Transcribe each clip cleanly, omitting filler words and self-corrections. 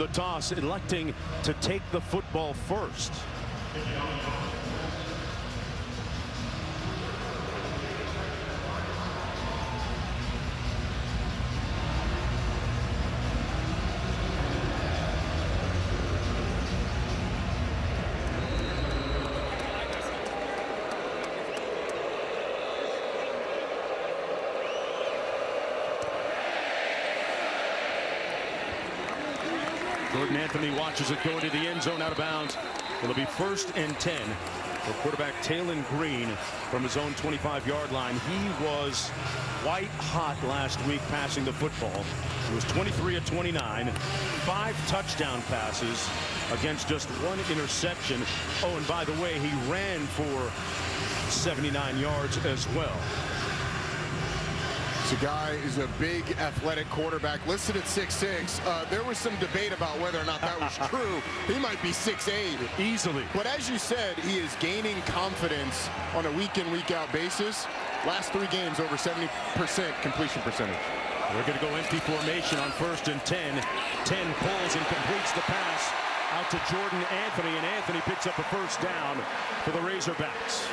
the toss, electing to take the football first. Jordan Anthony watches it go into the end zone out of bounds. It'll be 1st and 10 for quarterback Taylen Green from his own 25-yard line. He was white hot last week passing the football. He was 23 of 29, 5 touchdown passes against just 1 interception. Oh, and by the way, he ran for 79 yards as well. The guy is a big athletic quarterback listed at 6'6". There was some debate about whether or not that was true. He might be 6'8". Easily. But as you said, he is gaining confidence on a week in, week out basis. Last 3 games, over 70% completion percentage. We're going to go empty formation on 1st and 10. 10 pulls and completes the pass out to Jordan Anthony, and Anthony picks up a 1st down for the Razorbacks.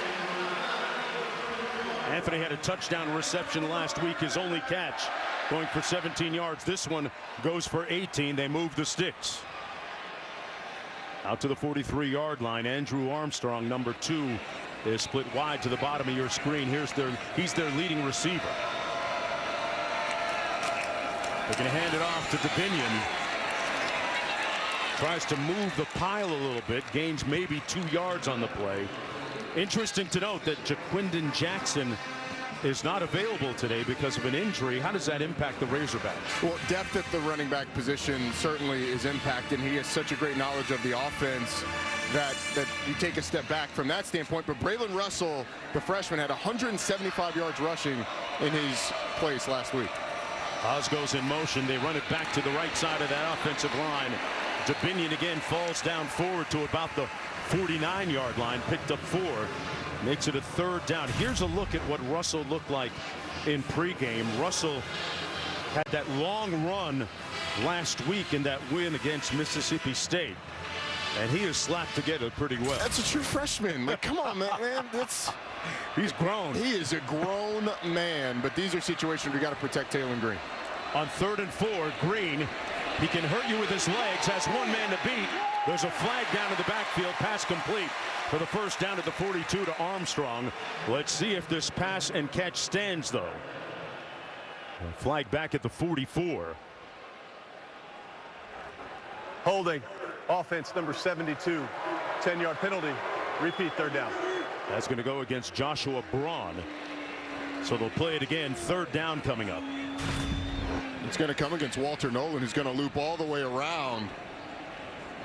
Anthony had a touchdown reception last week, his only catch, going for 17 yards. This one goes for 18. They move the sticks. Out to the 43-yard line. Andrew Armstrong, number 2, is split wide to the bottom of your screen. He's their leading receiver. They're going to hand it off to DeBinion. Tries to move the pile a little bit. Gains maybe 2 yards on the play. Interesting to note that Jaquindon Jackson is not available today because of an injury. How does that impact the Razorbacks? Well, depth at the running back position certainly is impacted. He has such a great knowledge of the offense that you take a step back from that standpoint. But Braylon Russell, the freshman, had 175 yards rushing in his place last week. Oz goes in motion. They run it back to the right side of that offensive line. DeBinion again falls down forward to about the 49-yard line, picked up 4, makes it a 3rd down. Here's a look at what Russell looked like in pregame. Russell had that long run last week in that win against Mississippi State, and he is slapped together pretty well. That's a true freshman. Like, come on, man. He's grown. He is a grown man, but these are situations we got to protect Taylen Green. On 3rd and 4, Green, he can hurt you with his legs, has 1 man to beat. There's a flag down in the backfield, pass complete for the 1st down at the 42 to Armstrong. Let's see if this pass and catch stands, though. A flag back at the 44. Holding, offense number 72, 10-yard penalty, repeat 3rd down. That's going to go against Joshua Braun. So they'll play it again, 3rd down coming up. It's going to come against Walter Nolan, who's going to loop all the way around.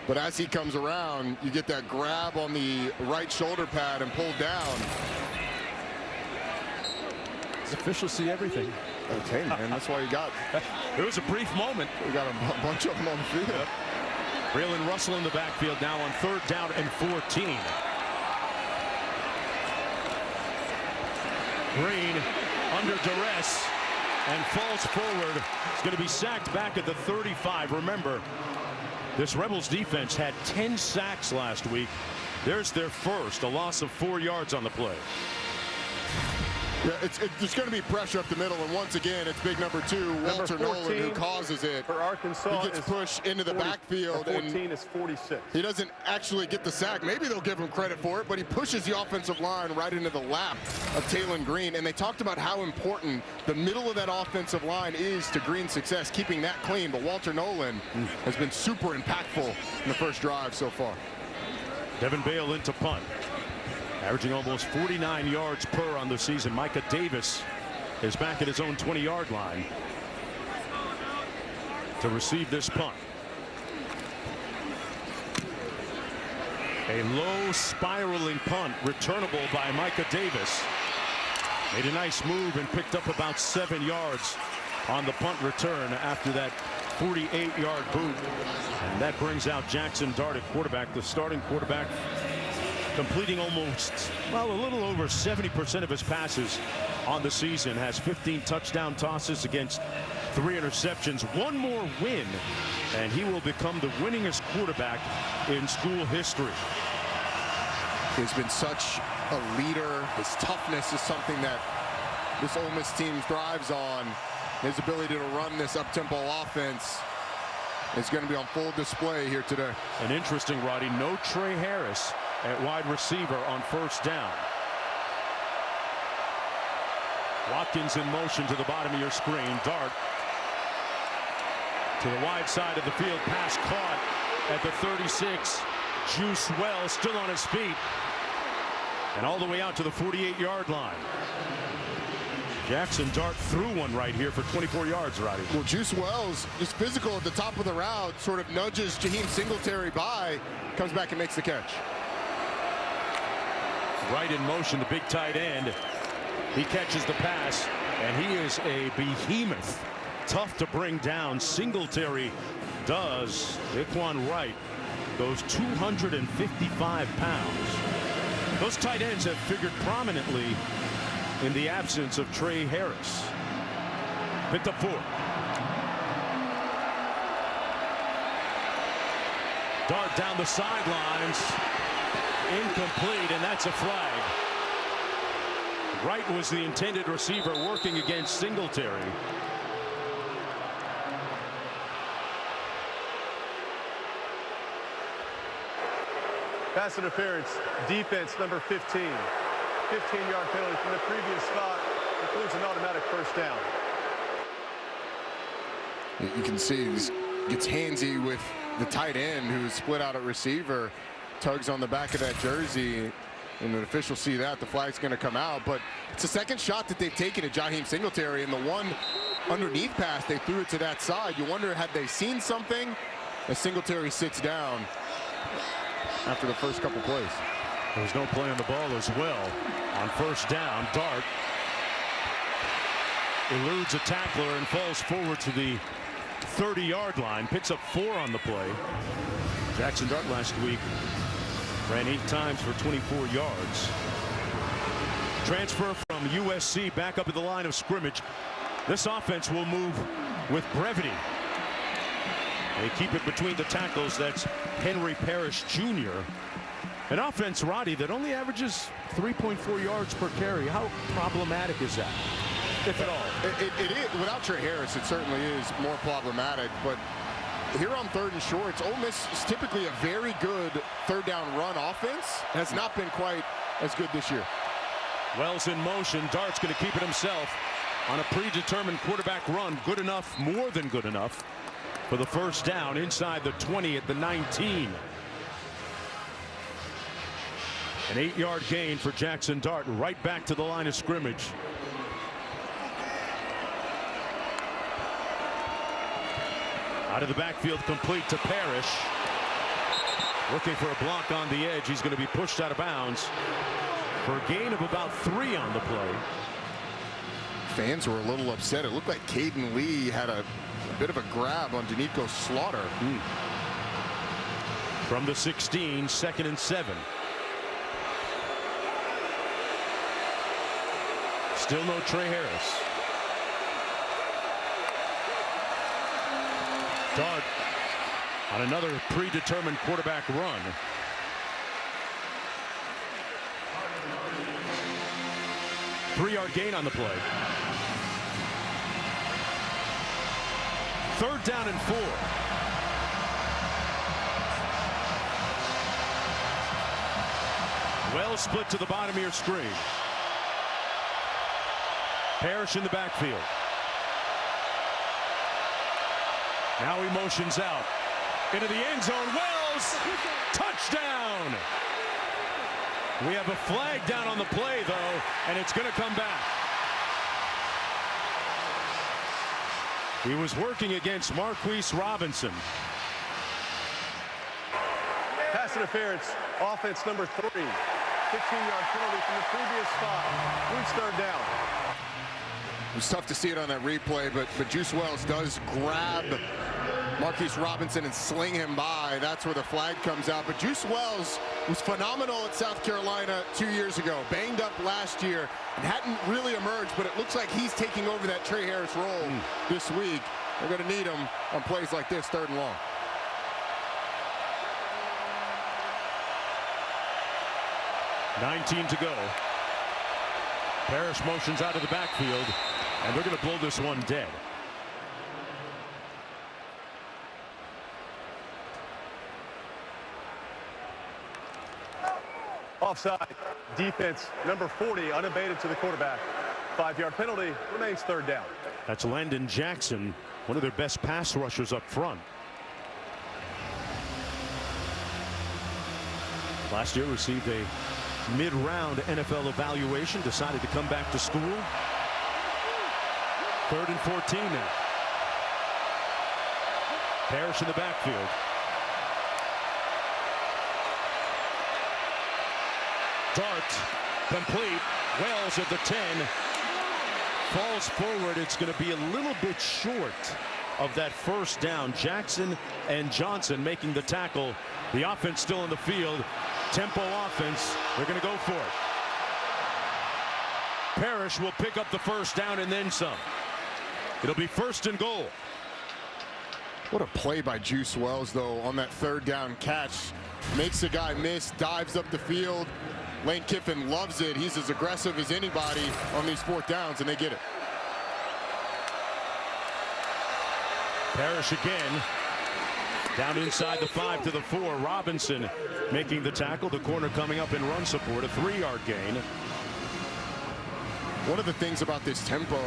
But as he comes around, you get that grab on the right shoulder pad and pull down. The officials see everything. Okay, man, that's why you got. It was a brief moment. We got a bunch of them on the field. Yep. Braylon Russell in the backfield now on 3rd down and 14. Green under duress and falls forward. He's going to be sacked back at the 35. Remember, this Rebels defense had 10 sacks last week. There's their 1st, a loss of 4 yards on the play. Yeah, there's going to be pressure up the middle, and once again, it's big number 2, Walter Nolan, who causes it. For Arkansas, he gets pushed into the backfield, 14 is 46. He doesn't actually get the sack. Maybe they'll give him credit for it, but he pushes the offensive line right into the lap of Taylen Green. And they talked about how important the middle of that offensive line is to Green's success, keeping that clean. But Walter Nolan has been super impactful in the 1st drive so far. Devin Bale into punt. Averaging almost 49 yards per on the season. Micah Davis is back at his own 20-yard line to receive this punt. A low spiraling punt returnable by Micah Davis. Made a nice move and picked up about 7 yards on the punt return after that 48-yard boot. And that brings out Jackson Dart at quarterback, the starting quarterback, completing almost, well, a little over 70% of his passes on the season. Has 15 touchdown tosses against 3 interceptions, 1 more win, and he will become the winningest quarterback in school history. He's been such a leader. His toughness is something that this Ole Miss team thrives on. His ability to run this up-tempo offense is going to be on full display here today. And interesting, Roddy, no Trey Harris at wide receiver on first down. Watkins in motion to the bottom of your screen. Dart to the wide side of the field. Pass caught at the 36. Juice Wells still on his feet. And all the way out to the 48-yard line. Jackson Dart threw one right here for 24 yards, Roddy. Well, Juice Wells, just physical at the top of the route, sort of nudges Jaheim Singletary by, comes back and makes the catch. Right in motion, the big tight end. He catches the pass, and he is a behemoth. Tough to bring down. Singletary does. Iquan Wright goes 255 pounds. Those tight ends have figured prominently in the absence of Trey Harris. Picked up 4. Dart down the sidelines. Incomplete, and that's a flag. Wright was the intended receiver working against Singletary. Pass interference, defense number 15. 15-yard penalty from the previous spot. Includes an automatic first down. You can see he gets handsy with the tight end who's split out at receiver. Tugs on the back of that jersey. And the officials see that, the flag's going to come out. But it's the second shot that they've taken at Jaheim Singletary. And the one underneath pass, they threw it to that side. You wonder, had they seen something? As Singletary sits down after the first couple plays. There's no play on the ball as well. On first down, Dart eludes a tackler and falls forward to the 30-yard line. Picks up 4 on the play. Jackson Dart last week ran 8 times for 24 yards. Transfer from USC back up at the line of scrimmage. This offense will move with brevity. They keep it between the tackles. That's Henry Parrish Jr. An offense, Roddy, that only averages 3.4 yards per carry. How problematic is that, if at all? It is. Without Trey Harris, it certainly is more problematic. But here on 3rd and shorts, Ole Miss is typically a very good third down run offense. Has not been quite as good this year. Wells in motion. Dart's going to keep it himself on a predetermined quarterback run. Good enough, more than good enough, for the first down inside the 20 at the 19. An 8-yard gain for Jackson Dart, right back to the line of scrimmage. Out of the backfield, complete to Parrish. Looking for a block on the edge. He's going to be pushed out of bounds for a gain of about 3 on the play. Fans were a little upset. It looked like Caden Lee had a bit of a grab on Danico Slaughter. From the 16, 2nd and 7. Still no Trey Harris. Dart on another predetermined quarterback run. Three-yard gain on the play. 3rd down and 4. Well split to the bottom of your screen. Parrish in the backfield. Now he motions out into the end zone. Wells, touchdown. We have a flag down on the play, though, and it's going to come back. He was working against Marquise Robinson. Pass interference, offense number 3. 15-yard penalty from the previous spot. Who's 3rd down? It was tough to see it on that replay, but Juice Wells does grab Marquise Robinson and sling him by. That's where the flag comes out. But Juice Wells was phenomenal at South Carolina 2 years ago. Banged up last year and hadn't really emerged, but it looks like he's taking over that Trey Harris role this week. They're going to need him on plays like this, 3rd and long. $19 to go. Parrish motions out of the backfield, and they're going to blow this one dead. Offside. Defense, number 40, unabated to the quarterback. 5-yard penalty, remains 3rd down. That's Landon Jackson, one of their best pass rushers up front. Last year received a mid-round NFL evaluation, decided to come back to school. 3rd and 14 now. Parrish in the backfield. Dart complete. Wells at the 10. Falls forward. It's going to be a little bit short of that 1st down. Jackson and Johnson making the tackle. The offense still in the field. Tempo offense. They're going to go for it. Parrish will pick up the 1st down and then some. It'll be 1st and goal. What a play by Juice Wells, though, on that 3rd down catch. Makes the guy miss, dives up the field. Lane Kiffin loves it. He's as aggressive as anybody on these 4th downs, and they get it. Parrish again. Down inside the 5 to the 4. Robinson making the tackle. The corner coming up in run support. A 3-yard gain. One of the things about this tempo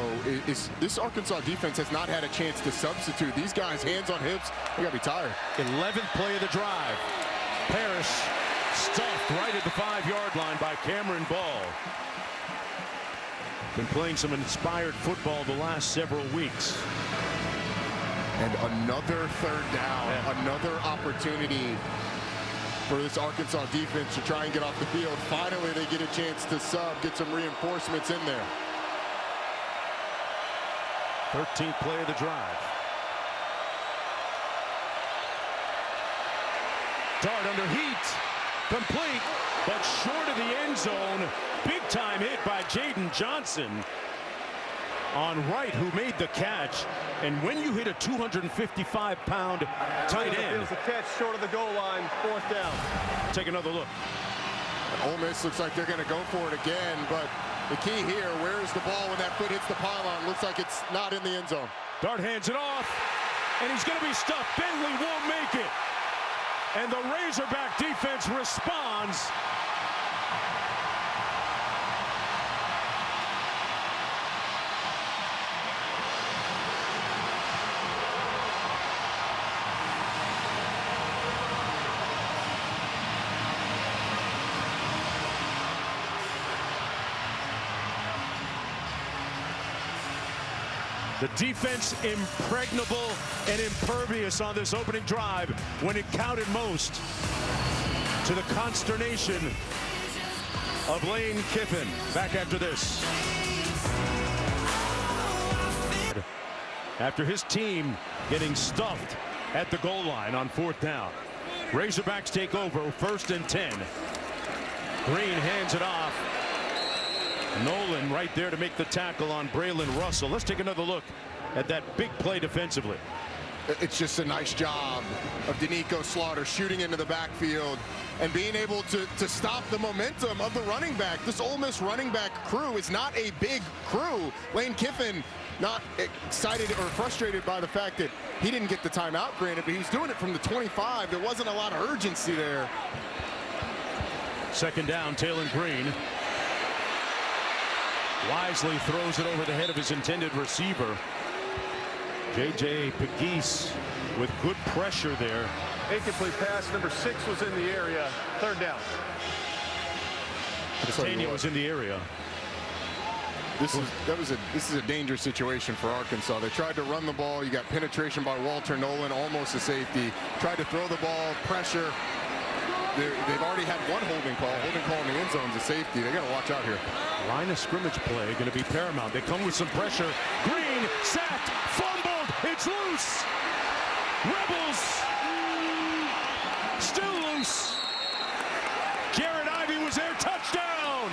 is this Arkansas defense has not had a chance to substitute. These guys, hands on hips, they got to be tired. 11th play of the drive. Parrish stuffed right at the 5-yard line by Cameron Ball. Been playing some inspired football the last several weeks. And another 3rd down, another opportunity for this Arkansas defense to try and get off the field. Finally, they get a chance to sub, get some reinforcements in there. 13th play of the drive. Dart under heat. Complete, but short of the end zone. Big time hit by Jaden Johnson on Wright, who made the catch. And when you hit a 255-pound tight end, Feels the catch short of the goal line, 4th down. Take another look. And Ole Miss looks like they're going to go for it again, but the key here, where is the ball when that foot hits the pylon? Looks like it's not in the end zone. Dart hands it off, and he's going to be stuffed. Bentley won't make it. And the Razorback defense responds. The defense impregnable and impervious on this opening drive when it counted most, to the consternation of Lane Kiffin. Back after this. After his team getting stuffed at the goal line on 4th down. Razorbacks take over, 1st and 10. Green hands it off. Nolan right there to make the tackle on Braylon Russell. Let's take another look at that big play defensively. It's just a nice job of Danico Slaughter shooting into the backfield and being able to stop the momentum of the running back. This Ole Miss running back crew is not a big crew. Lane Kiffin not excited or frustrated by the fact that he didn't get the timeout granted, but he was doing it from the 25. There wasn't a lot of urgency there. 2nd down, Taylon Green. Wisely throws it over the head of his intended receiver. J.J. Pegues with good pressure there. Incomplete pass. Number 6 was in the area. 3rd down. Catania was in the area. This is a dangerous situation for Arkansas. They tried to run the ball. You got penetration by Walter Nolan, almost a safety. Tried to throw the ball, pressure. They've already had one holding call. Holding call in the end zone is a safety. They got to watch out here. Line of scrimmage play going to be paramount. They come with some pressure. Green sacked, fumbled. It's loose. Rebels still loose. Jared Ivey was there. Touchdown.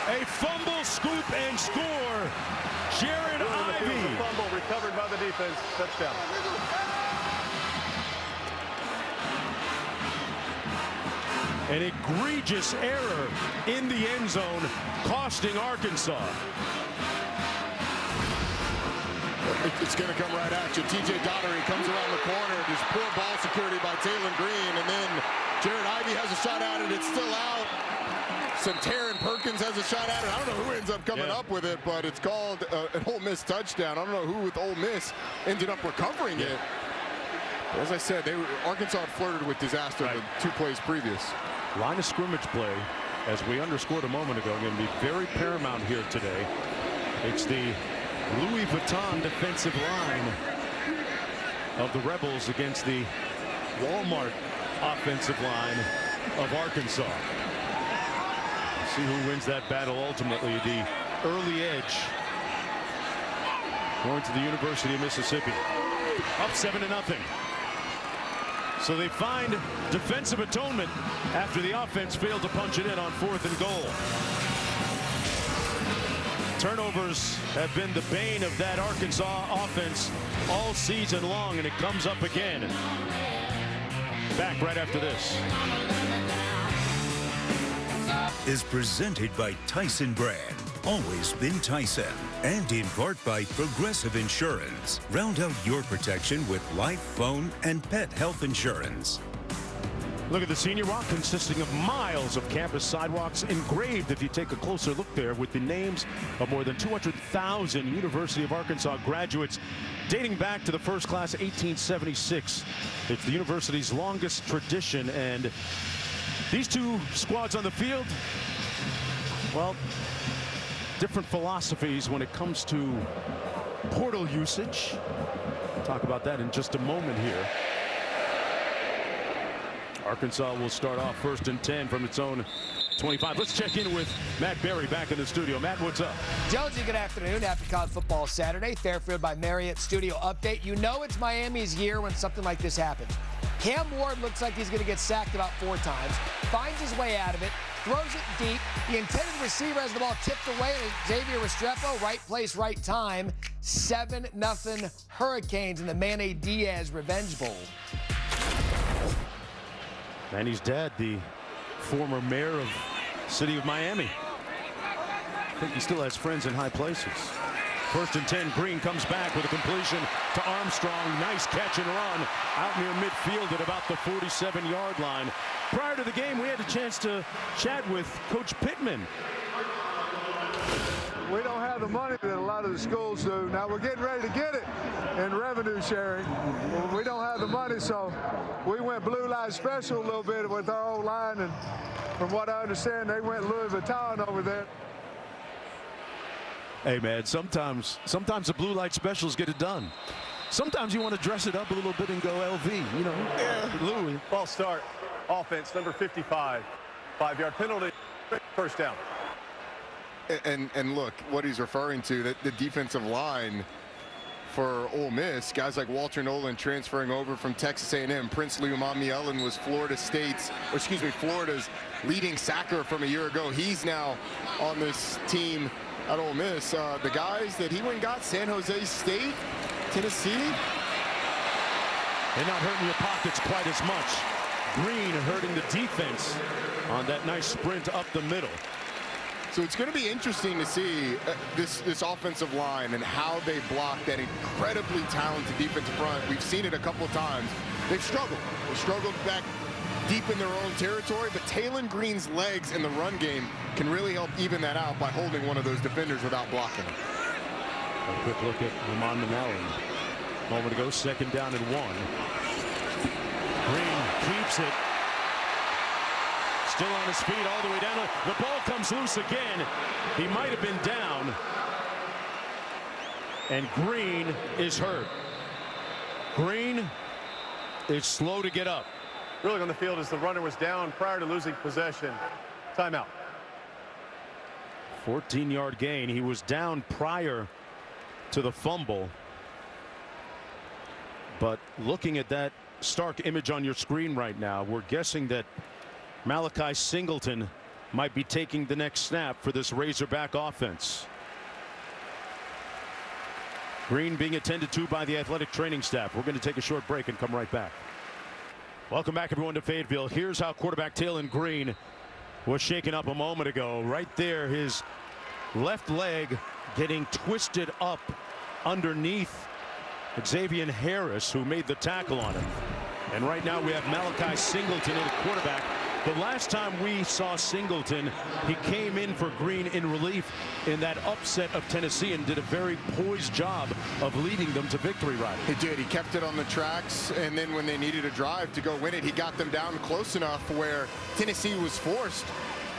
A fumble, scoop, and score. Jared Ivey. Fumble recovered by the defense. Touchdown. An egregious error in the end zone, costing Arkansas. It's going to come right at you. TJ Daugherty comes around the corner. There's poor ball security by Taylon Green, and then Jared Ivey has a shot at it. It's still out. Taron Perkins has a shot at it. I don't know who ends up coming up with it, but it's called an Ole Miss touchdown. I don't know who with Ole Miss ended up recovering it. As I said, Arkansas had flirted with disaster the 2 plays previous. Line of scrimmage play, as we underscored a moment ago, going to be very paramount here today. It's the Louis Vuitton defensive line of the Rebels against the Walmart offensive line of Arkansas. Let's see who wins that battle ultimately. The early edge going to the University of Mississippi. Up 7-0. So they find defensive atonement after the offense failed to punch it in on 4th and goal. Turnovers have been the bane of that Arkansas offense all season long, and it comes up again. Back right after this. Is presented by Tyson Brand. Always been Tyson. And in part by Progressive Insurance. Round out your protection with life, phone, and pet health insurance. Look at the Senior Walk, consisting of miles of campus sidewalks engraved, if you take a closer look there, with the names of more than 200,000 University of Arkansas graduates dating back to the first class 1876. It's the university's longest tradition, and these two squads on the field, well, different philosophies when it comes to portal usage. We'll talk about that in just a moment here. Arkansas will start off 1st and 10 from its own 25. Let's check in with Matt Berry back in the studio. Matt, what's up? Jonesy, good afternoon. Happy College Football Saturday. Fairfield by Marriott Studio Update. You know it's Miami's year when something like this happens. Cam Ward looks like he's going to get sacked about 4 times. Finds his way out of it. Throws it deep. The intended receiver has the ball tipped away. Xavier Restrepo, right place, right time. 7-0 Hurricanes in the Manny Diaz Revenge Bowl. Manny's dad, the former mayor of city of Miami. I think he still has friends in high places. 1st and 10, Green comes back with a completion to Armstrong. Nice catch and run out near midfield at about the 47-yard line. Prior to the game, we had a chance to chat with Coach Pittman. We don't have the money that a lot of the schools do. Now we're getting ready to get it in revenue sharing. We don't have the money, so we went blue light special a little bit with our old line, and from what I understand, they went Louis Vuitton over there. Hey man, sometimes the blue light specials get it done. Sometimes you want to dress it up a little bit and go LV, you know. Yeah. Louis. Ball start. Offense number 55. 5-yard penalty. 1st down. And look, what he's referring to, that the defensive line for Ole Miss, guys like Walter Nolan transferring over from Texas A&M. Princely Umamielen was Florida's leading sacker from a year ago. He's now on this team at Ole Miss. The guys that he went and got, San Jose State, Tennessee. They're not hurting your pockets quite as much. Green hurting the defense on that nice sprint up the middle. So it's going to be interesting to see this offensive line and how they block that incredibly talented defensive front. We've seen it a couple of times. They've struggled. They struggled back deep in their own territory, but Taylon Green's legs in the run game can really help even that out by holding one of those defenders without blocking them. A quick look at Ramon Manelli. A moment ago, 2nd down and 1. Green keeps it. Still on his feet all the way down. The ball comes loose again. He might have been down. And Green is hurt. Green is slow to get up. Really on the field as the runner was down prior to losing possession. Timeout. 14-yard gain. He was down prior to the fumble. But looking at that stark image on your screen right now, we're guessing that Malachi Singleton might be taking the next snap for this Razorback offense. Green being attended to by the athletic training staff. We're going to take a short break and come right back. Welcome back, everyone, to Fayetteville. Here's how quarterback Taylen Green was shaken up a moment ago. Right there, his left leg getting twisted up underneath Xavier Harris, who made the tackle on him. And right now we have Malachi Singleton in at quarterback. The last time we saw Singleton, he came in for Green in relief in that upset of Tennessee and did a very poised job of leading them to victory. Right, he did. He kept it on the tracks, and then when they needed a drive to go win it, he got them down close enough where Tennessee was forced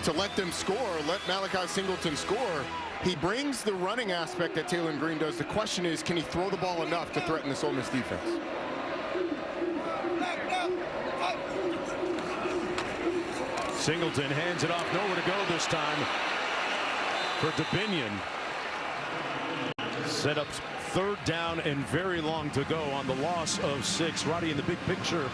to let them score, let Malachi Singleton score. He brings the running aspect that Taylen Green does. The question is, can he throw the ball enough to threaten this Ole Miss defense? Singleton hands it off, nowhere to go this time for DeBinion. Set up third down and very long to go on the loss of 6. Roddy, in the big picture,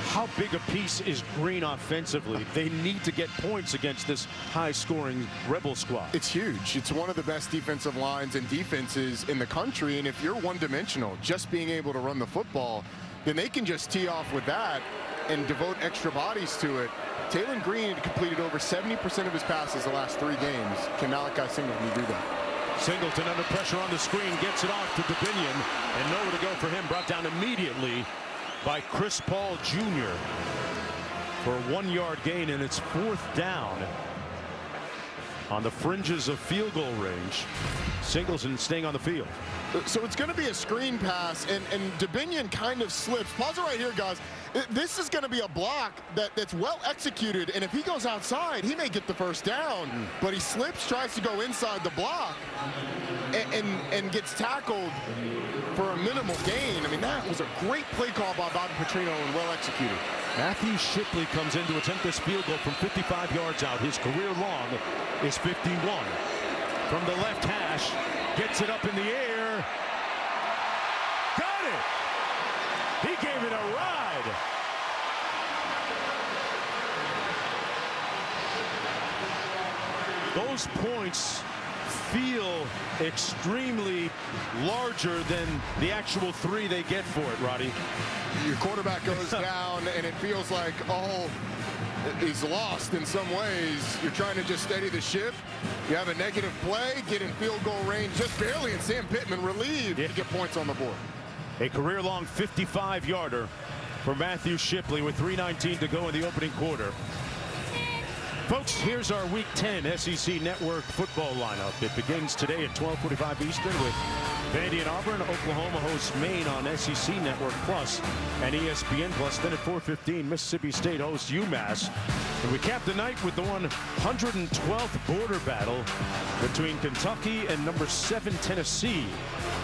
how big a piece is Green offensively? They need to get points against this high-scoring Rebel squad. It's huge. It's one of the best defensive lines and defenses in the country, and if you're one-dimensional, just being able to run the football, then they can just tee off with that and devote extra bodies to it. Taylen Green completed over 70% of his passes the last 3 games. Can Malachi Singleton do that? Singleton under pressure on the screen, gets it off to DeBinion, and nowhere to go for him. Brought down immediately by Chris Paul Jr. for a 1-yard gain, and it's 4th down on the fringes of field goal range. Singleton staying on the field. So it's going to be a screen pass, and DeBinion kind of slips. Pause it right here, guys. This is going to be a block that's well executed, and if he goes outside, he may get the first down. But he slips, tries to go inside the block, and gets tackled for a minimal gain. I mean, that was a great play call by Bobby Petrino and well executed. Matthew Shipley comes in to attempt this field goal from 55 yards out. His career long is 51. From the left hash, gets it up in the air. Got it! He gave it a ride. Those points feel extremely larger than the actual 3 they get for it, Roddy. Your quarterback goes down, and it feels like all is lost in some ways. You're trying to just steady the ship. You have a negative play, get in field goal range just barely, and Sam Pittman relieved to get points on the board. A career-long 55-yarder for Matthew Shipley with 3:19 to go in the opening quarter. Folks, here's our Week 10 SEC Network football lineup. It begins today at 12:45 Eastern with Vandy and Auburn. Oklahoma hosts Maine on SEC Network Plus and ESPN Plus. Then at 4:15, Mississippi State hosts UMass. And we cap the night with the 112th border battle between Kentucky and number 7 Tennessee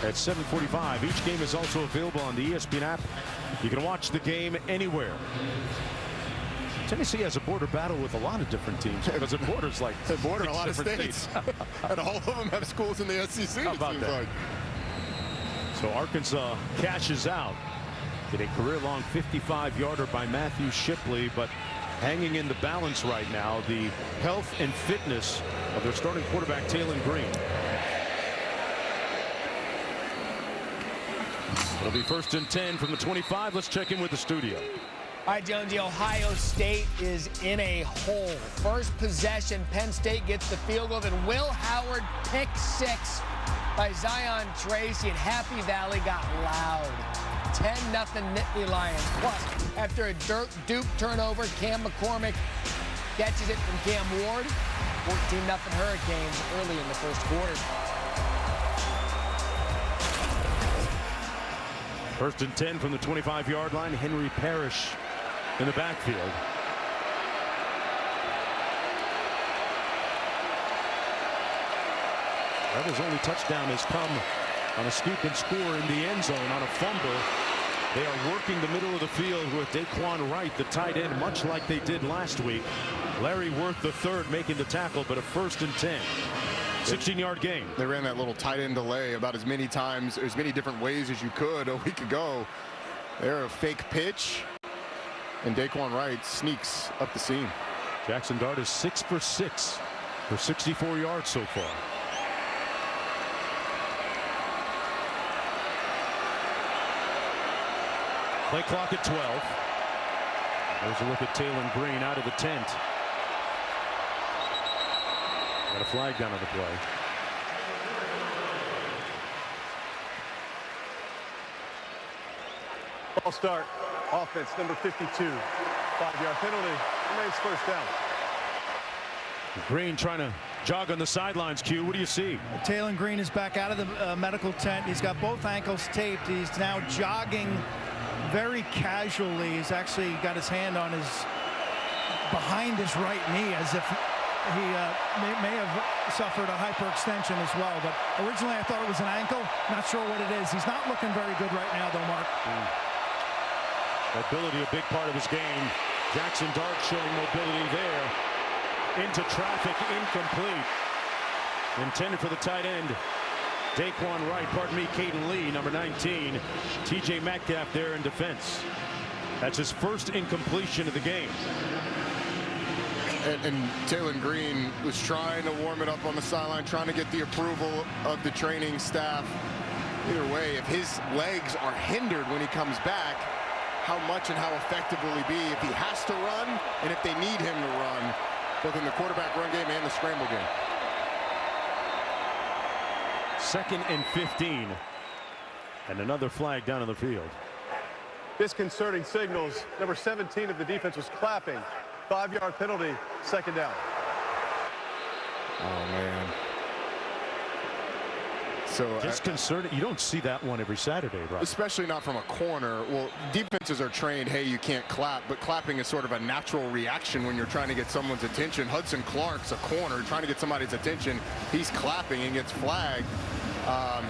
at 7:45. Each game is also available on the ESPN app. You can watch the game anywhere. Tennessee has a border battle with a lot of different teams because it borders like a lot of states. And all of them have schools in the SEC. How about that? Like. So Arkansas cashes out. Get a career-long 55-yarder by Matthew Shipley, but hanging in the balance right now, the health and fitness of their starting quarterback, Taylen Green. It'll be 1st and 10 from the 25. Let's check in with the studio. All right, Jonesy, Ohio State is in a hole. First possession, Penn State gets the field goal, then Will Howard pick 6 by Zion Tracy, and Happy Valley got loud. 10-0 Nittany Lions. Plus, after a Duke turnover, Cam McCormick catches it from Cam Ward. 14-0 Hurricanes early in the first quarter. 1st and 10 from the 25-yard line. Henry Parrish in the backfield. Rebels' only touchdown has come on a scoop and score in the end zone on a fumble. They are working the middle of the field with Daquan Wright, the tight end, much like they did last week. Larry Worth III making the tackle, but a 1st and 10. 16-yard gain. They ran that little tight end delay about as many times, as many different ways as you could a week ago. They're a fake pitch, and Daquan Wright sneaks up the seam. Jackson Dart is 6 for 6 for 64 yards so far. Play clock at 12. There's a look at Taylen Green out of the tent. Got a flag down on the play. Ball start. Offense number 52. 5-yard penalty. Remains first down. Green trying to jog on the sidelines. Q, what do you see? Taylen Green is back out of the medical tent. He's got both ankles taped. He's now jogging very casually. He's actually got his hand on his behind his right knee as if he may have suffered a hyperextension as well. But originally I thought it was an ankle. Not sure what it is. He's not looking very good right now though, Mark. Mobility a big part of his game. Jackson Dart showing mobility there. Into traffic, incomplete. Intended for the tight end. Daquan Wright, Caden Lee, number 19. TJ Metcalf there in defense. That's his first incompletion of the game. And Taylen Green was trying to warm it up on the sideline, trying to get the approval of the training staff. Either way, if his legs are hindered when he comes back, how much and how effective will he be if he has to run and if they need him to run, both in the quarterback run game and the scramble game. 2nd and 15. And another flag down on the field. Disconcerting signals. Number 17 of the defense was clapping. 5-yard penalty. 2nd down. Oh, man. So disconcerting. You don't see that one every Saturday, right? Especially not from a corner. Well, defenses are trained, hey, you can't clap, but clapping is sort of a natural reaction when you're trying to get someone's attention. Hudson Clark's a corner trying to get somebody's attention. He's clapping and gets flagged. I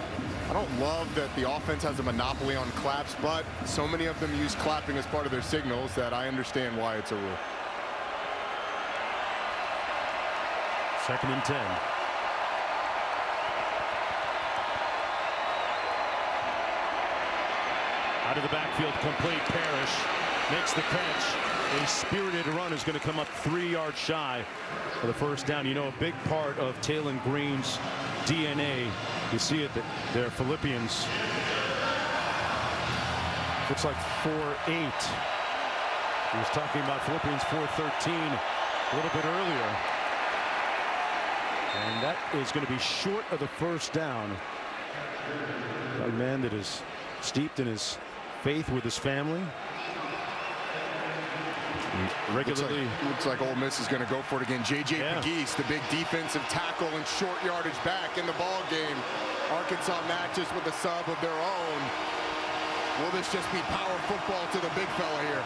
don't love that the offense has a monopoly on claps, but so many of them use clapping as part of their signals that I understand why it's a rule. 2nd and 10. Out of the backfield, complete. Parrish makes the catch. A spirited run is going to come up 3 yards shy for the first down. You know, a big part of Taylen Green's DNA, you see it there, Philippians. Looks like 4'8". He was talking about Philippians 4'13" a little bit earlier. And that is going to be short of the first down. A man that is steeped in his faith with his family. Regularly. Looks like Ole Miss is going to go for it again. J.J. Pegues, the big defensive tackle and short yardage back in the ball game. Arkansas matches with a sub of their own. Will this just be power football to the big fella here?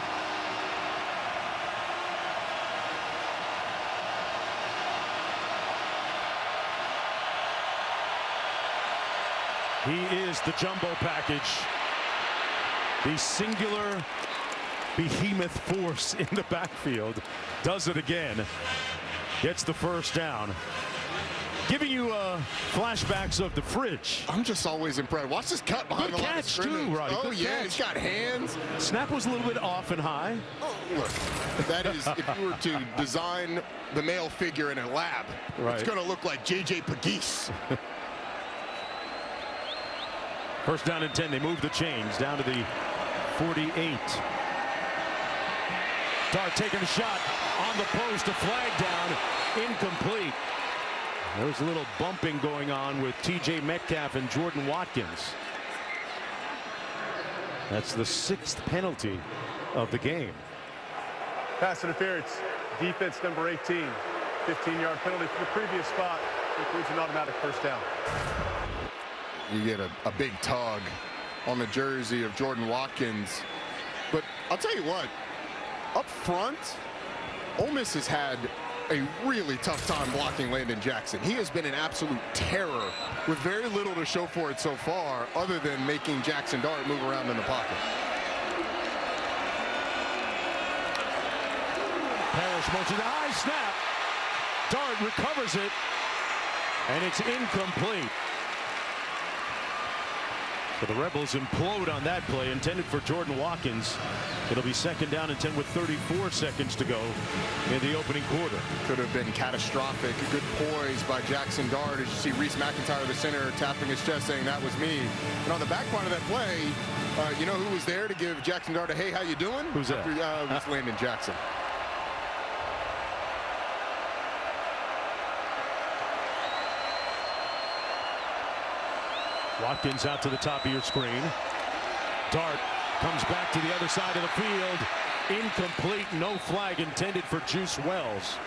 He is the jumbo package. The singular behemoth force in the backfield. Does it again. Gets the first down. Giving you flashbacks of the fridge. I'm just always impressed. Watch this cut behind the line of scrimmage. Too, right? Oh, Good yeah, catch. he's got hands. Snap was a little bit off and high. Oh, look, that is, if you were to design the male figure in a lab, it's going to look like J.J. Pegues. First down and 10. They move the chains down to the 48. Dart taking a shot on the post. A flag down. Incomplete. There was a little bumping going on with TJ Metcalf and Jordan Watkins. That's the 6th penalty of the game. Pass interference. Defense number 18. 15-yard penalty from the previous spot. Includes an automatic first down. You get a big tug on the jersey of Jordan Watkins. But I'll tell you what, up front, Ole Miss has had a really tough time blocking Landon Jackson. He has been an absolute terror with very little to show for it so far other than making Jackson Dart move around in the pocket. Parrish motions a high snap. Dart recovers it And it's incomplete. So the Rebels implode on that play, intended for Jordan Watkins. It'll be 2nd down and 10 with 34 seconds to go in the opening quarter. Could have been catastrophic. A good poise by Jackson Dart. As you see Reese McIntyre, the center, tapping his chest saying, "That was me." And on the back part of that play, you know who was there to give Jackson Dart a "Hey, how you doing"? Who's that? It was Landon Jackson. Watkins out to the top of your screen. Dart comes back to the other side of the field. Incomplete, no flag intended for Juice Wells.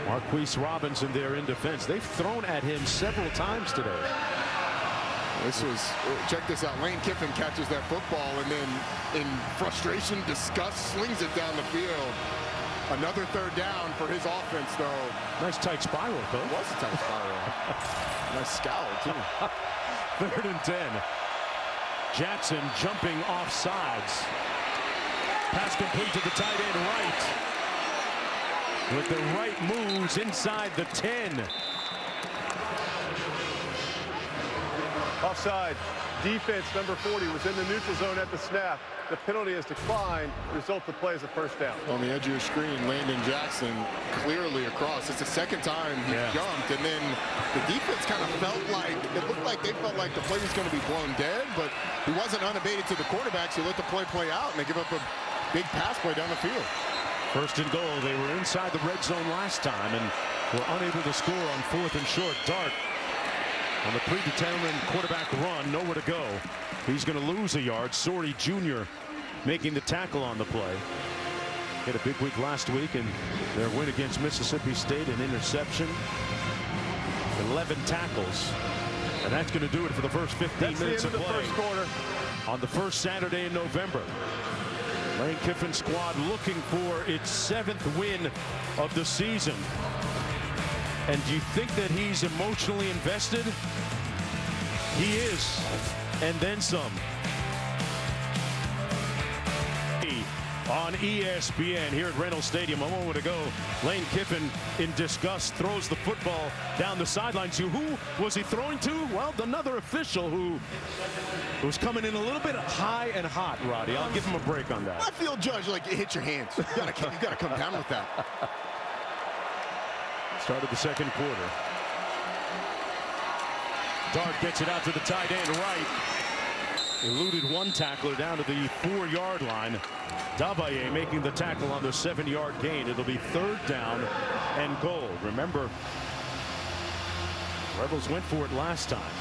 Marquise Robinson there in defense. They've thrown at him several times today. This was, check this out, Lane Kiffin catches that football and then in frustration, disgust, slings it down the field. Another 3rd down for his offense, though. Nice tight spiral, Coach. It was a tight spiral. Nice scowl, too. 3rd and 10. Jackson jumping off sides. Pass complete to the tight end right. With the right moves inside the 10. Offside. Defense number 40 was in the neutral zone at the snap. The penalty has declined. Result of the play is a 1st down. On the edge of your screen, Landon Jackson clearly across. It's the 2nd time he jumped, and then the defense kind of felt like, it looked like they felt like the play was going to be blown dead, but he wasn't unabated to the quarterback, so he let the play out, and they give up a big pass play down the field. 1st and goal. They were inside the red zone last time and were unable to score on 4th and short. Dart on the predetermined quarterback run, nowhere to go. He's going to lose a yard. Sorey Jr. making the tackle on the play. Had a big week last week in their win against Mississippi State, an interception, 11 tackles, and that's going to do it for the first 15 minutes of play. The first quarter. On the first Saturday in November. Lane Kiffin squad looking for its 7th win of the season. And do you think that he's emotionally invested? He is, and then some. On ESPN here at Reynolds Stadium a moment ago, Lane Kiffin in disgust throws the football down the sidelines. Who was he throwing to? Well, another official who was coming in a little bit high and hot, Roddy. I'll give him a break on that. I feel judge like it hit your hands. You gotta come down with that. Started the 2nd quarter. Dart gets it out to the tight end right. Eluded one tackler down to the 4-yard line. Dabaye making the tackle on the 7-yard gain. It'll be 3rd down and goal. Remember, Rebels went for it last time.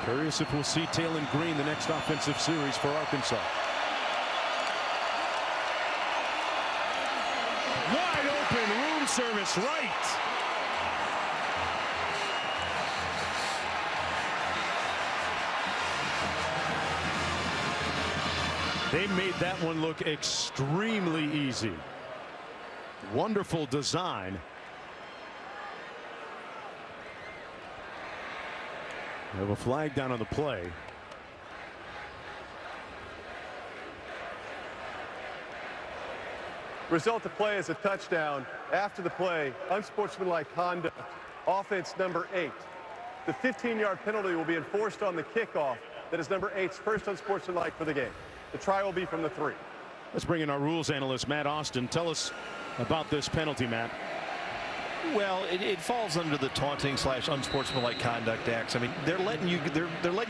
Curious if we'll see Taylon Green the next offensive series for Arkansas. Wide open room service right. They made that one look extremely easy. Wonderful design. We have a flag down on the play. Result of play is a touchdown. After the play, unsportsmanlike conduct. Offense number 8. The 15-yard penalty will be enforced on the kickoff. That is number 8's first unsportsmanlike for the game. The try will be from the 3. Let's bring in our rules analyst, Matt Austin. Tell us about this penalty, Matt. Well, it falls under the taunting / unsportsmanlike conduct acts. I mean, they're letting you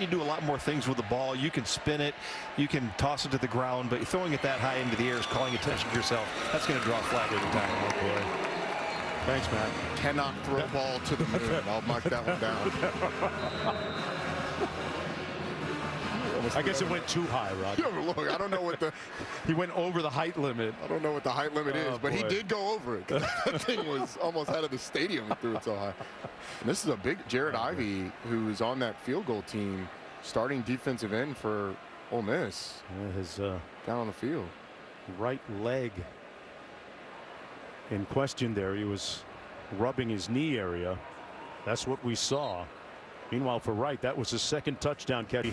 do a lot more things with the ball. You can spin it, you can toss it to the ground, but throwing it that high into the air is calling attention to yourself. That's going to draw a flag every time. Oh boy. Thanks, Matt. Cannot throw a ball to the moon. I'll mark that one down. I guess it went too high, Rod. Look, I don't know what the... He went over the height limit. I don't know what the height limit is, but he did go over it. That thing was almost out of the stadium. He threw it so high. And this is a big Jared Ivey, who's on that field goal team, starting defensive end for Ole Miss. Yeah, his down on the field. Right leg in question there. He was rubbing his knee area. That's what we saw. Meanwhile, for Wright, that was his 2nd touchdown catch.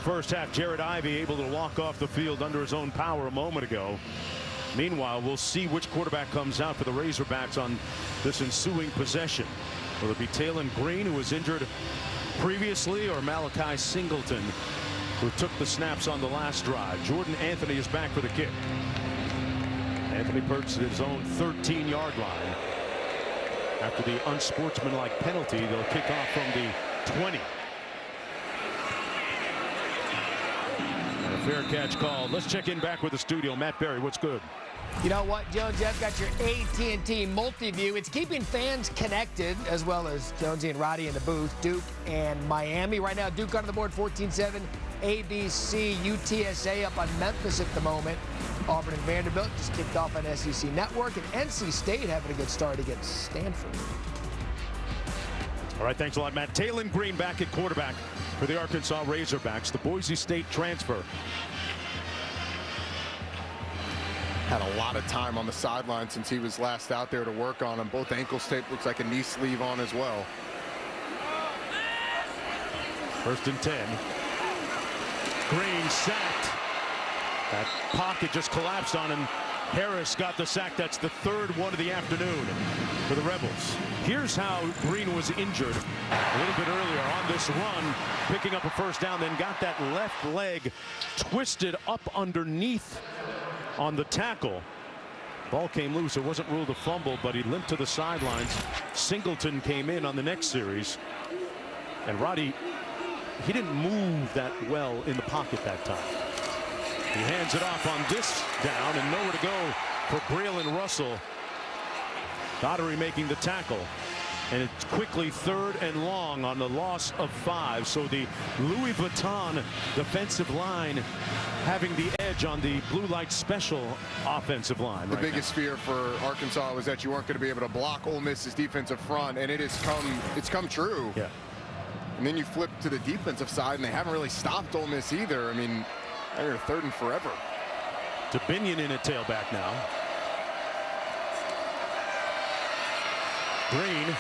First half, Jared Ivey able to walk off the field under his own power a moment ago. Meanwhile, we'll see which quarterback comes out for the Razorbacks on this ensuing possession. Will it be Taylon Green, who was injured previously, or Malachi Singleton, who took the snaps on the last drive? Jordan Anthony is back for the kick. Anthony perched at his own 13-yard line. After the unsportsmanlike penalty, they'll kick off from the 20. And a fair catch called. Let's check in back with the studio. Matt Berry, what's good? You know what, Jonesy, I've got your AT&T multi-view. It's keeping fans connected, as well as Jonesy and Roddy in the booth. Duke and Miami right now. Duke on the board 14-7. ABC, UTSA up on Memphis at the moment. Auburn and Vanderbilt just kicked off on SEC Network, and NC State having a good start against Stanford. All right, thanks a lot, Matt. Taylon Green back at quarterback for the Arkansas Razorbacks, the Boise State transfer. Had a lot of time on the sideline since he was last out there to work on him. Both ankles taped, looks like a knee sleeve on as well. 1st and 10. Green sacked. That pocket just collapsed on him. Harris got the sack. That's the 3rd one of the afternoon for the Rebels. Here's how Green was injured a little bit earlier on this run, picking up a 1st down, then got that left leg twisted up underneath on the tackle. Ball came loose. It wasn't ruled a fumble, but he limped to the sidelines. Singleton came in on the next series. And Roddy, he didn't move that well in the pocket that time. He hands it off on this down, and nowhere to go for Braylon Russell. Daugherty making the tackle. And it's quickly 3rd and long on the loss of 5. So the Louis Vuitton defensive line having the edge on the blue light special offensive line. The biggest fear for Arkansas was that you weren't going to be able to block Ole Miss's defensive front, and it's come true. Yeah. And then you flip to the defensive side, and they haven't really stopped Ole Miss either. I mean, they're 3rd and forever. Tobinion in at tailback now. Green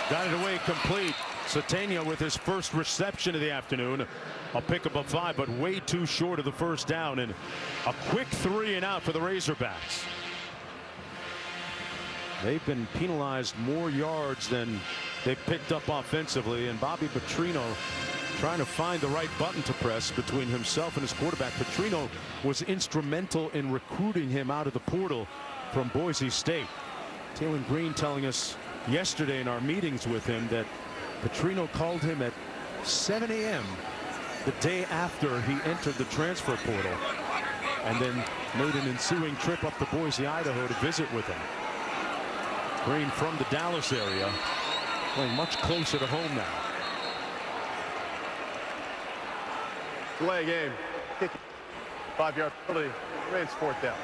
got it away complete. Satania with his 1st reception of the afternoon. A pickup of 5, but way too short of the 1st down, and a quick 3 and out for the Razorbacks. They've been penalized more yards than they've picked up offensively, and Bobby Petrino trying to find the right button to press between himself and his quarterback. Petrino was instrumental in recruiting him out of the portal from Boise State. Taylon Green telling us yesterday in our meetings with him that Petrino called him at 7 a.m. the day after he entered the transfer portal, and then made an ensuing trip up to Boise, Idaho to visit with him. Green from the Dallas area, playing much closer to home now. Delay game. Kick. 5-yard penalty. Remains 4th down.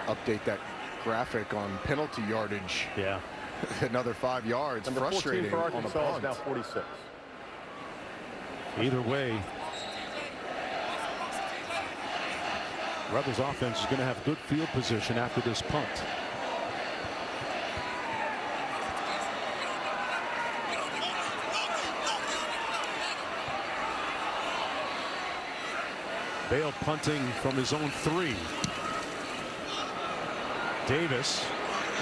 Update that graphic on penalty yardage. Yeah. Another 5 yards. Number frustrating 14 for on the Arkansas punt. is now 46. Either way, Rebels offense is going to have good field position after this punt. Bale punting from his own 3. Davis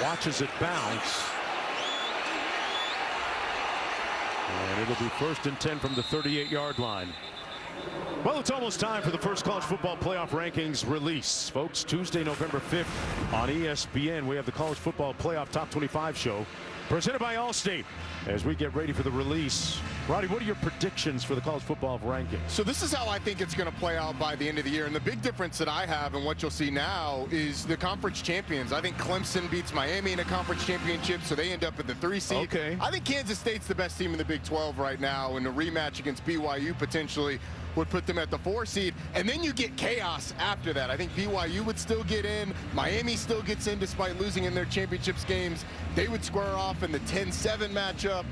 watches it bounce. And it'll be 1st and 10 from the 38-yard line. Well, it's almost time for the first college football playoff rankings release. Folks, Tuesday, November 5th on ESPN, we have the College Football Playoff Top 25 show presented by Allstate as we get ready for the release. Roddy, what are your predictions for the college football rankings? So this is how I think it's going to play out by the end of the year. And the big difference that I have and what you'll see now is the conference champions. I think Clemson beats Miami in a conference championship, so they end up at the 3 seed. Okay. I think Kansas State's the best team in the Big 12 right now, and a rematch against BYU potentially would put them at the 4 seed. And then you get chaos after that. I think BYU would still get in. Miami still gets in despite losing in their championships games. They would square off in the 10-7 matchup.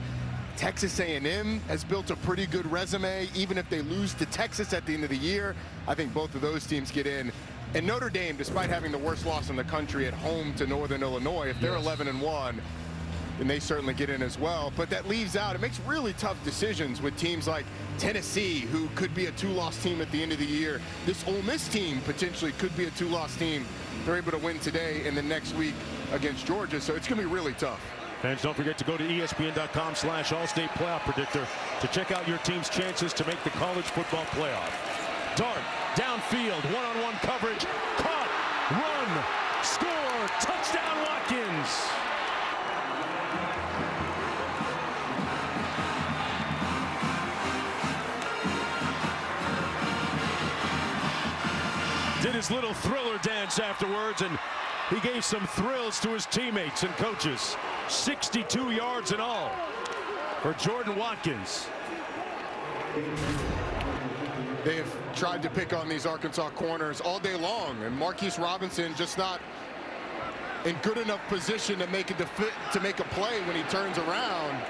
Texas A&M has built a pretty good resume, even if they lose to Texas at the end of the year. I think both of those teams get in. And Notre Dame, despite having the worst loss in the country at home to Northern Illinois, if they're 11-1, then they certainly get in as well. But that leaves out, it makes really tough decisions with teams like Tennessee, who could be a 2-loss team at the end of the year. This Ole Miss team potentially could be a 2-loss team. They're able to win today and then next week against Georgia, so it's going to be really tough. Fans, don't forget to go to ESPN.com/All-State Playoff Predictor to check out your team's chances to make the college football playoff. Dart, downfield, one-on-one coverage, caught, run, score, touchdown Watkins. Did his little thriller dance afterwards, and he gave some thrills to his teammates and coaches. 62 yards in all for Jordan Watkins. They have tried to pick on these Arkansas corners all day long, and Marquise Robinson just not in good enough position to make a play when he turns around.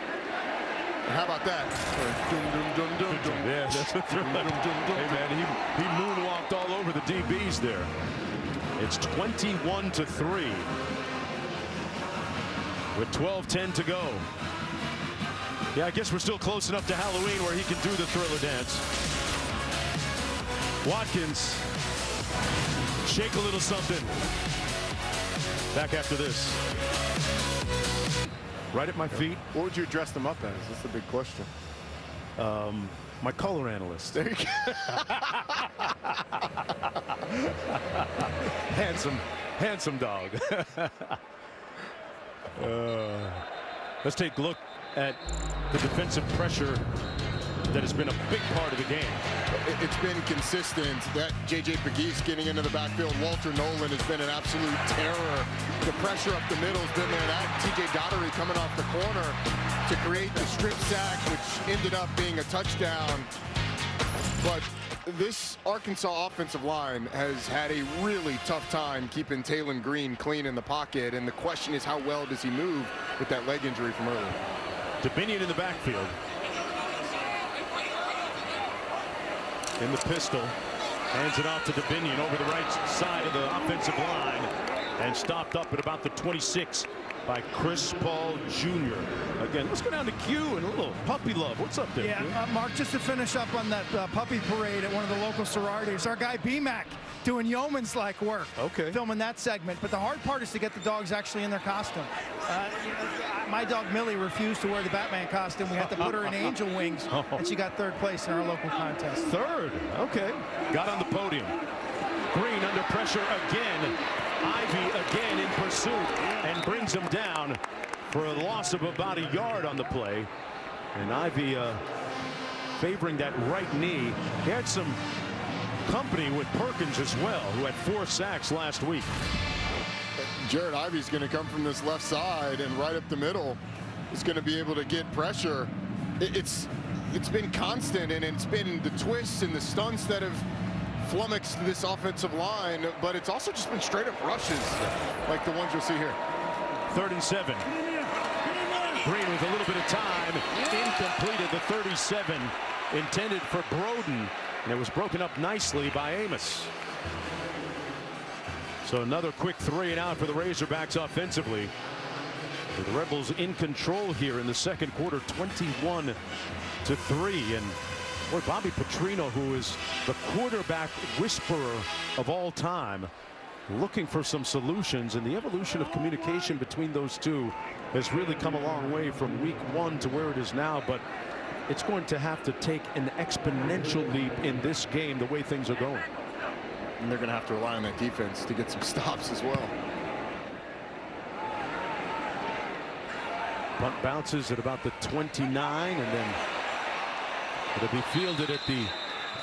How about that? Yeah, that's a thrill. Hey man, he moonwalked all over the DBs there. It's 21-3 with 12:10 to go. Yeah, I guess we're still close enough to Halloween where he can do the thriller dance. Watkins, shake a little something. Back after this. Right at my feet. What would you dress them up as? That's the big question. My color analyst. There you go. handsome dog. Let's take a look at the defensive pressure that has been a big part of the game. It's been consistent. That J.J. Pegues getting into the backfield. Walter Nolan has been an absolute terror. The pressure up the middle has been there. That T.J. Daugherty coming off the corner to create the strip sack, which ended up being a touchdown. But this Arkansas offensive line has had a really tough time keeping Taylen Green clean in the pocket. And the question is, how well does he move with that leg injury from earlier? Dubinion in the backfield. In the pistol, hands it off to Dubinion over the right side of the offensive line, and stopped up at about the 26 by Chris Paul Jr. Again, let's go down to Q and a little puppy love. What's up there? Yeah, Mark, just to finish up on that puppy parade at one of the local sororities, our guy BMAC doing yeoman's-like work. Okay. Filming that segment. But the hard part is to get the dogs actually in their costume. My dog Millie refused to wear the Batman costume. We had to put her in angel wings, and she got third place in our local contest. Third, okay. Got on the podium. Green under pressure again. Ivy again in pursuit and brings him down for a loss of about a yard on the play. And Ivy favoring that right knee. He had some company with Perkins as well, who had 4 sacks last week. Jared Ivey's going to come from this left side, and right up the middle is going to be able to get pressure. It's been constant, and it's been the twists and the stunts that have flummoxed this offensive line, but it's also just been straight up rushes like the ones you'll see here. 3rd and 7. Green with a little bit of time, incomplete at the 37, intended for Broden, and it was broken up nicely by Amos. So another quick 3 and out for the Razorbacks offensively. The Rebels in control here in the second quarter, 21-3. And boy, Bobby Petrino, who is the quarterback whisperer of all time, looking for some solutions, and the evolution of communication between those two has really come a long way from week 1 to where it is now. But it's going to have to take an exponential leap in this game the way things are going. And they're going to have to rely on that defense to get some stops as well. Punt bounces at about the 29, and then it'll be fielded at the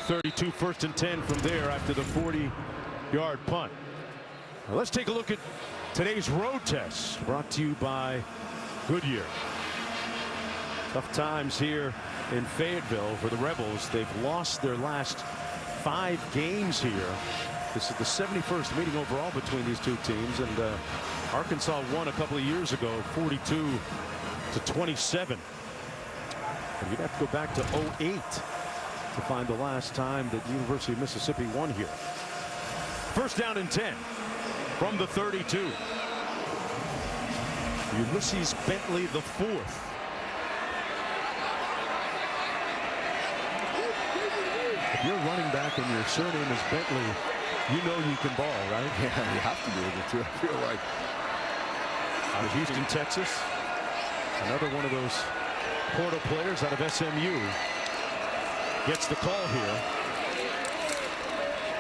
32, 1st and 10 from there after the 40-yard punt. Now let's take a look at today's road test, brought to you by Goodyear. Tough times here in Fayetteville for the Rebels. They've lost their last 5 games here. This is the 71st meeting overall between these two teams, and Arkansas won a couple of years ago, 42-27. And you'd have to go back to 08 to find the last time that University of Mississippi won here. 1st down and 10 from the 32. Ulysses Bentley the fourth. If you're running back and your surname is Bentley, you know you can ball, right? Yeah, you have to be able to, I feel like. Out of Houston, Texas. Another one of those portal players out of SMU. Gets the call here.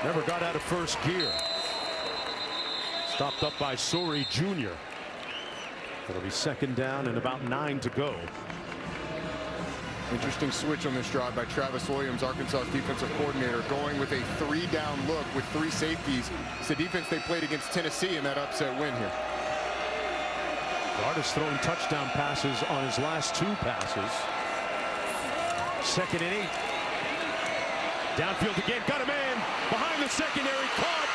Never got out of first gear. Stopped up by Sori Jr. It'll be second down and about 9 to go. Interesting switch on this drive by Travis Williams, Arkansas's defensive coordinator, going with a 3-down look with 3 safeties. It's the defense they played against Tennessee in that upset win here. Dart has thrown touchdown passes on his last 2 passes. Second and 8. Downfield again. Got a man behind the secondary. Caught.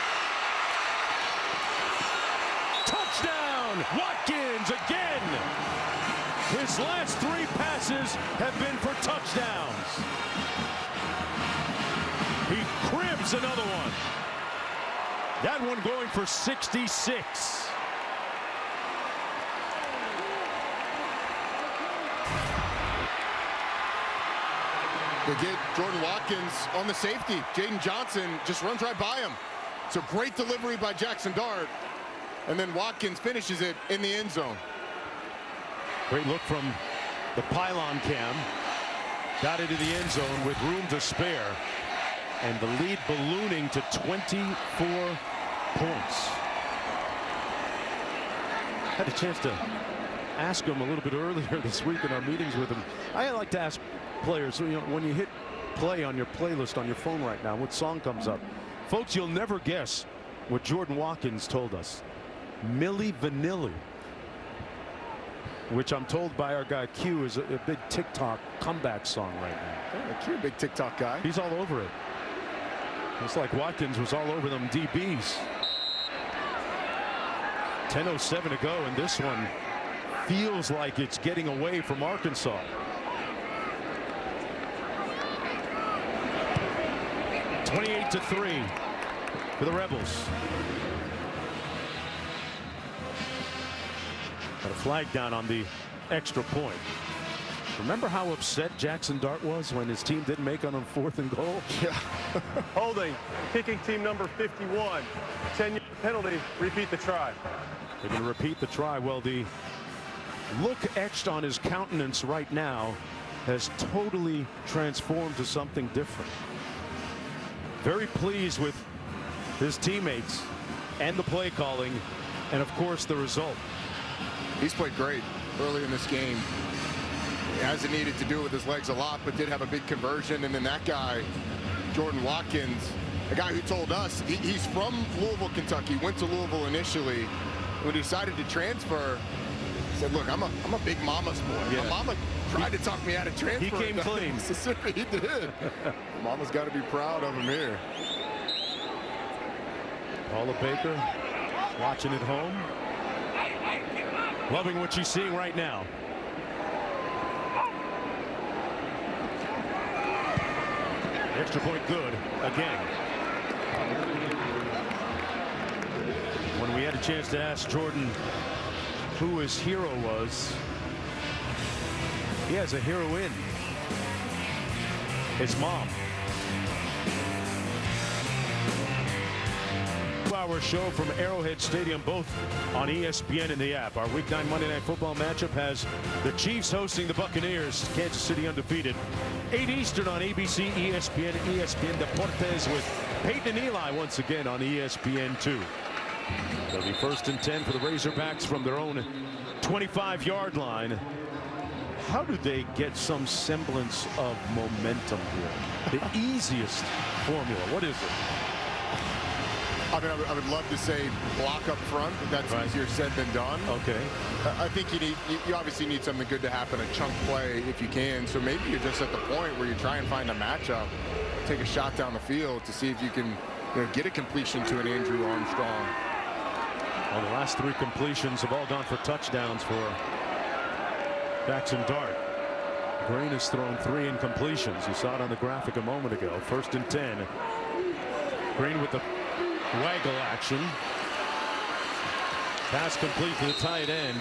Touchdown. Watkins again. His last 3 passes have been for touchdowns. He cribs another one. That one going for 66. They get Jordan Watkins on the safety. Jaden Johnson just runs right by him. So great delivery by Jackson Dart. And then Watkins finishes it in the end zone. Great look from the pylon cam. Got into the end zone with room to spare. And the lead ballooning to 24 points. Had a chance to ask him a little bit earlier this week in our meetings with him. I like to ask players, when you hit play on your playlist on your phone right now, what song comes up? Folks, you'll never guess what Jordan Watkins told us. Milli Vanilli, which I'm told by our guy Q is a big TikTok comeback song right now. Yeah, Q, big TikTok guy. He's all over it. It's like Watkins was all over them DBs. 10:07 to go, and this one feels like it's getting away from Arkansas. 28-3 for the Rebels. Got a flag down on the extra point. Remember how upset Jackson Dart was when his team didn't make it on 4th and goal? Yeah. Holding, kicking team number 51. 10-yard penalty, repeat the try. They're going to repeat the try. Well, the look etched on his countenance right now has totally transformed to something different. Very pleased with his teammates and the play calling and, of course, the result. He's played great early in this game. He hasn't needed to do it with his legs a lot, but did have a big conversion. And then that guy, Jordan Watkins, a guy who told us he's from Louisville, Kentucky, went to Louisville initially. When he decided to transfer, he said, look, I'm a big mama's boy. Yeah. My mama tried to talk me out of transfer. He came clean. Mississippi, he did. Mama's got to be proud of him here. Paula Baker watching at home. Loving what she's seeing right now. Extra point good again. When we had a chance to ask Jordan who his hero was, he has a heroine. His mom. 2-hour show from Arrowhead Stadium, both on ESPN and the app. Our Week 9 Monday Night Football matchup has the Chiefs hosting the Buccaneers. Kansas City undefeated. 8 Eastern on ABC, ESPN, ESPN Deportes with Peyton and Eli once again on ESPN2. It'll be 1st and 10 for the Razorbacks from their own 25-yard line. How do they get some semblance of momentum here? The easiest formula. What is it? I mean, I would love to say block up front, but that's right. Easier said than done. Okay. I think you obviously need something good to happen, a chunk play if you can. So maybe you're just at the point where you try and find a matchup, take a shot down the field to see if you can get a completion to an Andrew Armstrong. Well, the last 3 completions have all gone for touchdowns for Jackson Dart. Green has thrown 3 incompletions. You saw it on the graphic a moment ago. 1st and 10. Green with the waggle action. Pass complete to the tight end.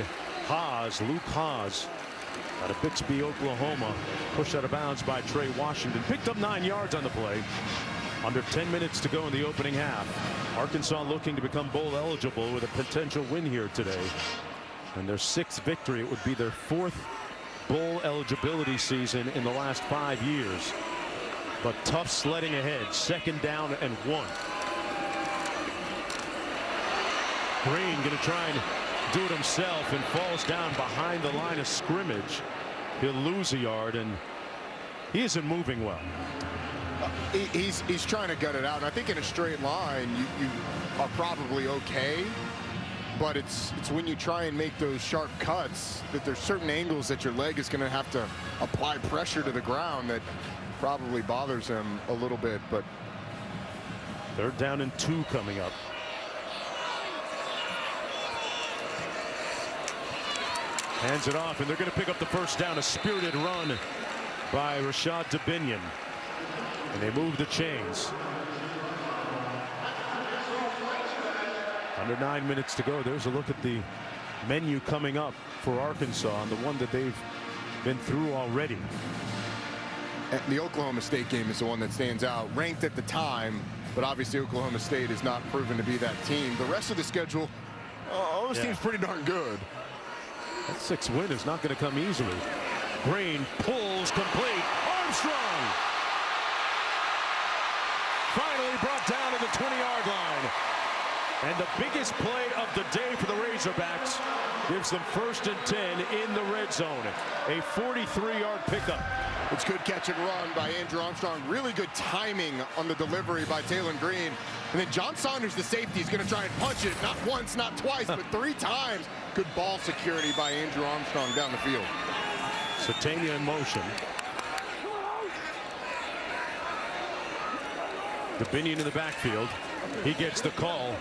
Haas, Luke Haas, out of Bixby, Oklahoma, pushed out of bounds by Trey Washington. Picked up 9 yards on the play. Under 10 minutes to go in the opening half. Arkansas looking to become bowl eligible with a potential win here today. And their 6th victory. It would be their 4th bowl eligibility season in the last 5 years. But tough sledding ahead. 2nd down and 1. Green going to try and do it himself and falls down behind the line of scrimmage. He'll lose a yard, and he isn't moving well. He's trying to gut it out. And I think in a straight line, you are probably okay. But it's when you try and make those sharp cuts that there's certain angles that your leg is going to have to apply pressure to the ground that probably bothers him a little bit. But 3rd down and 2 coming up. Hands it off, and they're going to pick up the 1st down. A spirited run by Rashad Dubinion. And they move the chains. Under 9 minutes to go. There's a look at the menu coming up for Arkansas, and the one that they've been through already. And the Oklahoma State game is the one that stands out. Ranked at the time, but obviously Oklahoma State has not proven to be that team. The rest of the schedule, all those teams pretty darn good. That 6th win is not going to come easily. Green pulls complete. Armstrong finally brought down to the 20-yard line. And the biggest play of the day for the Razorbacks gives them 1st and 10 in the red zone. A 43-yard pickup. It's good catch and run by Andrew Armstrong. Really good timing on the delivery by Taylon Green. And then John Saunders, the safety, is going to try and punch it. Not once, not twice, but 3 times. Good ball security by Andrew Armstrong down the field. Satania in motion. Dubinion in the backfield. He gets the call.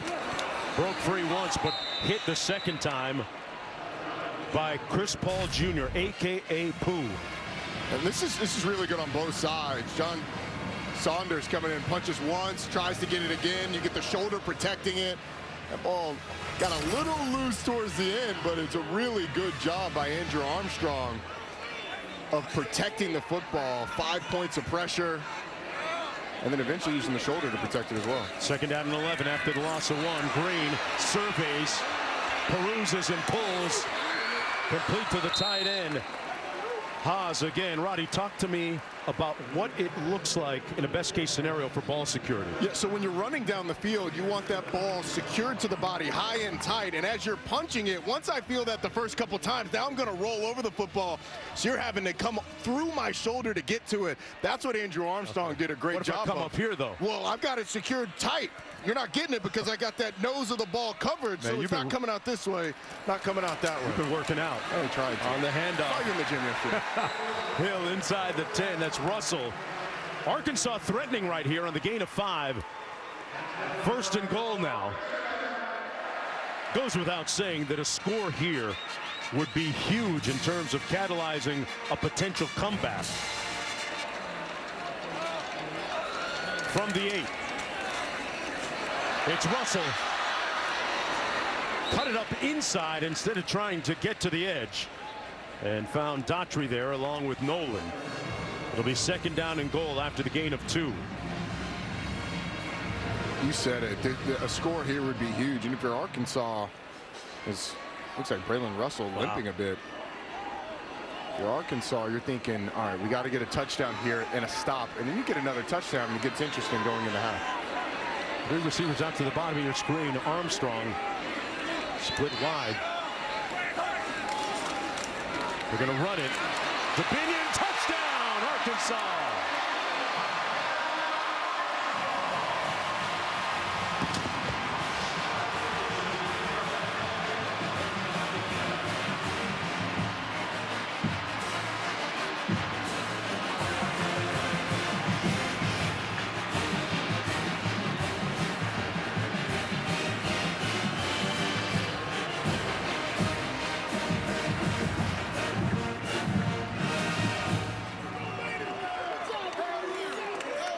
Broke free once, but hit the 2nd time by Chris Paul Jr., a.k.a. Pooh. And this is really good on both sides. John Saunders coming in, punches once, tries to get it again. You get the shoulder protecting it. That ball got a little loose towards the end, but it's a really good job by Andrew Armstrong of protecting the football. 5 points of pressure, and then eventually using the shoulder to protect it as well. 2nd down and 11 after the loss of 1. Green surveys, peruses, and pulls. Complete to the tight end. Haas again. Roddy, talk to me about what it looks like in a best case scenario for ball security. Yeah, so when you're running down the field, you want that ball secured to the body, high and tight. And as you're punching it, once I feel that the first couple times, now I'm going to roll over the football. So you're having to come through my shoulder to get to it. That's what Andrew Armstrong did a great job of. Come up here, though? Well, I've got it secured tight. You're not getting it because I got that nose of the ball covered, so it's not coming out this way, not coming out that way. You've been working out. I tried to. On the handoff. In the gym yesterday. Hill inside the 10. That's Russell. Arkansas threatening right here on the gain of 5. 1st and goal now. Goes without saying that a score here would be huge in terms of catalyzing a potential comeback. From the 8. It's Russell. Cut it up inside instead of trying to get to the edge. And found Daughtry there along with Nolan. It'll be 2nd down and goal after the gain of 2. You said it. A score here would be huge. And if you're Arkansas, looks like Braylon Russell limping a bit. If you're Arkansas, you're thinking, all right, we got to get a touchdown here and a stop. And then you get another touchdown and it gets interesting going into half. 3 receivers out to the bottom of your screen. Armstrong split wide. They're going to run it. Dubinion, touchdown, Arkansas.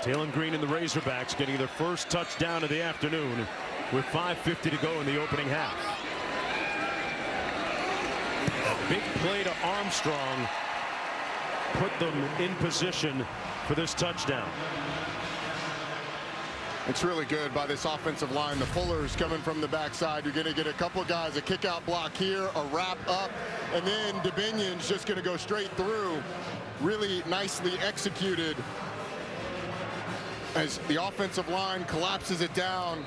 Taylon Green and the Razorbacks getting their 1st touchdown of the afternoon with 5:50 to go in the opening half. Big play to Armstrong put them in position for this touchdown. It's really good by this offensive line. The pullers coming from the backside. You're going to get a couple of guys, a kick out block here, a wrap up, and then DeBinion's just going to go straight through. Really nicely executed as the offensive line collapses it down.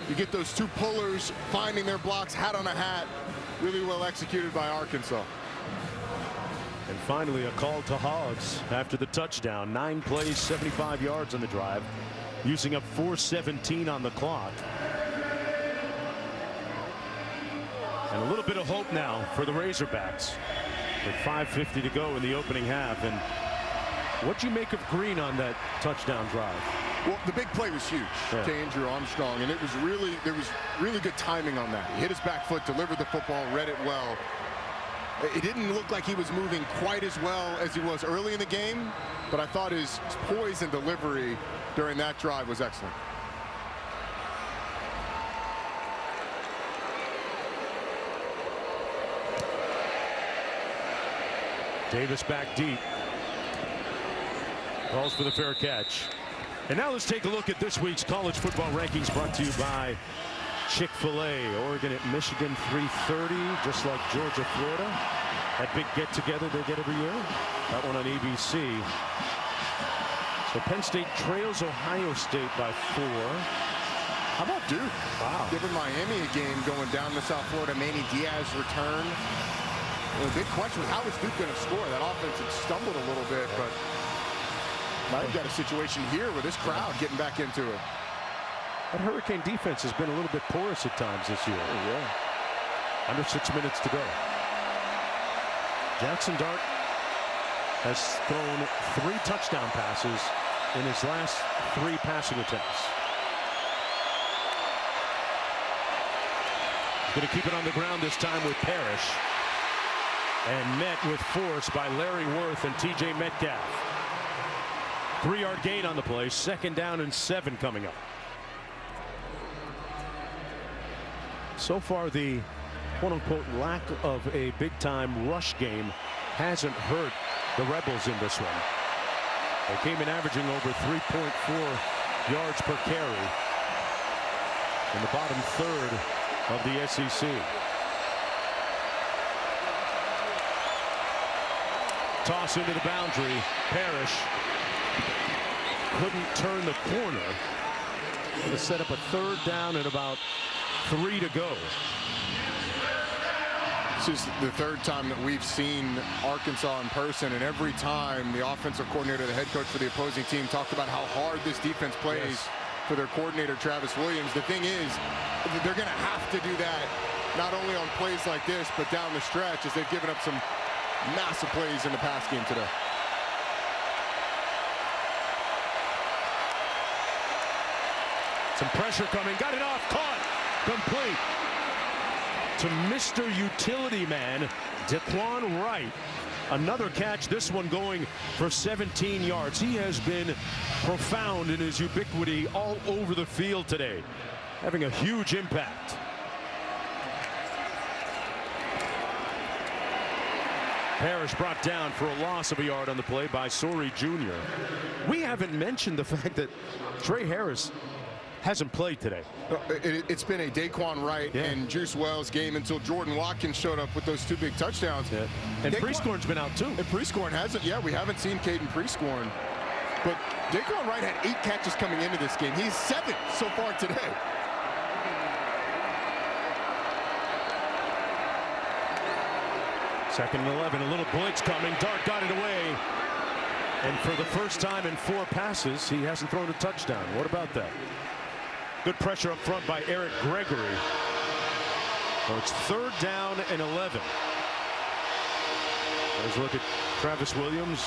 You get those two pullers finding their blocks, hat on a hat. Really well executed by Arkansas. And finally, a call to Hogs after the touchdown. 9 plays, 75 yards on the drive, using up 4:17 on the clock. And a little bit of hope now for the Razorbacks with 5:50 to go in the opening half. And what'd you make of Green on that touchdown drive? Well, the big play was huge to Andrew Armstrong, and there was really good timing on that. He hit his back foot, delivered the football, read it well. It didn't look like he was moving quite as well as he was early in the game, but I thought his poise and delivery during that drive was excellent. Davis back deep. Calls for the fair catch. And now let's take a look at this week's college football rankings, brought to you by Chick-fil-A. Oregon at Michigan 3:30, just like Georgia, Florida. That big get-together they get every year. That one on ABC. So Penn State trails Ohio State by 4. How about Duke? Wow. Giving Miami a game going down to South Florida. Manny Diaz return. The big question was, how was Duke going to score? That offense had stumbled a little bit, but I've got a situation here with this crowd getting back into it. That Hurricane defense has been a little bit porous at times this year. Oh, yeah. Under 6 minutes to go. Jackson Dart has thrown 3 touchdown passes in his last 3 passing attempts. He's going to keep it on the ground this time with Parrish. And met with force by Larry Worth and TJ Metcalf. 3-yard gain on the play. 2nd down and 7 coming up. So far, the quote-unquote lack of a big-time rush game hasn't hurt the Rebels in this one. They came in averaging over 3.4 yards per carry in the bottom third of the SEC. Toss into the boundary. Parrish couldn't turn the corner. Going to set up a 3rd down and about 3 to go. This is the 3rd time that we've seen Arkansas in person, and every time the offensive coordinator, the head coach for the opposing team, talked about how hard this defense plays for their coordinator, Travis Williams. The thing is, they're going to have to do that not only on plays like this, but down the stretch, as they've given up some massive plays in the pass game today. Some pressure coming, got it off, caught, complete to Mr. Utility Man, Daquan Wright. Another catch, this one going for 17 yards. He has been profound in his ubiquity all over the field today, having a huge impact. Parrish brought down for a loss of a yard on the play by Sorey Jr. We haven't mentioned the fact that Trey Harris hasn't played today. It's been a Daquan Wright and Juice Wells game until Jordan Watkins showed up with those 2 big touchdowns. Yeah. And Prescorn's been out too. And Prescorn hasn't. Yeah, we haven't seen Caden Prescorn. But Daquan Wright had 8 catches coming into this game. He's 7th so far today. Second and 11, a little blitz coming. Dart got it away. And for the first time in 4 passes, he hasn't thrown a touchdown. What about that? Good pressure up front by Eric Gregory. So it's 3rd down and 11. Let's look at Travis Williams,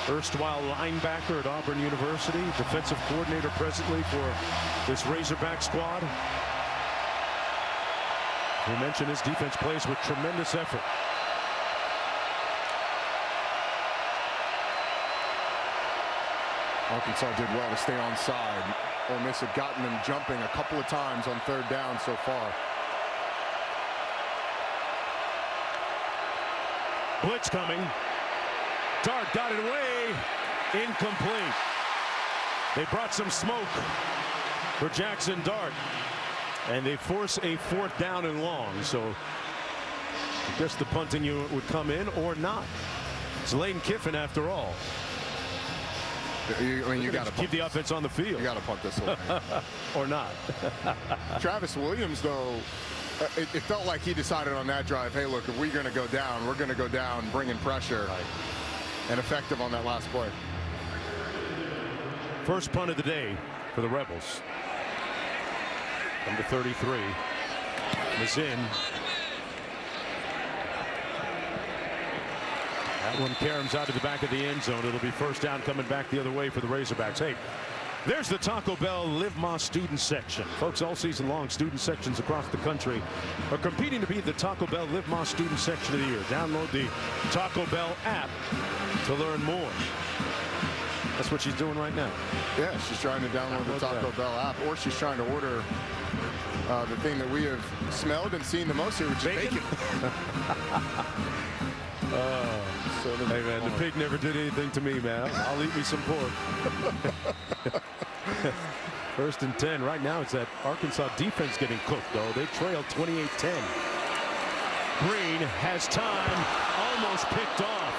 erstwhile linebacker at Auburn University, defensive coordinator presently for this Razorback squad. We mentioned his defense plays with tremendous effort. Arkansas did well to stay onside. Ole Miss had gotten them jumping a couple of times on 3rd down so far. Blitz coming. Dart got it away. Incomplete. They brought some smoke for Jackson Dart. And they force a 4th down and long. So I guess the punting unit would come in or not. It's Lane Kiffin after all. You got to keep the offense on the field. You got to punt this one. Or not. Travis Williams, though, it felt like he decided on that drive, hey, look, if we're going to go down, we're going to go down, bringing pressure, and effective on that last play. First punt of the day for the Rebels. Number 33 is in. That one caroms out to the back of the end zone. It'll be first down coming back the other way for the Razorbacks. Hey, there's the Taco Bell Live Más student section. Folks, all season long, student sections across the country are competing to be the Taco Bell Live Más student section of the year. Download the Taco Bell app to learn more. That's what she's doing right now. Yeah, she's trying to download the Taco Bell app, or she's trying to order the thing that we have smelled and seen the most here, which is bacon. Hey, man, the pig never did anything to me, man. I'll eat me some pork. First and 10. Right now, it's that Arkansas defense getting cooked, though. They trail 28-10. Green has time. Almost picked off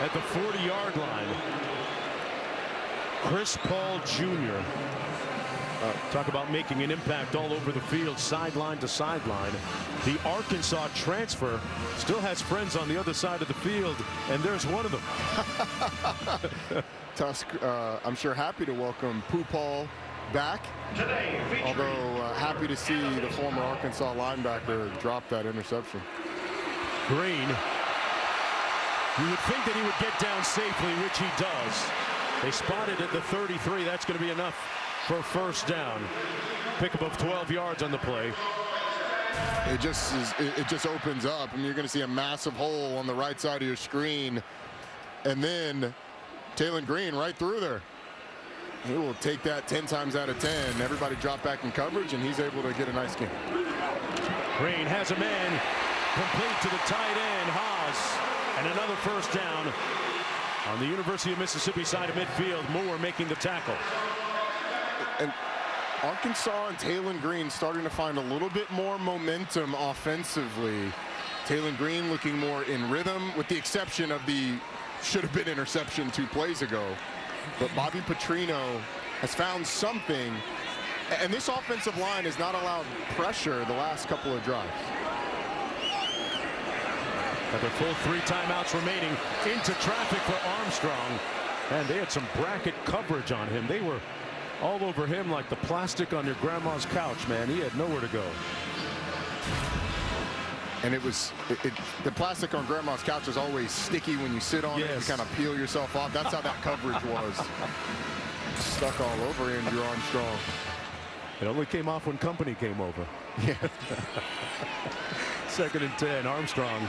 at the 40-yard line. Chris Paul Jr. Talk about making an impact all over the field, sideline to sideline. The Arkansas transfer still has friends on the other side of the field, and there's one of them. Tusk, I'm sure happy to welcome Paul back, although happy to see the former Arkansas linebacker drop that interception. Green, you would think that he would get down safely, which he does. They spotted at the 33. That's going to be enough for first down. Pickup of 12 yards on the play. It just opens up. I mean, you're going to see a massive hole on the right side of your screen, and then Taylen Green right through there. He will take that 10 times out of 10. Everybody drop back in coverage, and he's able to get a nice game. Green has a man complete to the tight end, Haas, and another first down on the University of Mississippi side of midfield. Moore making the tackle. And Arkansas and Taylen Green starting to find a little bit more momentum offensively. Taylen Green looking more in rhythm, with the exception of the should have been interception 2 plays ago. But Bobby Petrino has found something, and this offensive line has not allowed pressure the last couple of drives. Got their full 3 timeouts remaining. Into traffic for Armstrong, and they had some bracket coverage on him. They were all over him like the plastic on your grandma's couch, man. He had nowhere to go. And it was the plastic on grandma's couch is always sticky when you sit on it. You kind of peel yourself off. That's how that coverage was. Stuck all over Andrew Armstrong. It only came off when company came over. Yeah. 2nd and 10. Armstrong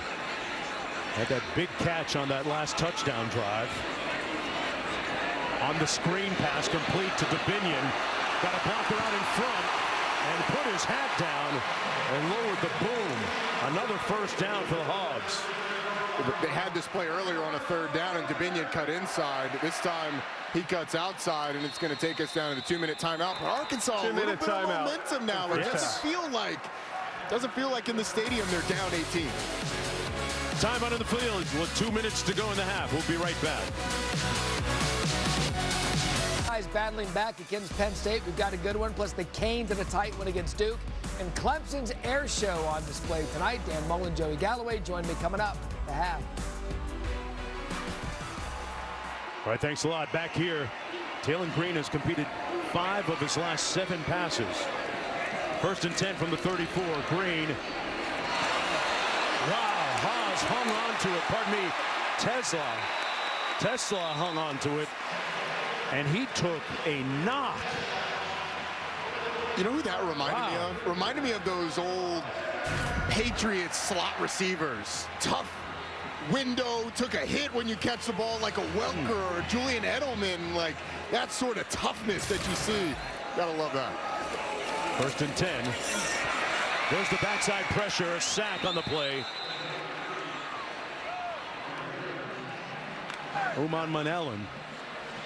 had that big catch on that last touchdown drive. On the screen pass, complete to DeBinion. Got a blocker out in front and put his hat down and lowered the boom. Another first down for the Hogs. They had this play earlier on a 3rd down, and DeBinion cut inside. This time he cuts outside, and it's going to take us down to the 2-minute timeout. But Arkansas, a little bit of momentum now. It doesn't feel like in the stadium they're down 18. Time out of the field with 2 minutes to go in the half. We'll be right back. Guys battling back against Penn State. We've got a good one, plus the Canes in a tight one against Duke. And Clemson's air show on display tonight. Dan Mullen, Joey Galloway join me coming up at the half. All right, thanks a lot. Back here, Taylen Green has completed 5 of his last 7 passes. 1st and 10 from the 34. Green. Wow, Haas hung on to it. Pardon me, Tesla hung on to it, and he took a knock. You know who that reminded me of? Reminded me of those old Patriots slot receivers. Tough window, took a hit when you catch the ball, like a Welker or Julian Edelman, like that sort of toughness that you see. Gotta love that. 1st and 10. There's the backside pressure, a sack on the play. Uman Manellen.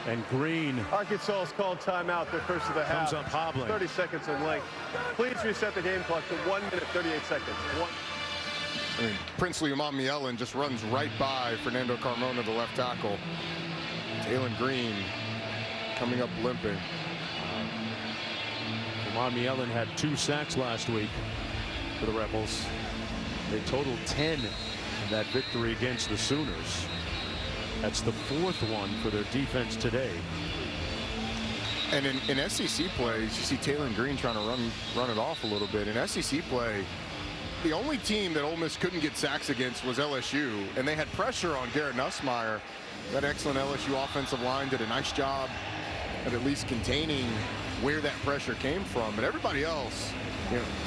And Green Arkansas has called timeout. Their first of the half. comes up hobbling. 30 seconds in length. Please reset the game clock to 1 minute 38 seconds. I mean, Princely Uman Manellen just runs right by Fernando Carmona, the left tackle. Taylen Green coming up limping. Uman Manellen had 2 sacks last week for the Rebels. They totaled 10 in that victory against the Sooners. That's the 4th one for their defense today. And in SEC play, you see Taylen Green trying to run it off a little bit. In SEC play, the only team that Ole Miss couldn't get sacks against was LSU, and they had pressure on Garrett Nussmeier. That excellent LSU offensive line did a nice job of at least containing where that pressure came from. But everybody else,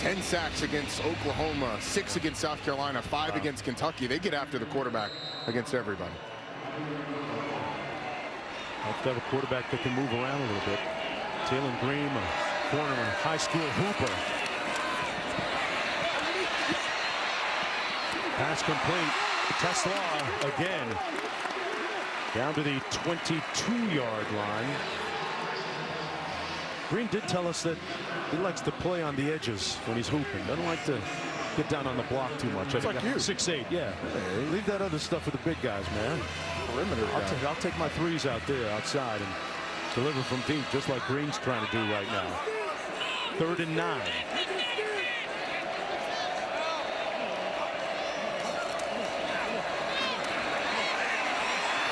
10 sacks against Oklahoma, 6 against South Carolina, 5 against Kentucky. They get after the quarterback against everybody. Have to have a quarterback that can move around a little bit. Taylen Green, a former high school hooper. Pass complete. Tesla again. Down to the 22-yard line. Green did tell us that he likes to play on the edges when he's hooping. Doesn't like to get down on the block too much. It's like you. 6'8", yeah. Hey. Leave that other stuff with the big guys, man. Perimeter guy. I'll take my threes out there, outside, and deliver from deep, just like Green's trying to do right now. 3rd and 9.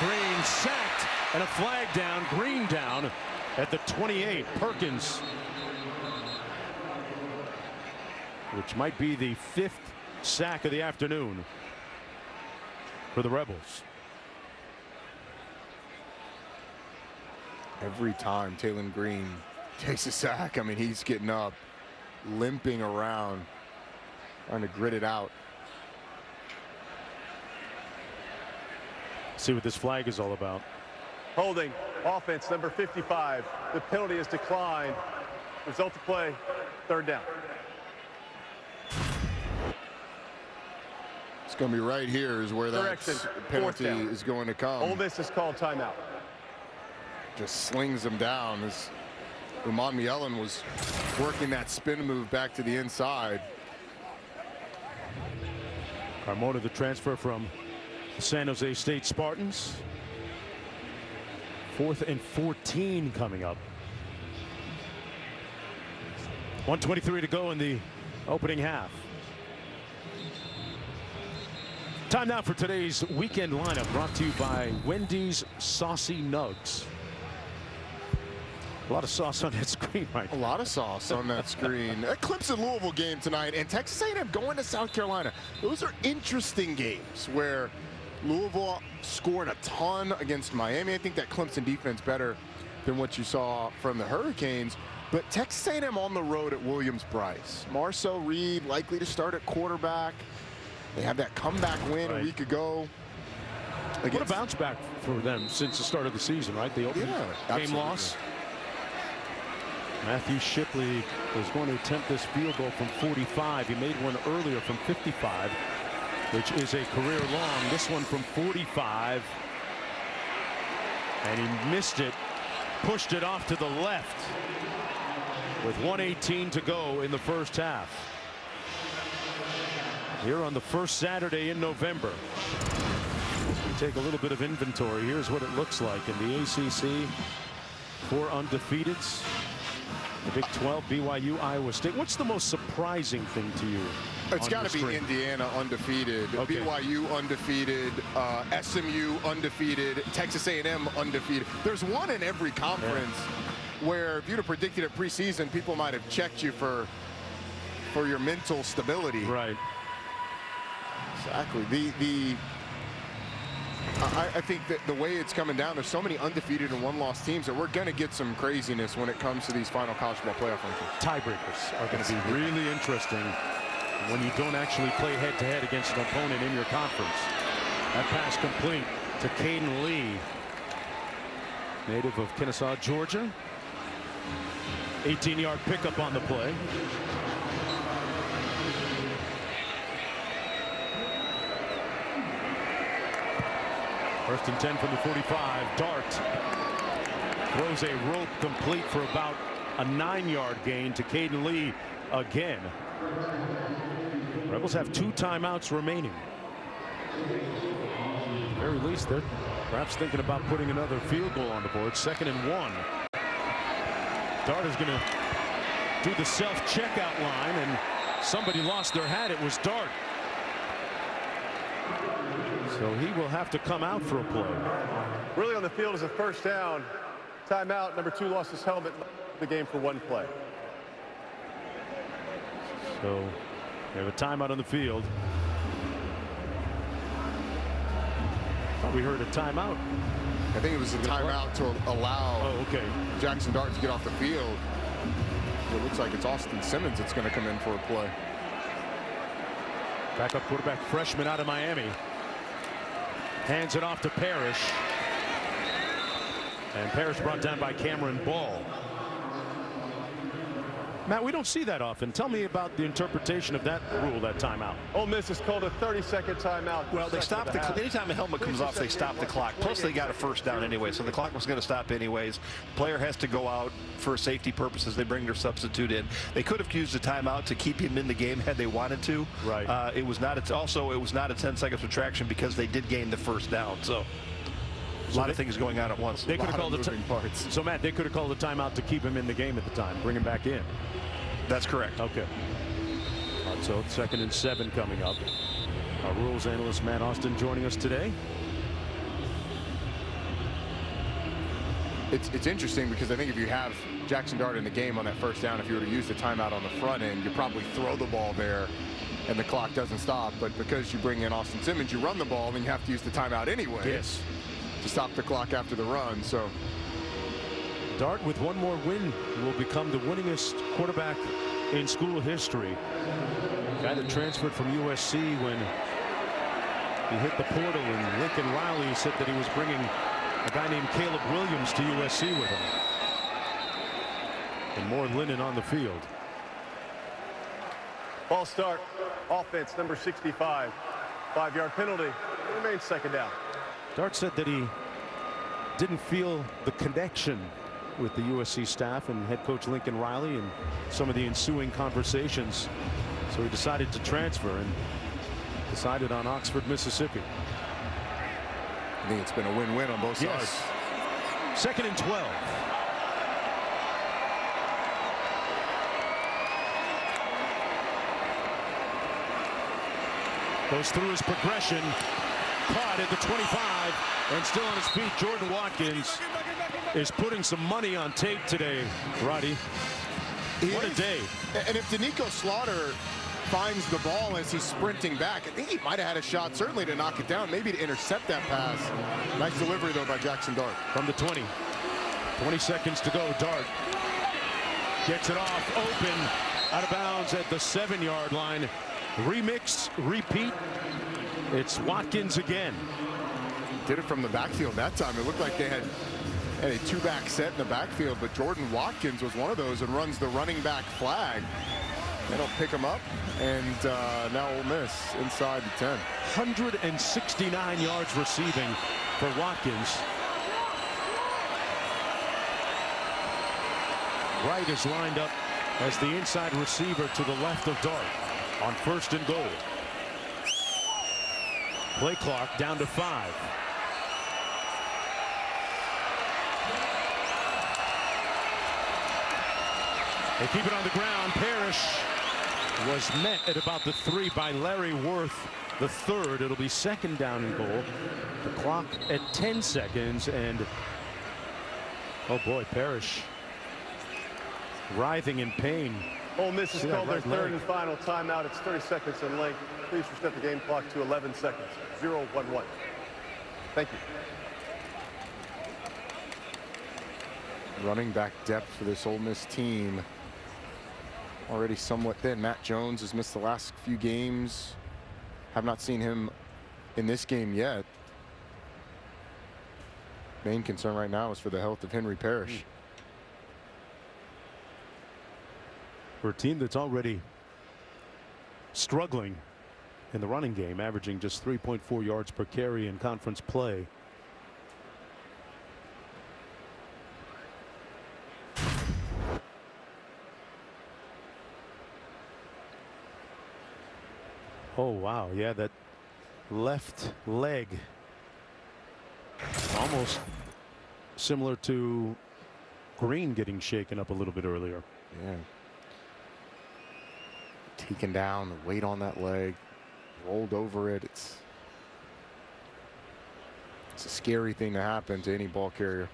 Green sacked, and a flag down. Green down at the 28. Perkins, which might be the 5th sack of the afternoon for the Rebels. Every time Taylen Green takes a sack, I mean, he's getting up, limping around, trying to grit it out. See what this flag is all about. Holding, offense number 55. The penalty is declined. Result of play, 3rd down. It's going to be right here is where that Correction, penalty 4th down. is going to come. Ole Miss has called timeout. Just slings him down as Uman Manellen was working that spin move back to the inside. Carmona, the transfer from the San Jose State Spartans. 4th and 14 coming up. 1:23 to go in the opening half. Time now for today's weekend lineup, brought to you by Wendy's Saucy Nugs. A lot of sauce on that screen right now. A lot of sauce on that screen. That Clemson-Louisville game tonight, and Texas A&M going to South Carolina. Those are interesting games where Louisville scored a ton against Miami. I think that Clemson defense better than what you saw from the Hurricanes. But Texas A&M on the road at Williams-Brice. Marcel Reed likely to start at quarterback. They have that comeback win a week ago. What a bounce back for them since the start of the season, right? The opening game loss. Matthew Shipley is going to attempt this field goal from 45. He made one earlier from 55, which is a career long. This one from 45. And he missed it, pushed it off to the left with 1:18 to go in the first half. Here on the first Saturday in November. We take a little bit of inventory. Here's what it looks like in the ACC. 4 undefeateds. The Big 12, BYU, Iowa State. What's the most surprising thing to you? It's got to be Indiana undefeated, okay. BYU undefeated, SMU undefeated, Texas A&M undefeated. There's one in every conference where if you'd have predicted it preseason, people might have checked you for your mental stability. Right. Exactly. I think that the way it's coming down, there's so many undefeated and one-loss teams that we're going to get some craziness when it comes to these final college football playoff rankings. Tiebreakers are going to be really interesting when you don't actually play head-to-head against an opponent in your conference. That pass complete to Caden Lee, native of Kennesaw, Georgia. 18-yard pickup on the play. First and 10 from the 45. Dart throws a rope complete for about a 9-yard gain to Caden Lee again. Rebels have 2 timeouts remaining. At the very least, they're perhaps thinking about putting another field goal on the board. 2nd and 1. Dart is going to do the self-checkout line, and somebody lost their hat. It was Dart. So he will have to come out for a play. Really on the field is a first down. Timeout. Number 2 lost his helmet. The game for 1 play. So we have a timeout on the field. Thought we heard a timeout. I think it was a timeout to allow Jackson Dart to get off the field. It looks like it's Austin Simmons that's going to come in for a play. Backup quarterback freshman out of Miami. Hands it off to Parrish. And Parrish brought down by Cameron Ball. Matt, we don't see that often. Tell me about the interpretation of that rule, that timeout. Ole Miss is called a 30-second timeout. Well, they stop the clock. Anytime a helmet comes off, they stop the clock. Plus, they got a first down anyway, so the clock was going to stop anyways. Player has to go out for safety purposes. They bring their substitute in. They could have used a timeout to keep him in the game had they wanted to. Right. It was not. It was not a 10-second subtraction because they did gain the first down. So. A lot of things going on at once. They could have called it. So Matt, they could have called a timeout to keep him in the game at the time, bring him back in. That's correct. Okay. All right, so 2nd and 7 coming up. Our rules analyst Matt Austin joining us today. It's interesting because I think if you have Jackson Dart in the game on that first down, if you were to use the timeout on the front end, you probably throw the ball there and the clock doesn't stop. But because you bring in Austin Simmons, you run the ball, and you have to use the timeout anyway. Yes. To stop the clock after the run. So Dart, with 1 more win, will become the winningest quarterback in school history. Guy that transferred from USC when he hit the portal, and Lincoln Riley said that he was bringing a guy named Caleb Williams to USC with him. And more linen on the field. Ball start. Offense number 65. 5-yard penalty. It remains 2nd down. Dart said that he didn't feel the connection with the USC staff and head coach Lincoln Riley and some of the ensuing conversations. So he decided to transfer and decided on Oxford, Mississippi. I think it's been a win-win on both sides. 2nd and 12. Goes through his progression. Caught at the 25 and still on his feet. Jordan Watkins is putting some money on tape today, Roddy. What a day. And if Danico Slaughter finds the ball as he's sprinting back, I think he might have had a shot certainly to knock it down, maybe to intercept that pass. Nice delivery though by Jackson Dart. From the 20. 20 seconds to go. Dart gets it off open, out of bounds at the 7-yard line. Remix, repeat. It's Watkins again. Did it from the backfield that time. It looked like they had a 2-back set in the backfield, but Jordan Watkins was one of those and runs the running back flag. They don't pick him up, and now Ole Miss inside the 10. 169 yards receiving for Watkins. Wright is lined up as the inside receiver to the left of Dart on 1st and goal. Play clock down to 5. They keep it on the ground. Parrish was met at about the 3 by Larry Worth, the 3rd. It'll be 2nd down and goal. The clock at 10 seconds, and oh boy, Parrish writhing in pain. Ole Miss has called their 3rd and final timeout. It's 30 seconds in length. Please reset the game clock to 11 seconds. 0-1-1. Thank you. Running back depth for this Ole Miss team already somewhat thin. Matt Jones has missed the last few games. Have not seen him in this game yet. Main concern right now is for the health of Henry Parrish. For a team that's already struggling in the running game, averaging just 3.4 yards per carry in conference play, Oh, wow. Yeah, that left leg. Almost similar to Green getting shaken up a little bit earlier. Yeah. Taken down, the weight on that leg, rolled over it. It's a scary thing to happen to any ball carrier.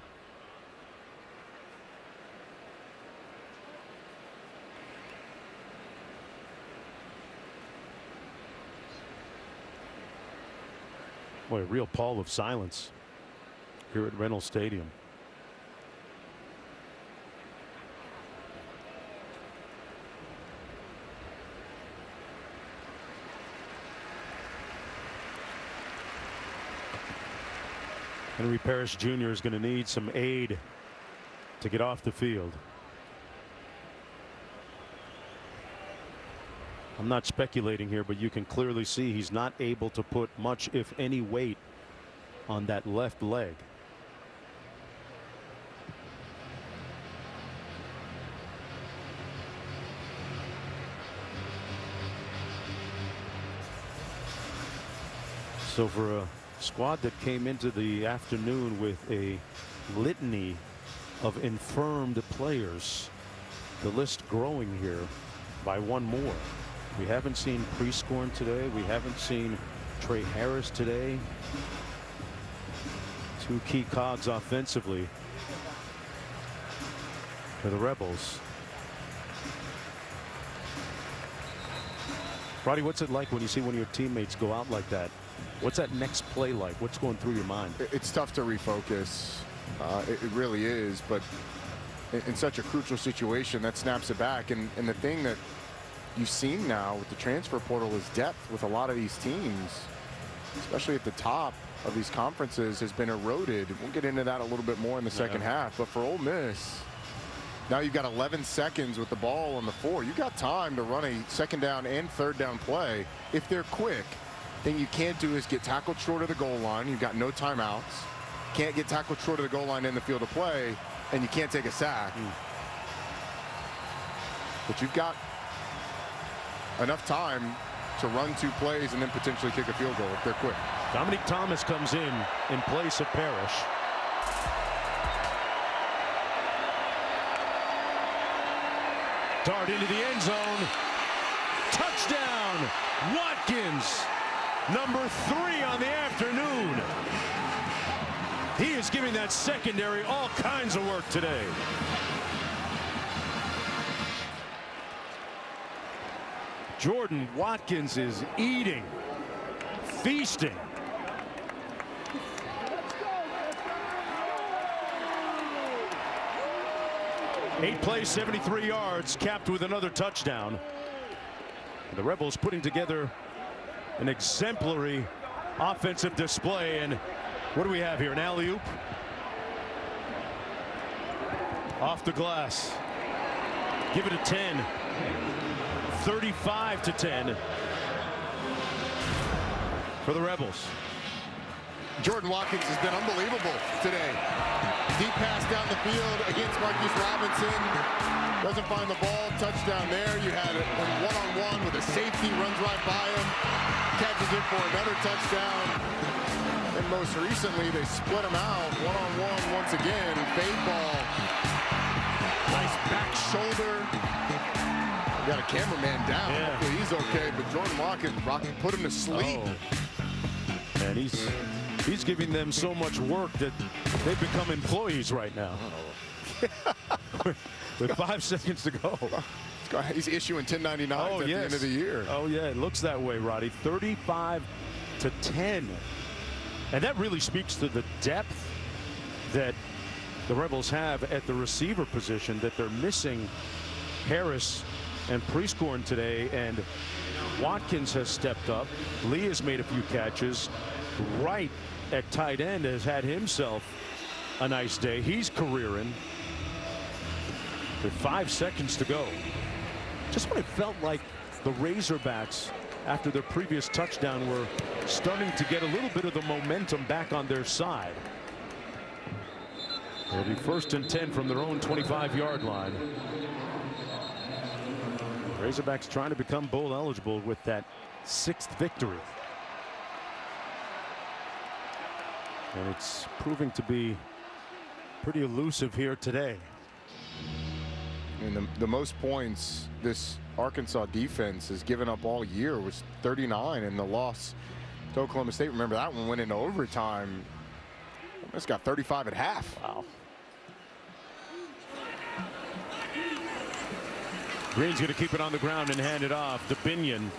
Boy, a real pall of silence here at Reynolds Stadium. Henry Parrish Jr. is going to need some aid to get off the field. I'm not speculating here, but you can clearly see he's not able to put much, if any, weight on that left leg. So for a squad that came into the afternoon with a litany of infirmed players, the list growing here by one more. We haven't seen Prieskorn today. We haven't seen Trey Harris today. Two key cogs offensively for the Rebels. Roddy, what's it like when you see one of your teammates go out like that? What's that next play like? What's going through your mind? It's tough to refocus. It really is. But in such a crucial situation, that snaps it back. And the thing that you've seen now with the transfer portal is depth with a lot of these teams, especially at the top of these conferences, has been eroded. We'll get into that a little bit more in the second half. But for Ole Miss, now you've got 11 seconds with the ball on the 4. You've got time to run a second down and third down play. If they're quick, thing you can't do is get tackled short of the goal line. You've got no timeouts. Can't get tackled short of the goal line in the field of play, and you can't take a sack. But you've got enough time to run 2 plays and then potentially kick a field goal if they're quick. Dominic Thomas comes in place of Parrish. Dart into the end zone. Touchdown, Watkins. Number 3 on the afternoon. He is giving that secondary all kinds of work today. Jordan Watkins is eating, feasting. Eight plays, 73 yards, capped with another touchdown. The Rebels putting together an exemplary offensive display. And what do we have here? An alley-oop off the glass. Give it a 10. 35-10 for the Rebels. Jordan Watkins has been unbelievable today. Deep pass down the field against Marquise Robinson. Doesn't find the ball. Touchdown there. You had it one-on-one with a safety, runs right by him. Catches it for another touchdown. And most recently, they split him out one-on-one once again. Fade ball. Nice back shoulder. Got a cameraman down. Yeah. Hopefully he's okay. But Jordan Watkins put him to sleep. Oh. And he's giving them so much work that they've become employees right now. With 5 seconds to go. He's issuing 1099s at the end of the year. Oh, yeah, it looks that way, Roddy. 35-10. And that really speaks to the depth that the Rebels have at the receiver position, that they're missing Harris and Prieskorn today, and Watkins has stepped up. Lee has made a few catches. Wright at tight end has had himself a nice day. He's careering with 5 seconds to go. Just when it felt like the Razorbacks, after their previous touchdown, were starting to get a little bit of the momentum back on their side. It'll be 1st and 10 from their own 25-yard line. Razorbacks trying to become bowl eligible with that 6th victory. And it's proving to be pretty elusive here today. And the most points this Arkansas defense has given up all year was 39 in the loss to Oklahoma State. Remember, that one went into overtime. It's got 35 at half. Wow. Green's going to keep it on the ground and hand it off to Binion.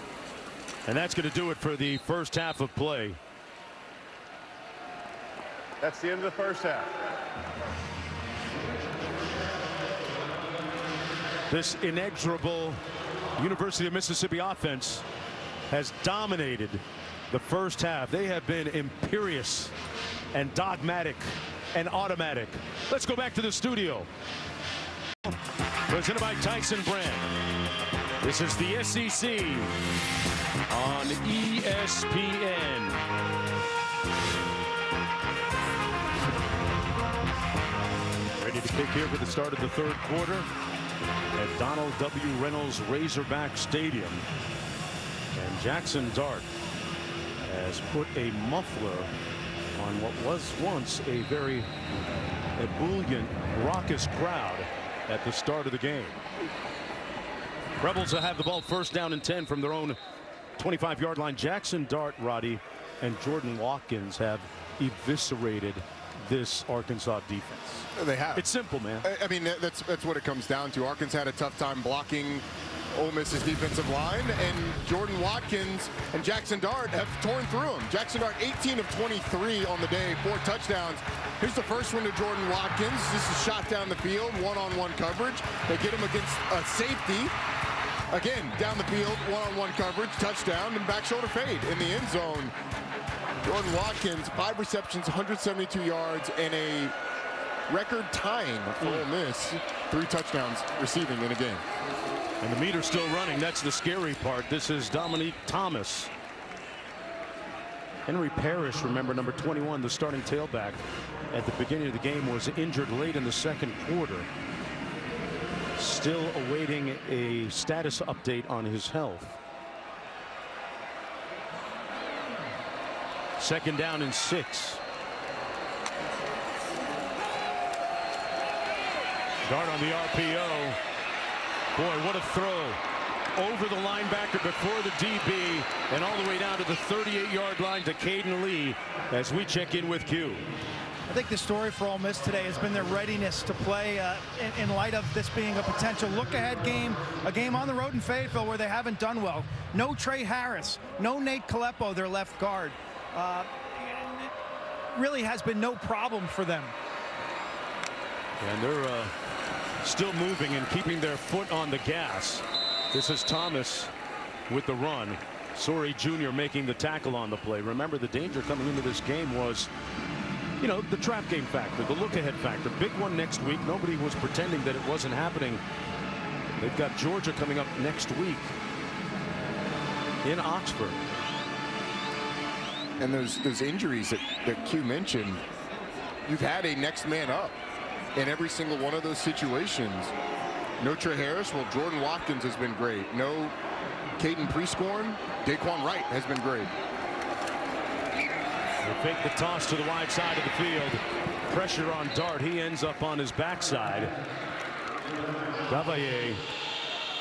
And that's going to do it for the first half of play. That's the end of the first half. This inexorable University of Mississippi offense has dominated the first half. They have been imperious and dogmatic and automatic. Let's go back to the studio. Presented by Tyson Brand. This is the SEC on ESPN. Ready to kick here for the start of the third quarter at Donald W. Reynolds Razorback Stadium. And Jackson Dart has put a muffler on what was once a very ebullient, raucous crowd at the start of the game. Rebels will have the ball first down and 10 from their own 25-yard line. Jackson Dart, Roddy, and Jordan Watkins have eviscerated this Arkansas defense. They have. It's simple, man. I mean, that's what it comes down to. Arkansas had a tough time blocking Ole Miss's defensive line, and Jordan Watkins and Jackson Dart have torn through him. Jackson Dart 18 of 23 on the day, 4 touchdowns. Here's the first one to Jordan Watkins. This is shot down the field, one-on-one coverage. They get him against a safety. Again, down the field, one-on-one coverage, touchdown, and back shoulder fade in the end zone. Jordan Watkins, 5 receptions, 172 yards, and a record tying for Ole Miss. 3 touchdowns receiving in a game. And the meter's still running. That's the scary part. This is Dominique Thomas. Henry Parrish, remember, number 21, the starting tailback at the beginning of the game, was injured late in the second quarter. Still awaiting a status update on his health. Second down and 6. Dart on the RPO. Boy, what a throw. Over the linebacker before the DB and all the way down to the 38-yard line to Caden Lee as we check in with Q. I think the story for Ole Miss today has been their readiness to play in light of this being a potential look-ahead game, a game on the road in Fayetteville where they haven't done well. No Trey Harris, no Nate Kalepo, their left guard. It really has been no problem for them. And they're still moving and keeping their foot on the gas. This is Thomas with the run. Sorey Jr. making the tackle on the play. Remember, the danger coming into this game was, you know, the trap game factor, the look-ahead factor. Big one next week. Nobody was pretending that it wasn't happening. They've got Georgia coming up next week in Oxford. And those injuries that Q mentioned, you've had a next man up in every single one of those situations. No Trey Harris. Well, Jordan Watkins has been great. No Caden Prescorn. Daquan Wright has been great. They fake the toss to the wide side of the field. Pressure on Dart. He ends up on his backside. Gavaye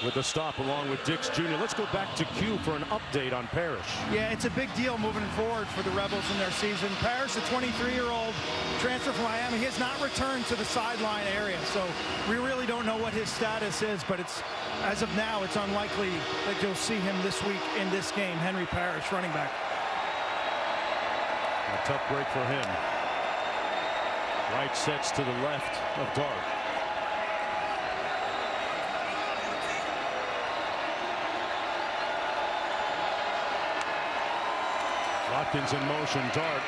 with the stop along with Dix Jr. Let's go back to Q for an update on Parrish. Yeah, it's a big deal moving forward for the Rebels in their season. Parrish, the 23-year-old transfer from Miami, he has not returned to the sideline area, so we really don't know what his status is, but it's, as of now, it's unlikely that you'll see him this week in this game. Henry Parrish, running back. A tough break for him. Right sets to the left of Dart. Watkins in motion. Dart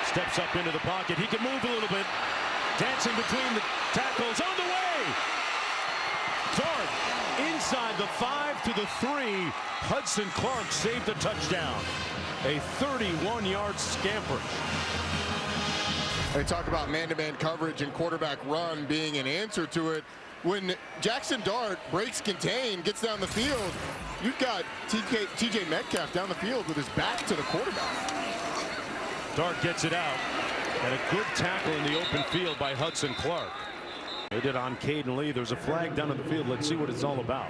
steps up into the pocket. He can move a little bit. Dancing between the tackles. On the way! Dart inside the 5 to the 3. Hudson Clark saved a touchdown. A 31-yard scamper. They talk about man-to-man coverage and quarterback run being an answer to it. when Jackson Dart breaks contain, gets down the field, you've got TJ Metcalf down the field with his back to the quarterback. Dart gets it out, and a good tackle in the open field by Hudson Clark. They did on Caden Lee. There's a flag down in the field. Let's see what it's all about.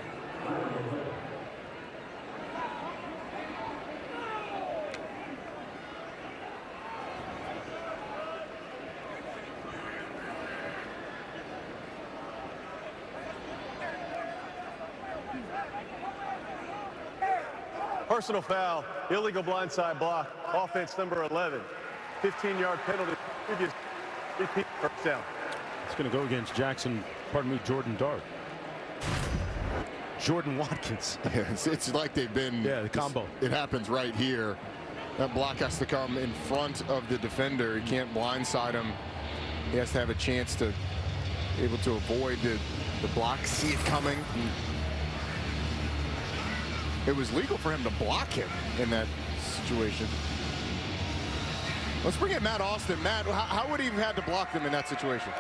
Personal foul, illegal blindside block, offense number 11. 15-yard penalty, previous repeat first down. It's going to go against Jordan Dart. Jordan Watkins. Yeah, it's like they've been. Yeah, the combo. It happens right here. That block has to come in front of the defender. He can't blindside him. He has to have a chance to be able to avoid the block, see it coming. It was legal for him to block him in that situation. Let's bring in Matt Austin. Matt, how would he have had to block them in that situation?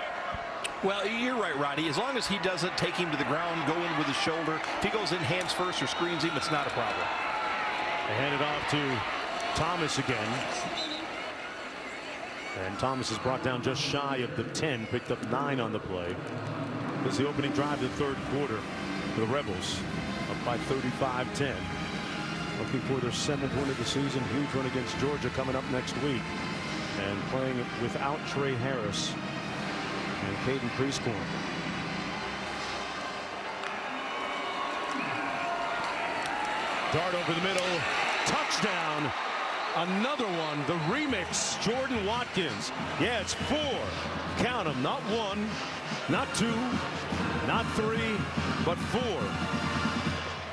Well, you're right, Roddy. As long as he doesn't take him to the ground, go in with his shoulder, if he goes in hands first or screens him, it's not a problem. They hand it off to Thomas again. And Thomas is brought down just shy of the 10, picked up 9 on the play. This is the opening drive of the third quarter for the Rebels, up by 35-10. Looking for their 7th win of the season. Huge run against Georgia coming up next week. And playing without Trey Harris and Caden Prieskorn. Dart over the middle. Touchdown. Another one. The remix. Jordan Watkins. Yeah, it's 4. Count them. Not 1, not 2, not 3, but 4.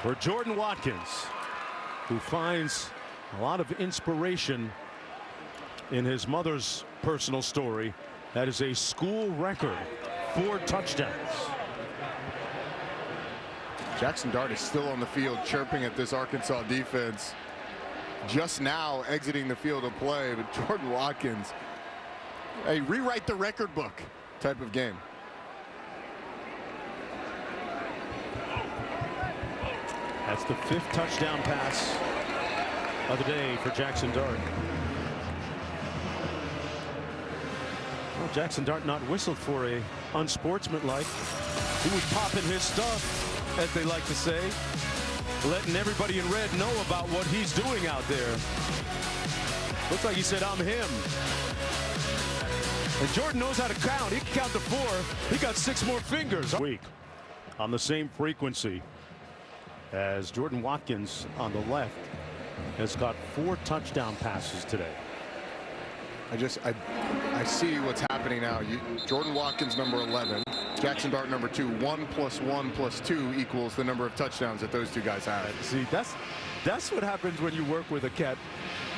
For Jordan Watkins, who finds a lot of inspiration in his mother's personal story. That is a school record, 4 touchdowns. Jackson Dart is still on the field chirping at this Arkansas defense. Just now exiting the field of play, but Jordan Watkins, a rewrite the record book type of game. That's the 5th touchdown pass of the day for Jackson Dart. Well, Jackson Dart not whistled for a unsportsmanlike. He was popping his stuff, as they like to say, letting everybody in red know about what he's doing out there. Looks like he said, I'm him. And Jordan knows how to count. He can count to 4. He got 6 more fingers. Week on the same frequency as Jordan Watkins on the left has got 4 touchdown passes today. I see what's happening now. Jordan Watkins, number 11. Jackson Dart, number 2. 1 + 1 + 2 equals the number of touchdowns that those 2 guys have. See, that's what happens when you work with a cat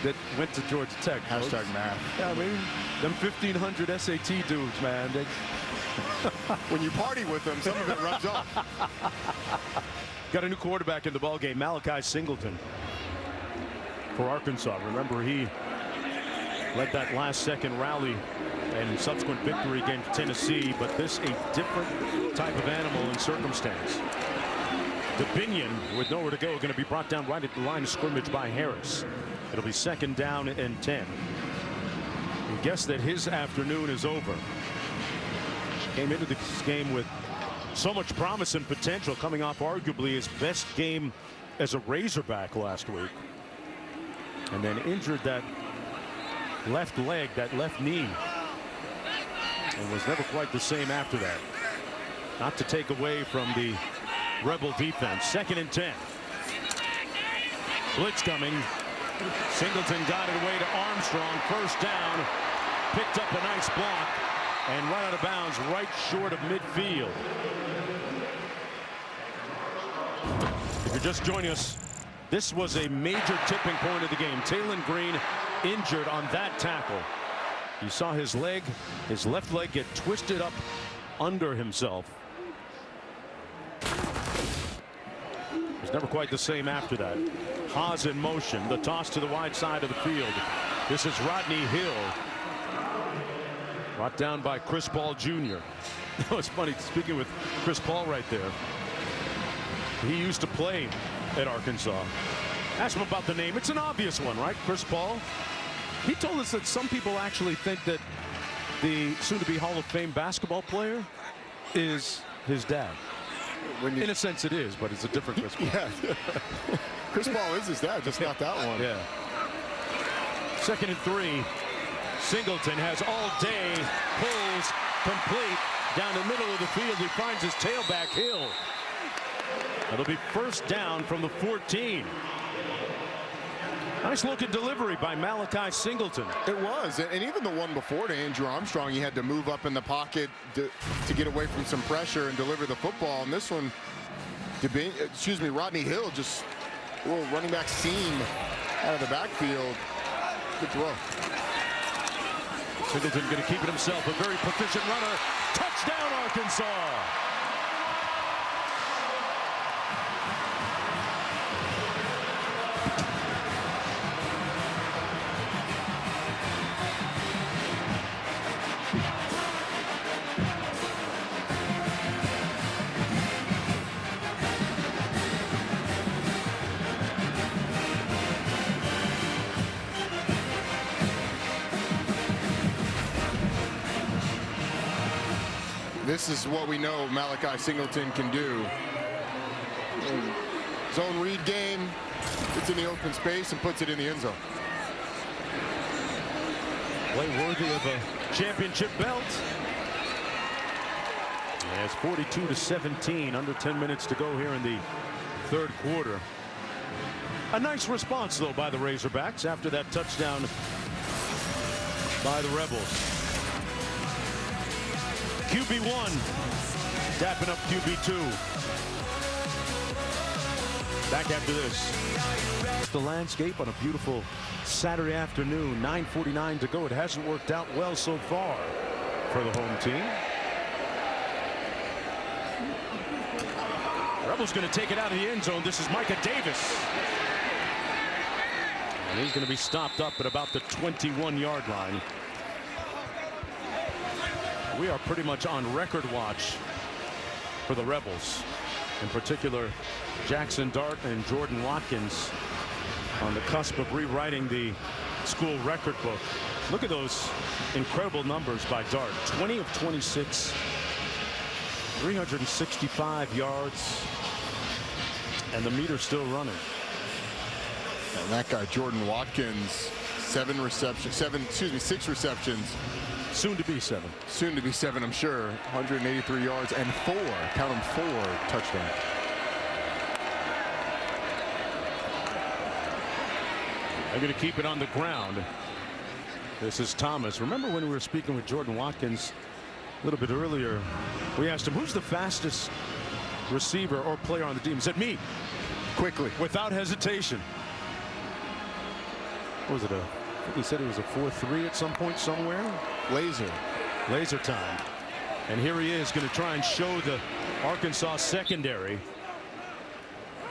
that went to Georgia Tech. Hashtag math. Yeah, I mean, them 1,500 SAT dudes, man. When you party with them, some of it rubs off. Got a new quarterback in the ballgame, Malachi Singleton, for Arkansas. Remember, he led that last-second rally and subsequent victory against Tennessee, but this a different type of animal and circumstance. DeBinion, with nowhere to go, going to be brought down right at the line of scrimmage by Harris. It'll be 2nd down and 10. And guess that his afternoon is over. Came into this game with so much promise and potential, coming off arguably his best game as a Razorback last week. And then injured that left leg, that left knee, and was never quite the same after that. Not to take away from the Rebel defense. 2nd and 10. Blitz coming. Singleton got it away to Armstrong. 1st down. Picked up a nice block and run out of bounds right short of midfield. If you're just joining us, this was a major tipping point of the game. Taylen Green injured on that tackle. You saw his leg, his left leg, get twisted up under himself. It was never quite the same after that. Haas in motion. The toss to the wide side of the field. This is Rodney Hill. Brought down by Chris Ball Jr. It's funny, speaking with Chris Paul right there. He used to play at Arkansas. Ask him about the name. It's an obvious one, right? Chris Paul. He told us that some people actually think that the soon-to-be Hall of Fame basketball player is his dad. In a sense it is, but it's a different Chris Paul. Yeah. Chris Paul is his dad, just not that one. Yeah. 2nd and 3. Singleton has all day, pulls complete down the middle of the field. He finds his tailback Hill. It'll be 1st down from the 14. Nice looking delivery by Malachi Singleton. It was, and even the one before to Andrew Armstrong, he had to move up in the pocket to get away from some pressure and deliver the football. And this one, Rodney Hill, just a little running back seam out of the backfield. Good throw. Singleton going to keep it himself. A very proficient runner. Touchdown, Arkansas. This is what we know Malachi Singleton can do. Zone read game, gets in the open space and puts it in the end zone. Play worthy of a championship belt. Yeah, it's 42-17, under 10 minutes to go here in the 3rd quarter. A nice response, though, by the Razorbacks after that touchdown by the Rebels. QB1 dapping up QB2. Back after this. The landscape on a beautiful Saturday afternoon. 9:49 to go. It hasn't worked out well so far for the home team. Rebels going to take it out of the end zone. This is Micah Davis. And he's going to be stopped up at about the 21-yard line. We are pretty much on record watch for the Rebels. In particular, Jackson Dart and Jordan Watkins on the cusp of rewriting the school record book. Look at those incredible numbers by Dart. 20 of 26, 365 yards, and the meter's still running. And that guy, Jordan Watkins, 6 receptions. Soon to be 7. Soon to be 7, I'm sure. 183 yards and 4, count them, 4 touchdowns. They're going to keep it on the ground. This is Thomas. Remember when we were speaking with Jordan Watkins a little bit earlier, we asked him, who's the fastest receiver or player on the team? He said, me. Quickly. Without hesitation. What was it? I think he said it was a 4.3 at some point somewhere. Laser time. And here he is going to try and show the Arkansas secondary.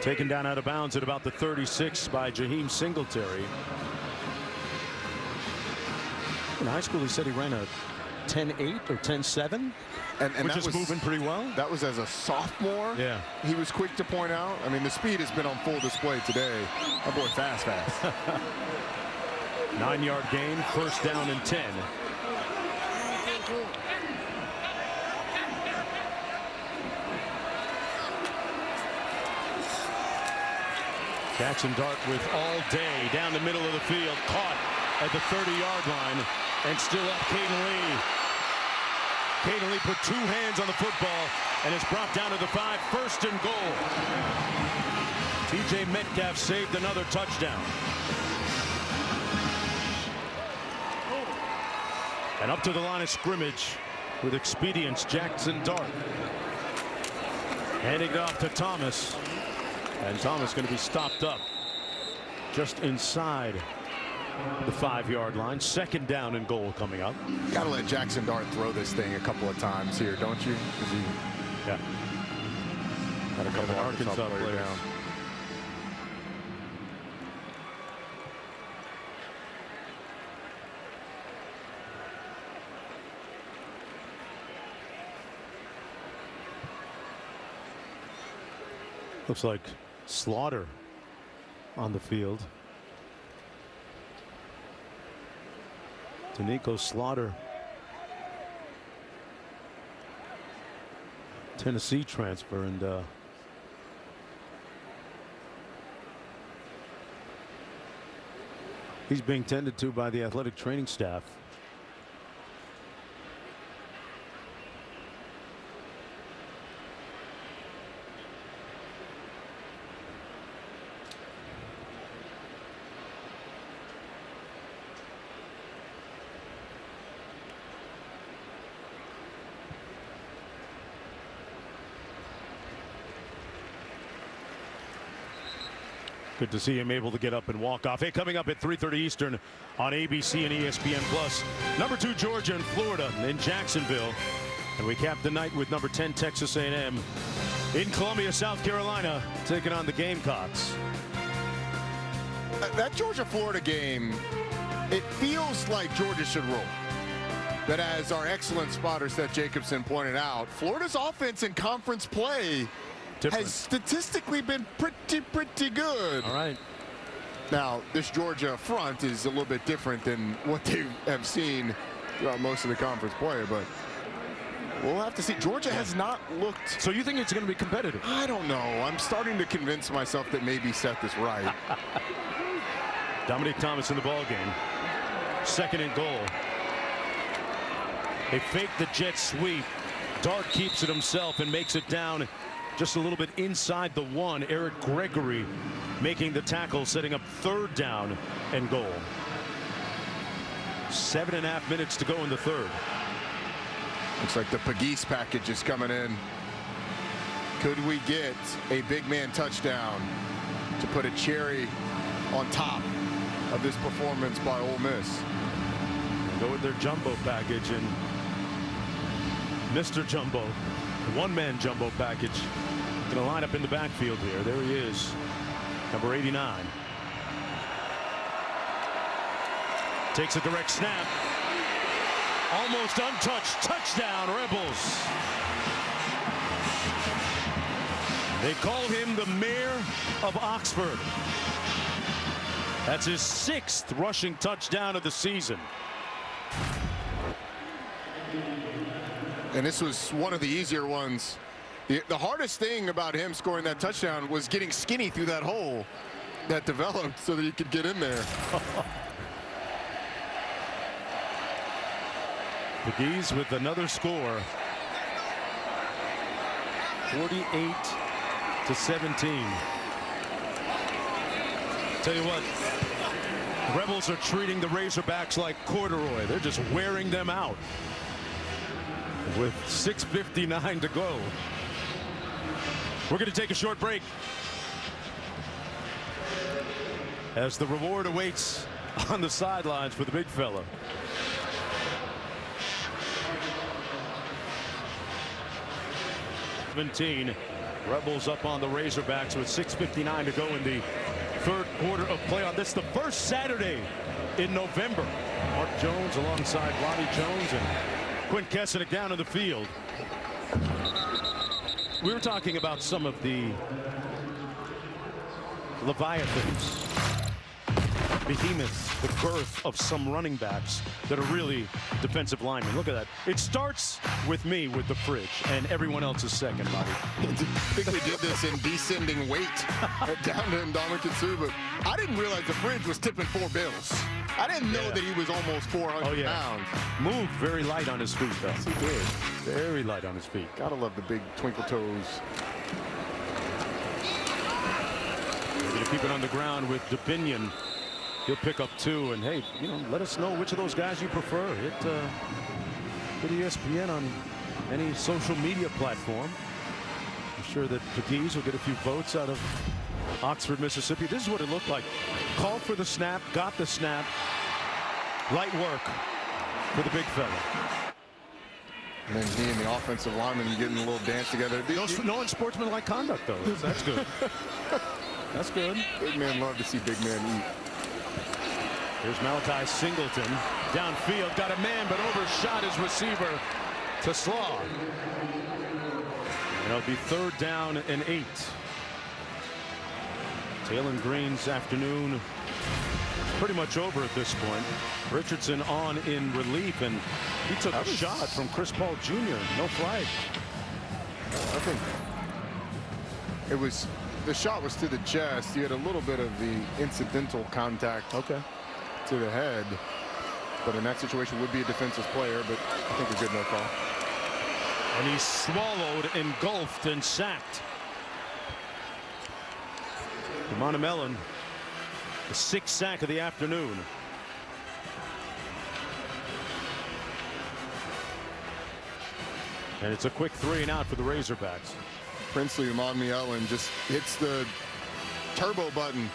Taken down out of bounds at about the 36 by Jaheim Singletary. In high school, he said he ran a 10.8 or 10.7. Which is moving pretty well. That was as a sophomore. Yeah. He was quick to point out. I mean, the speed has been on full display today. My boy, fast. 9-yard gain, 1st down and 10. Jackson Dart with all day down the middle of the field, caught at the 30-yard line, and still up Caden Lee. Caden Lee put 2 hands on the football and is brought down to the 5, 1st and goal. TJ Metcalf saved another touchdown. And up to the line of scrimmage with expedience, Jackson Dart. Handing it off to Thomas. And Thomas going to be stopped up just inside the 5-yard line. 2nd down and goal coming up. Got to let Jackson Dart throw this thing a couple of times here, don't you? Yeah. Got a couple of Arkansas players down. Looks like Slaughter on the field. Danico Slaughter, Tennessee transfer, and he's being tended to by the athletic training staff. Good to see him able to get up and walk off. Hey, coming up at 3:30 Eastern on ABC and ESPN Plus. Number 2 Georgia and Florida in Jacksonville, and we cap the night with number 10 Texas A&M in Columbia, South Carolina, taking on the Gamecocks. That Georgia-Florida game, it feels like Georgia should roll. But as our excellent spotter Seth Jacobson pointed out, Florida's offense in conference play has statistically been pretty good. All right. Now, this Georgia front is a little bit different than what they have seen throughout most of the conference play, but we'll have to see. Georgia has not looked. So you think it's going to be competitive? I don't know. I'm starting to convince myself that maybe Seth is right. Dominic Thomas in the ball game. 2nd and goal. They fake the jet sweep. Dart keeps it himself and makes it down just a little bit inside the 1. Eric Gregory making the tackle, setting up 3rd down and goal. 7.5 minutes to go in the 3rd. Looks like the Pegues package is coming in. Could we get a big man touchdown to put a cherry on top of this performance by Ole Miss? Go with their jumbo package, and Mr. Jumbo, the one-man jumbo package, going to line up in the backfield here. There he is, number 89. Takes a direct snap. Almost untouched. Touchdown, Rebels. They call him the Mayor of Oxford. That's his 6th rushing touchdown of the season. And this was one of the easier ones. The hardest thing about him scoring that touchdown was getting skinny through that hole that developed so that he could get in there. Pegues with another score. 48-17. Tell you what, the Rebels are treating the Razorbacks like corduroy. They're just wearing them out with 6:59 to go. We're going to take a short break as the reward awaits on the sidelines for the big fella. Rebels up on the Razorbacks with 6:59 to go in the 3rd quarter of play. On this, the first Saturday in November. Mark Jones alongside Ronnie Jones and Quint Kessenich down in the field. We were talking about some of the Leviathans, behemoths, the girth of some running backs that are really defensive linemen. Look at that. It starts with me with the fridge, and everyone else is second, buddy. I think we did this in descending weight down to Ndamukong Suh, but I didn't realize the fridge was tipping 4 bills. I didn't know that he was almost 400 pounds. Moved very light on his feet, though. Yes, he did. Very light on his feet. Gotta love the big twinkle toes. They're going to keep it on the ground with DePinion. He'll pick up 2, and hey, you know, let us know which of those guys you prefer. Hit ESPN on any social media platform. I'm sure that Pegues will get a few votes out of Oxford, Mississippi. This is what it looked like. Called for the snap, got the snap. Light work for the big fella. And then he and the offensive lineman getting a little dance together. No unsportsmanlike conduct, though. That's good. That's good. Big man love to see big man eat. Here's Malachi Singleton. Downfield, got a man, but overshot his receiver to Slaw. And it'll be 3rd down and 8. Taylon Green's afternoon pretty much over at this point. Richardson on in relief, and he took a shot from Chris Paul Jr. No flag. I think it was, the shot was to the chest. You had a little bit of the incidental contact to the head, but in that situation would be a defensive player, but I think a good no call. And he's swallowed, engulfed, and sacked. Damani Mellon, the 6th sack of the afternoon. And it's a quick 3 and out for the Razorbacks. Princely Umanmielen just hits the turbo button.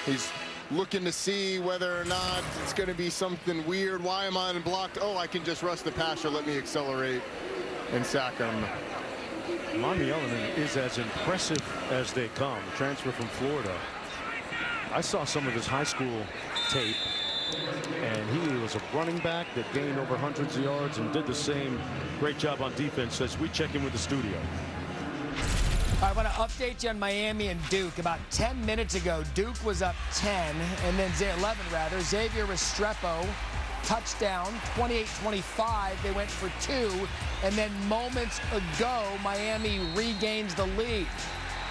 He's looking to see whether or not it's going to be something weird. Why am I unblocked? Oh, I can just rush the passer. Let me accelerate and sack him. Umanmielen is as impressive as they come. Transfer from Florida. I saw some of his high school tape, and he was a running back that gained over hundreds of yards and did the same. Great job on defense as we check in with the studio. I want to update you on Miami and Duke. About 10 minutes ago, Duke was up 10, and then 11 rather. Xavier Restrepo, touchdown, 28-25. They went for 2, and then moments ago, Miami regains the lead.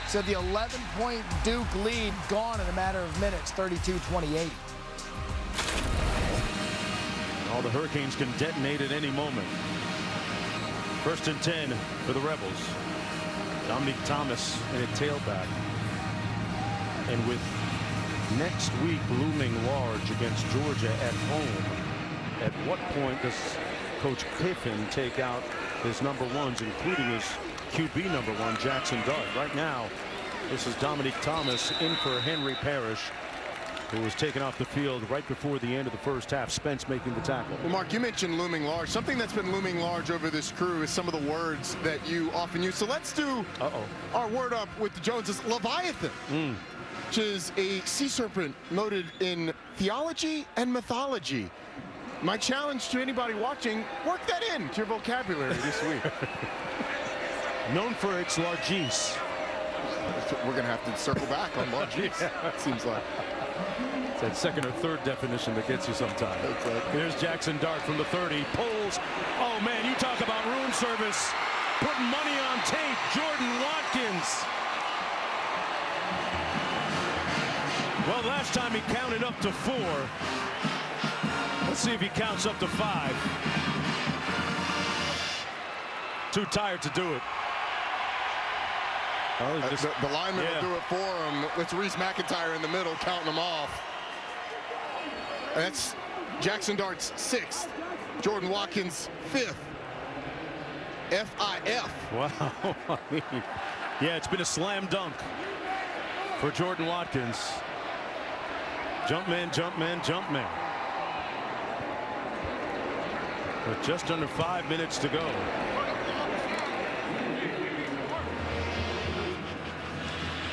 So the 11-point Duke lead gone in a matter of minutes, 32-28. All the Hurricanes can detonate at any moment. 1st and 10 for the Rebels. Dominique Thomas in a tailback. And with next week looming large against Georgia at home, at what point does Coach Kiffin take out his number ones, including his QB number 1, Jackson Dart? Right now, this is Dominique Thomas in for Henry Parrish, who was taken off the field right before the end of the first half. Spence making the tackle. Well, Mark, you mentioned looming large. Something that's been looming large over this crew is some of the words that you often use. So let's do our word up with the Joneses. Leviathan, which is a sea serpent noted in theology and mythology. My challenge to anybody watching, work that in to your vocabulary this week. Known for its largesse. We're going to have to circle back on largesse, it seems like. It's that second or third definition that gets you sometimes. Here's Jackson Dart from the 30. Pulls. Oh, man, you talk about room service. Putting money on tape. Jordan Watkins. Well, last time he counted up to 4. Let's see if he counts up to 5. Too tired to do it. The lineman will do it for him. It's Reese McIntyre in the middle counting them off. That's Jackson Dart's 6th. Jordan Watkins 5th. FIF. Wow. I mean, yeah, it's been a slam dunk for Jordan Watkins. Jump man, jump man, jump man. With just under 5 minutes to go.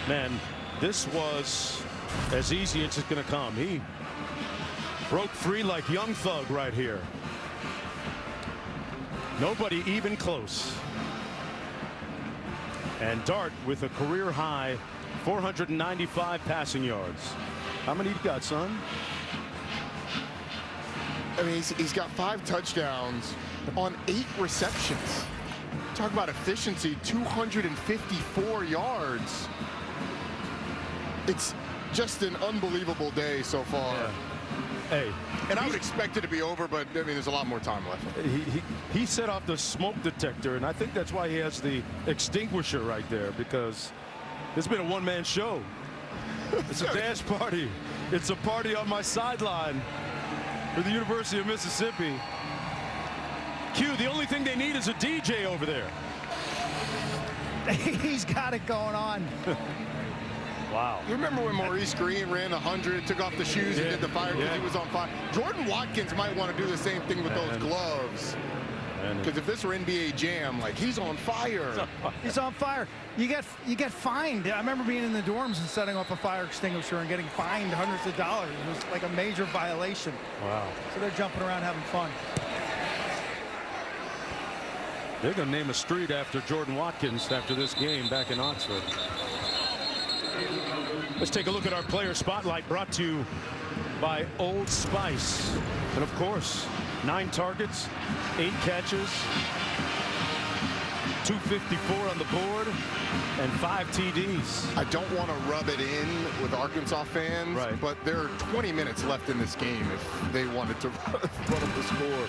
Man, this was as easy as it's going to come. He broke free like Young Thug right here. Nobody even close. And Dart with a career high 495 passing yards. How many you got, son? I mean, he's got 5 touchdowns on 8 receptions. Talk about efficiency, 254 yards. It's just an unbelievable day so far. Yeah. Hey, and I would expect it to be over, but I mean, there's a lot more time left. He set off the smoke detector, and I think that's why he has the extinguisher right there, because it's been a one-man show. It's a dance party. It's a party on my sideline for the University of Mississippi. Q, the only thing they need is a DJ over there. He's got it going on. Wow. You remember when Maurice Green ran 100, took off the shoes and did the fire because he was on fire? Jordan Watkins might want to do the same thing with those gloves. Because if this were NBA Jam, like, he's on fire. He's on fire. You get fined. I remember being in the dorms and setting off a fire extinguisher and getting fined hundreds of dollars. It was like a major violation. Wow. So they're jumping around having fun. They're going to name a street after Jordan Watkins after this game back in Oxford. Let's take a look at our player spotlight, brought to you by Old Spice. And of course, 9 targets, 8 catches, 254 on the board, and 5 TDs. I don't want to rub it in with Arkansas fans, Right. but there are 20 minutes left in this game if they wanted to run up the score.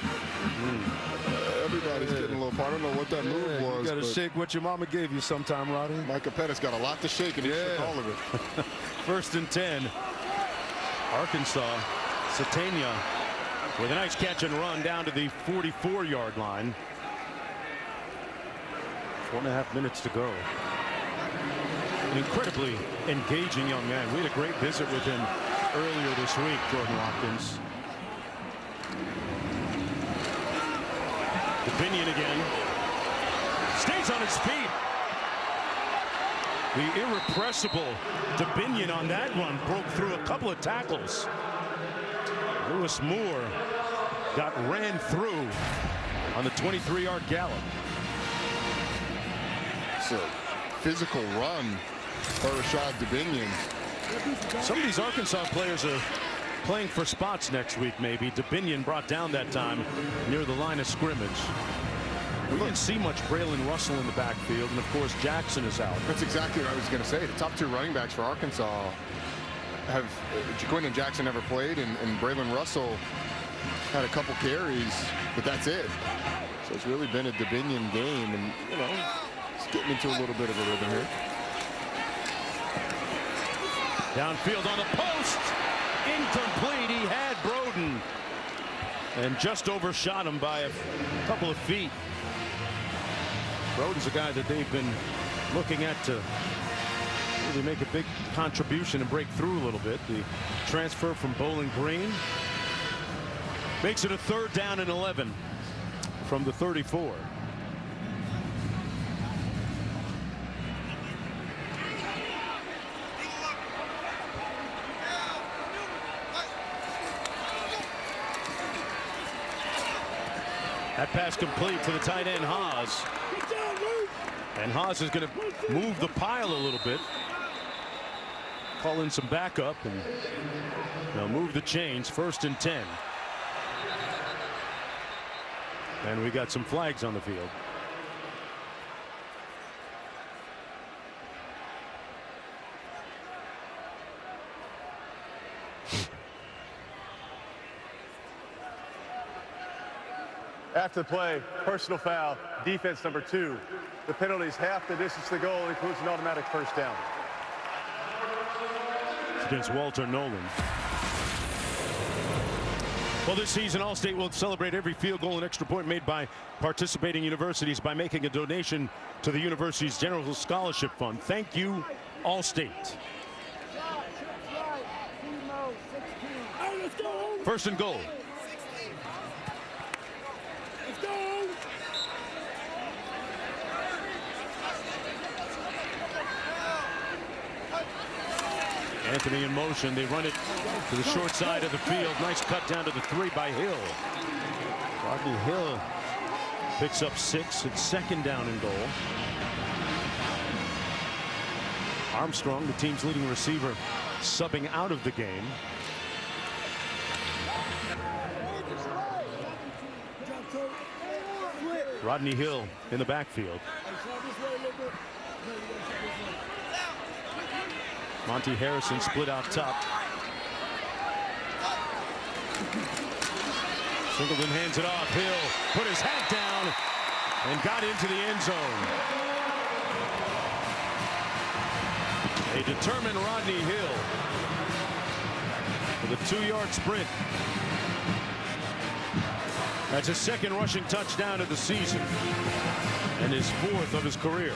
Everybody's getting a little part. I don't know what that move was. You got to but shake what your mama gave you sometime, Roddy. Micah Pettis got a lot to shake, and he shook all of it. 1st and 10. Arkansas. Satania with a nice catch and run down to the 44-yard line. 4.5 minutes to go. An incredibly engaging young man. We had a great visit with him earlier this week, Jordan Watkins. Binion again. Stays on his feet. The irrepressible Binion on that run broke through a couple of tackles. Lewis Moore ran through on the 23-yard gallop. It's a physical run for Rashad Binion. Some of these Arkansas players are playing for spots next week, maybe. Binion brought down that time near the line of scrimmage. We didn't see much Braylon Russell in the backfield, and of course Jackson is out. That's exactly what I was going to say. The top 2 running backs for Arkansas have Jaquindon Jackson never played, and Braylon Russell had a couple carries, but that's it. So it's really been a Binion game, and you know, it's getting into a little bit of a rhythm here. Downfield on the post. Incomplete. He had Broden and just overshot him by a couple of feet. Broden's a guy that they've been looking at to really make a big contribution and break through a little bit. The transfer from Bowling Green makes it a 3rd down and 11 from the 34. That pass complete to the tight end, Haas. And Haas is going to move the pile a little bit. Call in some backup, and they'll move the chains. 1st and 10. And we got some flags on the field. After the play, personal foul, defense number 2. The penalty is half the distance to goal, includes an automatic 1st down. It's against Walter Nolan. Well, this season, Allstate will celebrate every field goal and extra point made by participating universities by making a donation to the university's General Scholarship Fund. Thank you, Allstate. 1st and goal. Anthony in motion. They run it to the short side of the field. Nice cut down to the 3 by Hill. Rodney Hill picks up 6. It's 2nd down and goal. Armstrong, the team's leading receiver, subbing out of the game. Rodney Hill in the backfield. Monty Harrison split out top. Singleton hands it off. Hill put his hat down and got into the end zone. A determined Rodney Hill with a 2-yard sprint. That's his 2nd rushing touchdown of the season and his 4th of his career.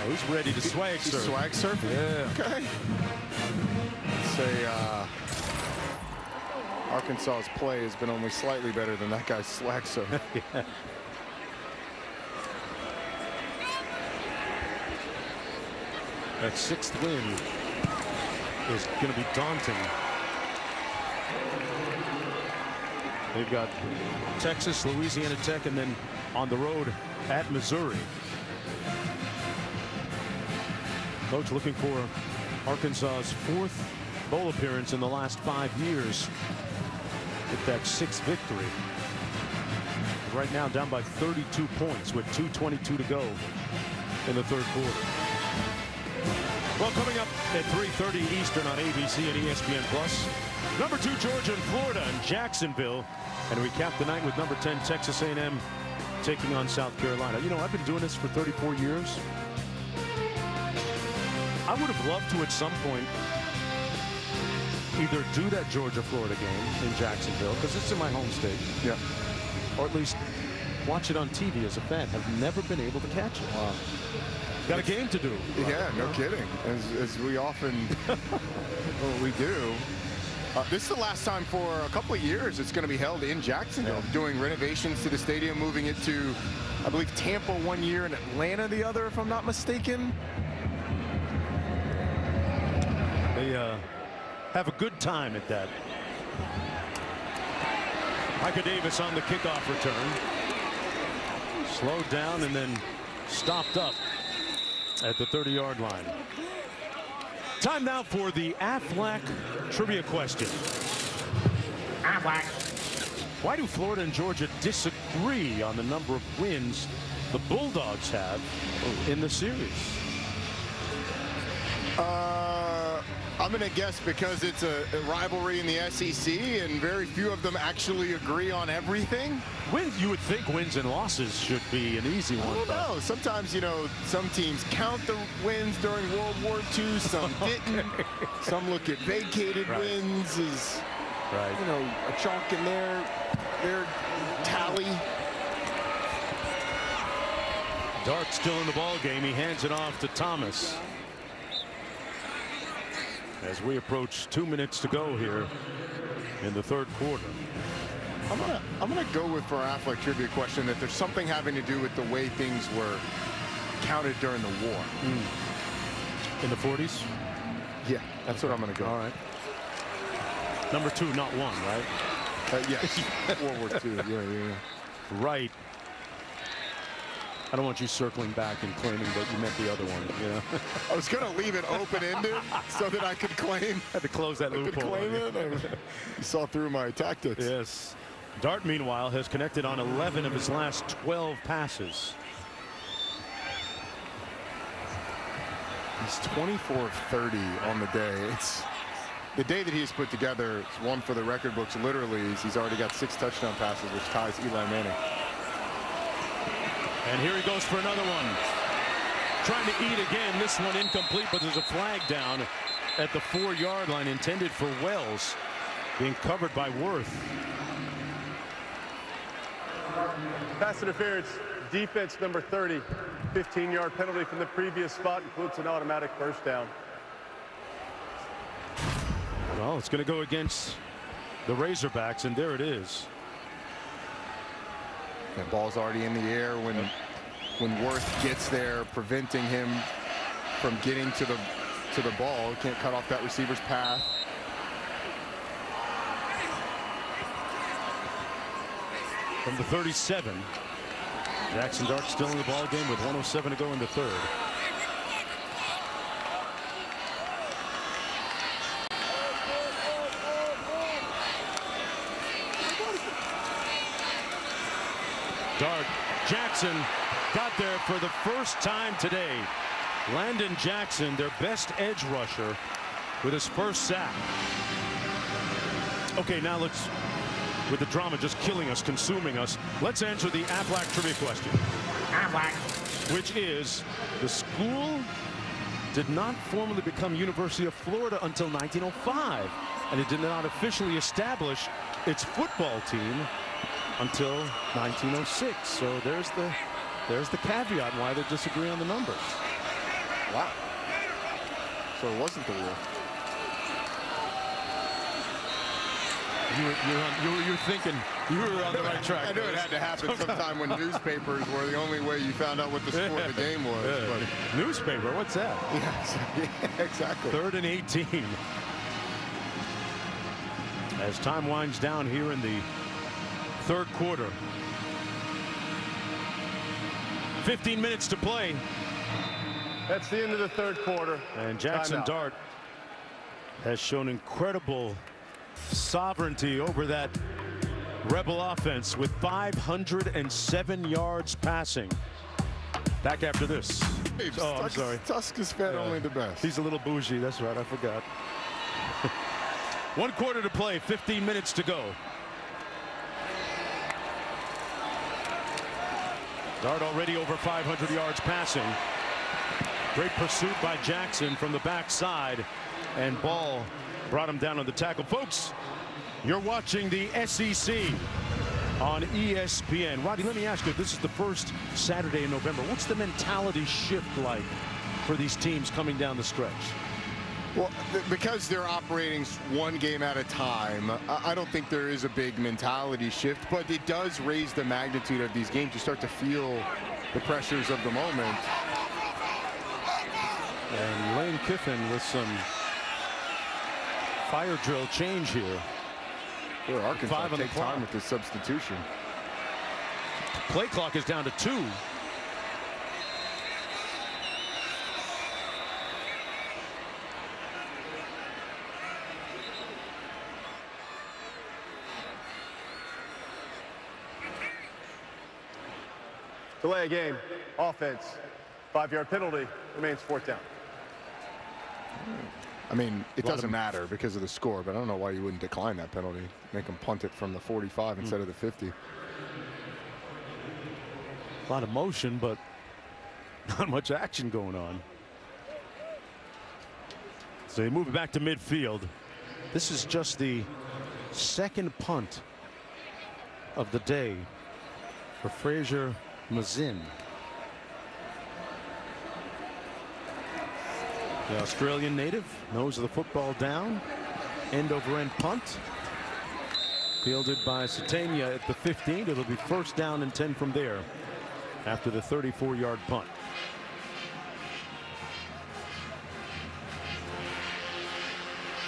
He's ready to swag surf. Swag surf? Yeah. Okay. Say Arkansas's play has been only slightly better than that guy's swag surf. Yeah. That 6th win is going to be daunting. They've got Texas, Louisiana Tech, and then on the road at Missouri. Coach looking for Arkansas's 4th bowl appearance in the last 5 years with that 6th victory. Right now down by 32 points with 2:22 to go in the 3rd quarter. Well, coming up at 3:30 Eastern on ABC and ESPN Plus, number 2 Georgia and Florida and Jacksonville, and we cap the night with number 10 Texas A&M taking on South Carolina. You know, I've been doing this for 34 years. I would have loved to at some point either do that Georgia-Florida game in Jacksonville, because it's in my home state. Yeah. Or at least watch it on TV as a fan. Have never been able to catch it. Wow. Got a game to do. Yeah, no kidding. As we often we do. This is the last time for a couple of years it's going to be held in Jacksonville, doing renovations to the stadium, moving it to, I believe, Tampa one year and Atlanta the other, if I'm not mistaken. They have a good time at that. Micah Davis on the kickoff return. Slowed down and then stopped up at the 30-yard line. Time now for the Aflac trivia question. Aflac. Why do Florida and Georgia disagree on the number of wins the Bulldogs have in the series? I'm going to guess because it's a rivalry in the SEC and very few of them actually agree on everything. You would think wins and losses should be an easy one. I don't know. Sometimes, you know, some teams count the wins during World War II, some didn't. Some look at vacated wins as, you know, a chalk in their tally. Dart still in the ball game. He hands it off to Thomas. As we approach 2 minutes to go here in the 3rd quarter. I'm gonna go with, for our Aflac trivia question, that there's something having to do with the way things were counted during the war. In the 40s? Yeah, that's what I'm gonna go. All right. Number 2, not 1, right? Yes. World War II. Yeah. Right. I don't want you circling back and claiming that you meant the other one. You know? I was going to leave it open-ended so that I could claim. Had to close that loophole. Claim it. You saw through my tactics. Yes. Dart, meanwhile, has connected on 11 of his last 12 passes. He's 24 of 30 on the day. It's the day that he has put together. It's one for the record books. Literally, he's already got 6 touchdown passes, which ties Eli Manning. And here he goes for another one. Trying to eat again. This one incomplete, but there's a flag down at the 4-yard line intended for Wells, being covered by Worth. Pass interference, defense number 30. 15-yard penalty from the previous spot, includes an automatic first down. Well, it's going to go against the Razorbacks, and there it is. The ball's already in the air when Worth gets there, preventing him from getting to the ball. He can't cut off that receiver's path. From the 37, Jackson Dart still in the ball game with 1:07 to go in the 3rd. Dart, Jackson got there for the first time today. Landon Jackson, their best edge rusher, with his first sack. Okay, now let's, with the drama just killing us, consuming us, let's answer the Aflac trivia question. Aflac. Which is, the school did not formally become University of Florida until 1905, and it did not officially establish its football team until 1906. So there's the caveat why they disagree on the numbers. Wow. So it wasn't the war. You're thinking you were on the right track. I knew it had to happen sometime when newspapers were the only way you found out what the score of the game was. But newspaper, what's that? Yeah, exactly. 3rd and 18. As time winds down here in the third quarter. 15 minutes to play. That's the end of the third quarter. And Jackson Timeout. Dart has shown incredible sovereignty over that Rebel offense with 507 yards passing. Back after this. Oh, I'm sorry. Tusk is fed only the best. He's a little bougie. That's right. I forgot. 1 quarter to play. 15 minutes to go. Dart already over 500 yards passing. Great pursuit by Jackson from the backside. And Ball brought him down on the tackle. Folks, you're watching the SEC on ESPN. Roddy, let me ask you, this is the first Saturday in November. What's the mentality shift like for these teams coming down the stretch? Well, because they're operating one game at a time, I don't think there is a big mentality shift, but it does raise the magnitude of these games. You start to feel the pressures of the moment. And Lane Kiffin with some fire drill change here. Well, Arkansas 5 on the take clock. time with the substitution. Play clock is down to 2. Delay a game. Offense. 5-yard penalty. Remains 4th down. I mean, it doesn't matter because of the score, but I don't know why you wouldn't decline that penalty. Make them punt it from the 45 instead of the 50. A lot of motion, but not much action going on. So they move it back to midfield. This is just the second punt of the day for Fraser Mazin. The Australian native, nose of the football down, end over end punt. Fielded by Satania at the 15. It'll be 1st down and 10 from there after the 34-yard punt.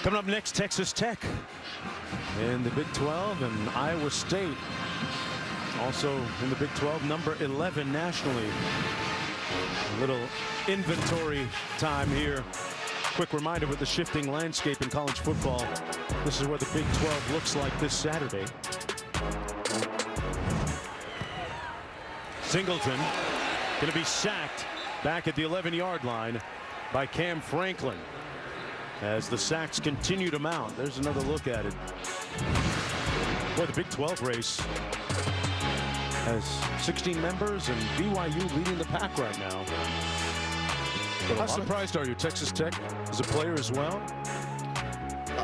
Coming up next, Texas Tech in the Big 12 and Iowa State also in the Big 12, number 11 nationally. A little inventory time here. Quick reminder with the shifting landscape in college football. This is what the Big 12 looks like this Saturday. Singleton going to be sacked back at the 11-yard line by Cam Franklin as the sacks continue to mount. There's another look at it. Boy, the Big 12 race has 16 members and BYU leading the pack right now. How surprised are you? Texas Tech is a player as well?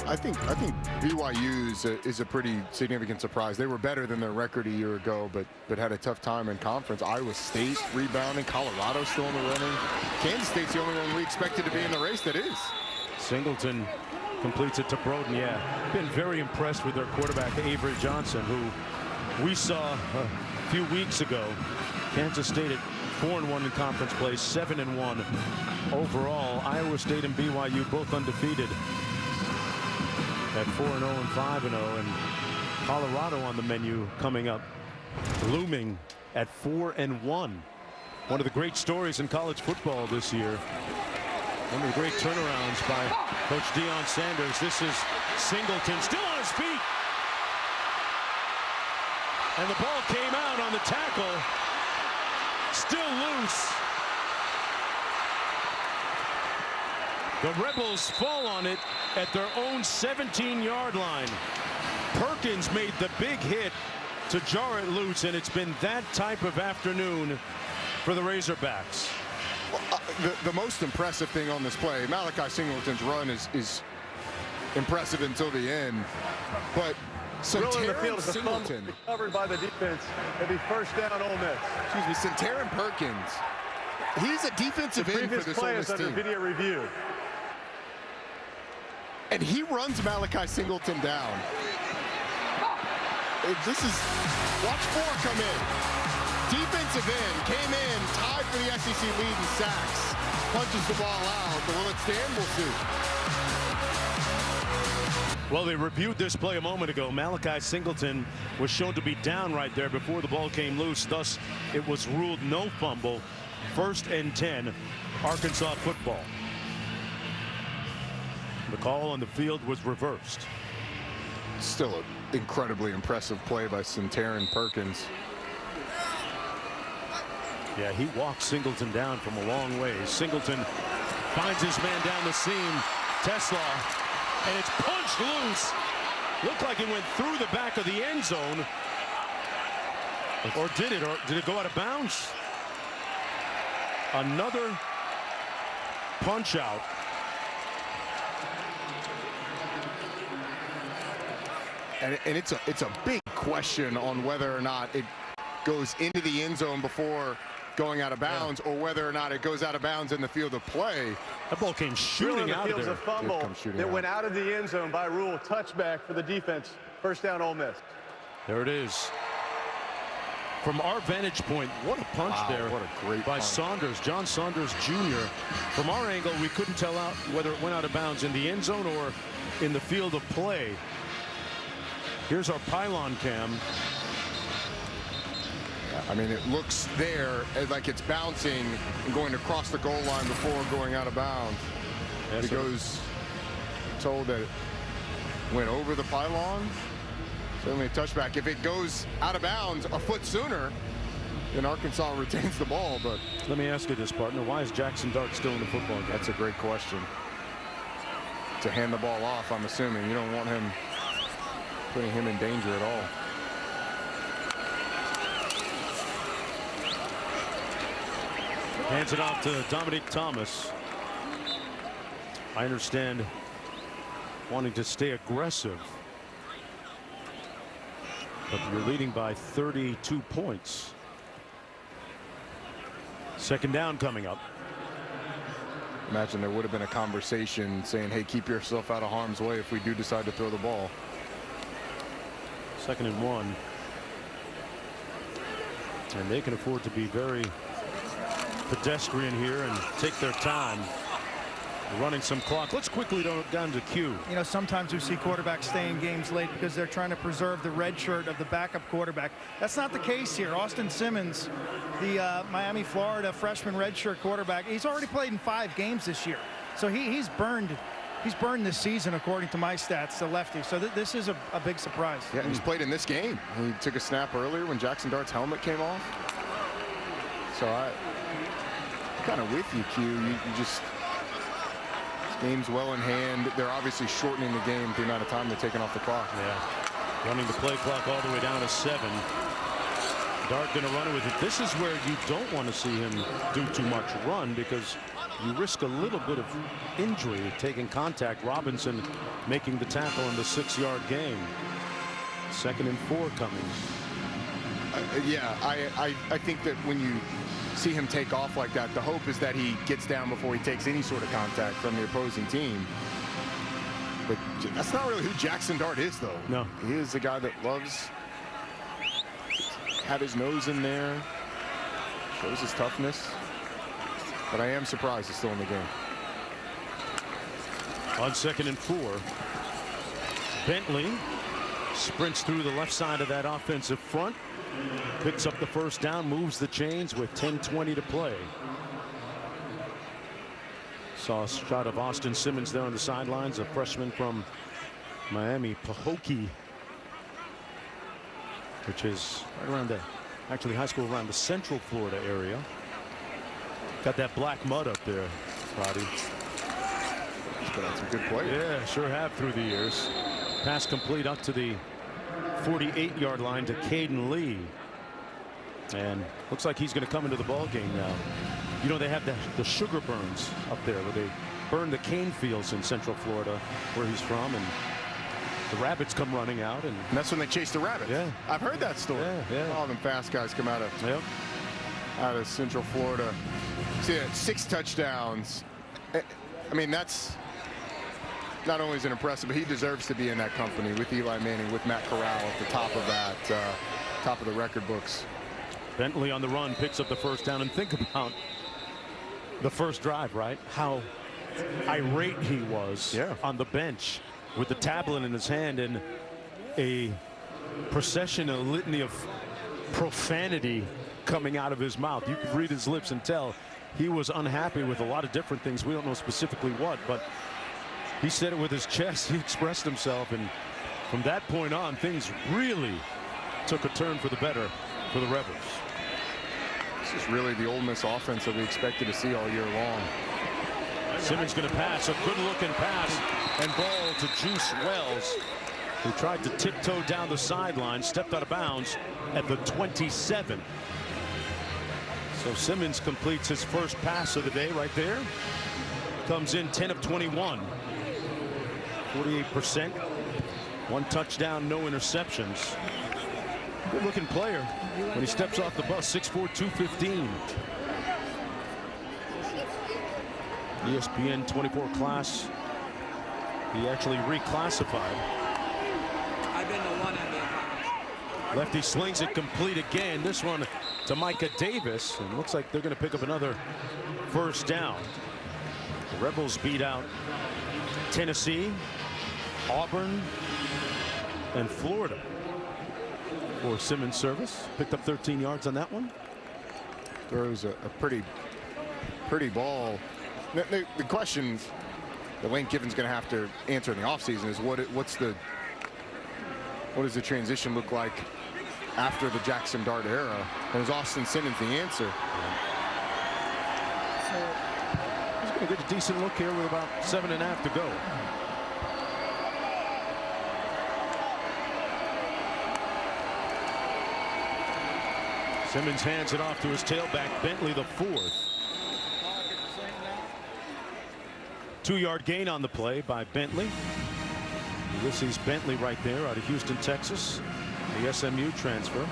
I think BYU is a pretty significant surprise. They were better than their record a year ago, but had a tough time in conference. Iowa State rebounding. Colorado still in the running. Kansas State's the only one we expected to be in the race that is. Singleton completes it to Broden. Yeah, been very impressed with their quarterback Avery Johnson, who we saw a few weeks ago. Kansas State at 4-1 in conference play, 7-1 overall. Iowa State and BYU both undefeated at 4-0 and 5-0, and Colorado on the menu coming up, looming at 4-1. One of the great stories in college football this year. One of the great turnarounds by Coach Deion Sanders. This is Singleton still on his feet. And the ball came out on the tackle. Still loose. The Rebels fall on it at their own 17-yard line. Perkins made the big hit to jar it loose, and it's been that type of afternoon for the Razorbacks. Well, the most impressive thing on this play, Malachi Singleton's run is impressive until the end, but Centarian Singleton covered by the defense. It'll be 1st down, Ole Miss. Excuse me, Centarian Perkins. He's a defensive end for this Ole Miss team. Video review. And he runs Malachi Singleton down. This is, watch 4 come in. Defensive end, came in, tied for the SEC lead in sacks. Punches the ball out, but will it stand? We'll see. Well, they reviewed this play a moment ago. Malachi Singleton was shown to be down right there before the ball came loose. Thus, it was ruled no fumble. 1st and 10, Arkansas football. The call on the field was reversed. Still an incredibly impressive play by Centarion Perkins. Yeah, he walked Singleton down from a long way. Singleton finds his man down the seam. TeSlaa. And it's punched loose. Looked like it went through the back of the end zone. Or did it? Or did it go out of bounds? Another punch out. And it's a big question on whether or not it goes into the end zone before going out of bounds, or whether or not it goes out of bounds in the field of play. That ball came shooting out of there. A fumble that went out of the end zone by rule. Touchback for the defense. 1st down, Ole Miss. There it is. From our vantage point, what a punch there. What a great by punch. Saunders, John Saunders Jr. From our angle, we couldn't tell out whether it went out of bounds in the end zone or in the field of play. Here's our pylon cam. I mean, it looks there like it's bouncing and going to cross the goal line before going out of bounds. Yes, it goes told that it went over the pylon. Certainly a touchback. If it goes out of bounds a foot sooner, then Arkansas retains the ball. But let me ask you this, partner. Why is Jackson Dart still in the football game? That's a great question. To hand the ball off, I'm assuming. You don't want him putting him in danger at all. Hands it off to Dominic Thomas. I understand wanting to stay aggressive. But you're leading by 32 points. 2nd down coming up. Imagine there would have been a conversation saying, hey, keep yourself out of harm's way if we do decide to throw the ball. 2nd and 1. And they can afford to be very pedestrian here and take their time. Running some clock. Let's quickly go down to Q. You know, sometimes we see quarterbacks stay in games late because they're trying to preserve the red shirt of the backup quarterback. That's not the case here. Austin Simmons, the Miami, Florida freshman redshirt quarterback, he's already played in 5 games this year. So he's burned this season, according to my stats, the lefty. So this is a big surprise. Yeah, and he's played in this game. He took a snap earlier when Jackson Dart's helmet came off. So I'm kind of with you, Q. You just... Game's well in hand. They're obviously shortening the game the amount of time they're taking off the clock. Yeah. Running the play clock all the way down to 7. Dart going to run it with it. This is where you don't want to see him do too much run because you risk a little bit of injury taking contact. Robinson making the tackle in the 6-yard gain. 2nd and 4 coming. Yeah, I think that when you see him take off like that, the hope is that he gets down before he takes any sort of contact from the opposing team. But that's not really who Jackson Dart is, though. No. He is a guy that loves, had his nose in there, shows his toughness. But I am surprised he's still in the game. On 2nd and 4, Bentley sprints through the left side of that offensive front. Picks up the 1st down, moves the chains with 10:20 to play. Saw a shot of Austin Simmons there on the sidelines, a freshman from Miami, Pahokee, which is right around the, actually high school around the Central Florida area. Got that black mud up there, Roddy. That's a good play. Yeah, sure have through the years. Pass complete up to the 48-yard line to Caden Lee. And looks like he's going to come into the ball game now. You know, they have the sugar burns up there where they burn the cane fields in Central Florida where he's from, and the rabbits come running out, and that's when they chase the rabbits. Yeah, I've heard that story. Yeah. All them fast guys come out of Central Florida. See, 6 touchdowns. I mean, that's not only is it impressive, but he deserves to be in that company with Eli Manning, with Matt Corral at the top of that, top of the record books. Bentley on the run picks up the 1st down, and think about the first drive, right? How irate he was on the bench with the tablet in his hand and a procession, a litany of profanity coming out of his mouth. You could read his lips and tell he was unhappy with a lot of different things. We don't know specifically what, but he said it with his chest. He expressed himself, and from that point on, things really took a turn for the better for the Rebels. This is really the Ole Miss offense that we expected to see all year long. Simmons going to pass, a good-looking pass, and ball to Juice Wells, who tried to tiptoe down the sideline, stepped out of bounds at the 27. So Simmons completes his first pass of the day right there. Comes in 10 of 21. 48%. 1 touchdown, no interceptions. Good-looking player when he steps off the bus. 6'4", 215. ESPN 24 class. He actually reclassified. I've been the one in the Lefty slings it complete again. This one to Micah Davis. And looks like they're going to pick up another first down. The Rebels beat out Tennessee, Auburn, and Florida for Simmons' service. Picked up 13 yards on that one. Throws a pretty ball. The question that Lane Kiffin's going to have to answer in the offseason is what does the transition look like after the Jackson Dart era? And is Austin Simmons the answer? He's going to get a decent look here with about 7.5 to go. Simmons hands it off to his tailback, Bentley, the 4th. 2-yard gain on the play by Bentley. Ulysses Bentley right there out of Houston, Texas. The SMU transfer.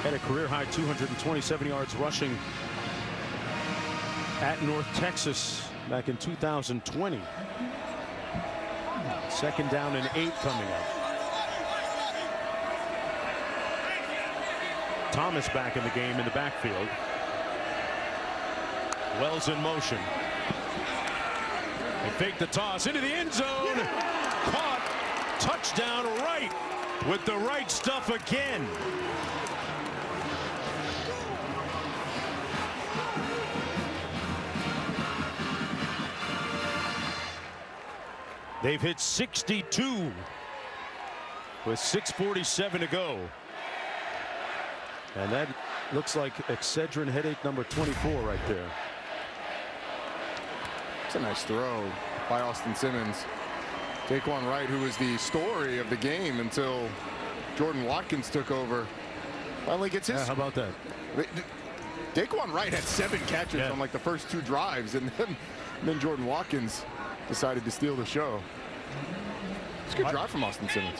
Had a career-high 227 yards rushing at North Texas back in 2020. 2nd down and 8 coming up. Thomas back in the game in the backfield. Wells in motion. They fake the toss into the end zone. Caught. Touchdown Wright with the right stuff again. They've hit 62 with 6:47 to go. And that looks like Excedrin headache number 24 right there. It's a nice throw by Austin Simmons. Daquan Wright, who was the story of the game until Jordan Watkins took over, finally gets his. Yeah, how about that? Daquan Wright had 7 catches on like the first 2 drives, and then Jordan Watkins decided to steal the show. It's a good drive from Austin Simmons.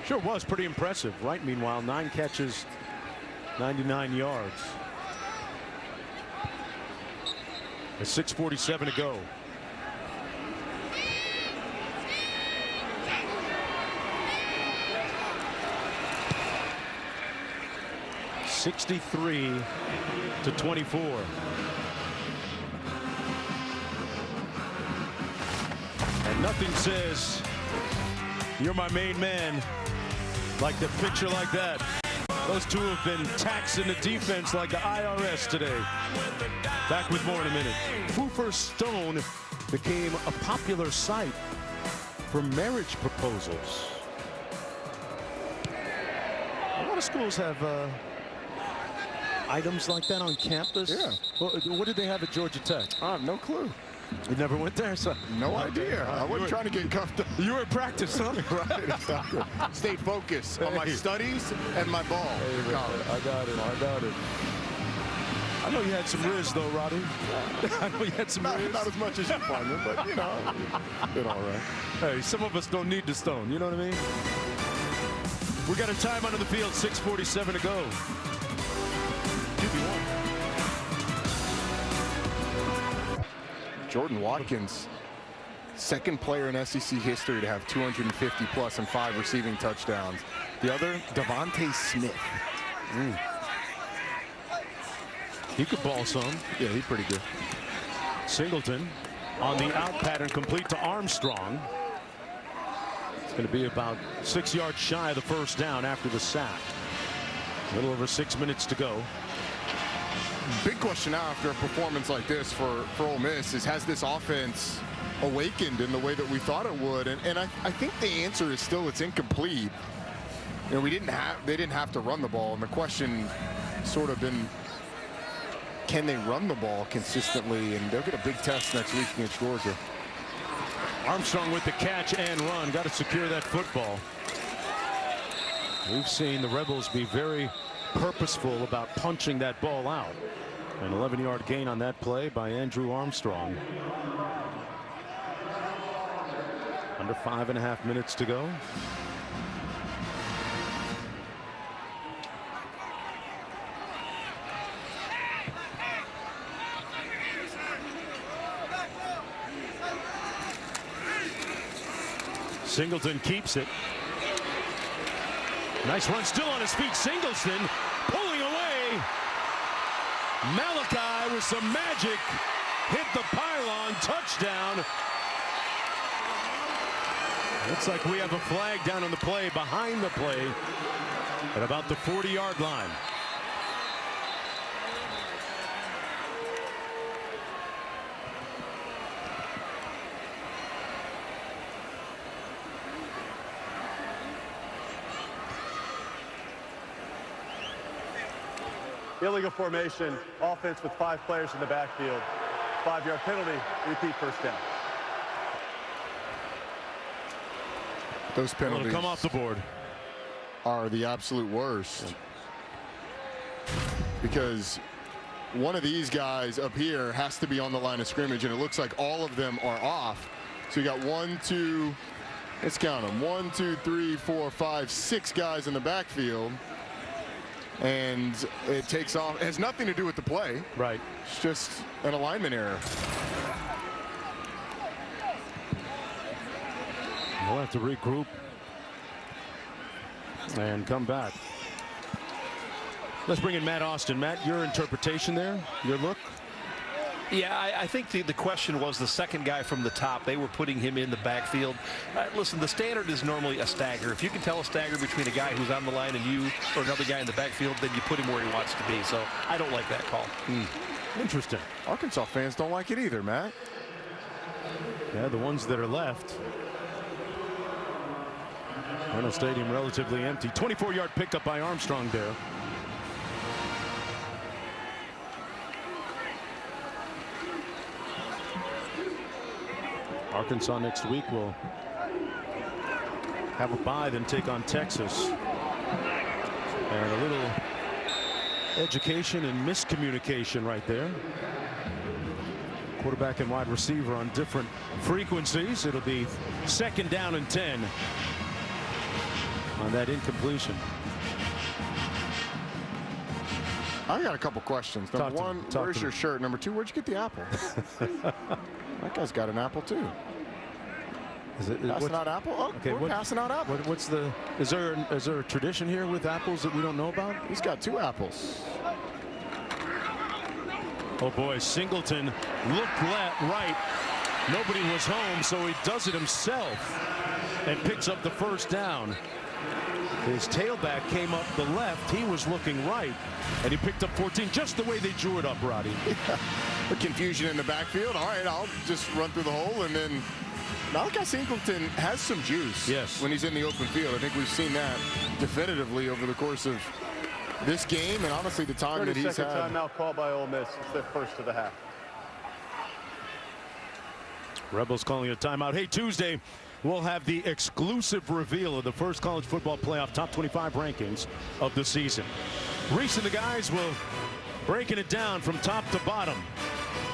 Sure was. Pretty impressive. Wright, meanwhile, 9 catches, 99 yards. With 6:47 to go. (63 to 24). And nothing says you're my main man like the picture like that. Those two have been taxing the defense like the IRS today. Back with more in a minute. Hoover Stone became a popular site for marriage proposals. A lot of schools have items like that on campus. Yeah. What did they have at Georgia Tech? I have no clue. You never went there, so no idea. I wasn't trying to get cuffed up. You were in practice, huh? Right, exactly. Stay focused on my studies and my ball. Hey, I got it. I know you had some riz, though, Roddy. I know you had some riz. Not as much as you, partner, but, you know, did all right. Hey, some of us don't need the stone. You know what I mean? We got a time under the field, 6:47 to go. QB1. Jordan Watkins, second player in SEC history to have 250 plus and 5 receiving touchdowns. The other, Devontae Smith. He could ball some. Yeah, he's pretty good. Singleton on the out pattern, complete to Armstrong. It's going to be about 6 yards shy of the first down after the sack. A little over 6 minutes to go. Big question now after a performance like this for Ole Miss is, has this offense awakened in the way that we thought it would? And I think the answer is still it's incomplete. You know, they didn't have to run the ball, and the question sort of been, can they run the ball consistently? And they'll get a big test next week against Georgia. Armstrong with the catch and run. Got to secure that football. We've seen the Rebels be very purposeful about punching that ball out. An 11-yard gain on that play by Andrew Armstrong. Under 5.5 minutes to go. Singleton keeps it. Nice run, still on his feet. Singleton pulling away. Malachi with some magic hit the pylon. Touchdown. Looks like we have a flag down on the play, behind the play, at about the 40-yard line. Illegal formation, offense with 5 players in the backfield. 5-yard penalty, repeat first down. Those penalties come off the board are the absolute worst. Because one of these guys up here has to be on the line of scrimmage, and it looks like all of them are off. So you got 1, 2, let's count them. 1, 2, 3, 4, 5, 6 guys in the backfield. And it takes off. It has nothing to do with the play. Right. It's just an alignment error. We'll have to regroup and come back. Let's bring in Matt Austin. Matt, your interpretation there, your look? Yeah, I think the question was the second guy from the top. They were putting him in the backfield. Listen, the standard is normally a stagger. If you can tell a stagger between a guy who's on the line and you, or another guy in the backfield, then you put him where he wants to be. So I don't like that call. Interesting. Arkansas fans don't like it either, Matt. Yeah, the ones that are left. Arnold Stadium relatively empty. 24-yard pickup by Armstrong there. Arkansas next week will have a bye, then take on Texas. And a little education and miscommunication right there. Quarterback and wide receiver on different frequencies. It'll be 2nd down and 10 on that incompletion. I got a couple questions. Number one, where's your shirt? Number two, where'd you get the apple? That guy's got an apple too. Is it passing out apple? Oh, okay, we're passing out apple. What's the? Is there a tradition here with apples that we don't know about? He's got 2 apples. Oh boy, Singleton looked right. Nobody was home, so he does it himself and picks up the first down. His tailback came up the left. He was looking right, and he picked up 14, just the way they drew it up, Roddy. Yeah. The confusion in the backfield. All right, I'll just run through the hole, and then Malachi Singleton has some juice. Yes. When he's in the open field. I think we've seen that definitively over the course of this game, and honestly the time that he's had. 30-second timeout called by Ole Miss. It's their first of the half. Rebels calling it a timeout. Hey, Tuesday, we'll have the exclusive reveal of the first college football playoff top 25 rankings of the season. Reese and the guys will breaking it down from top to bottom.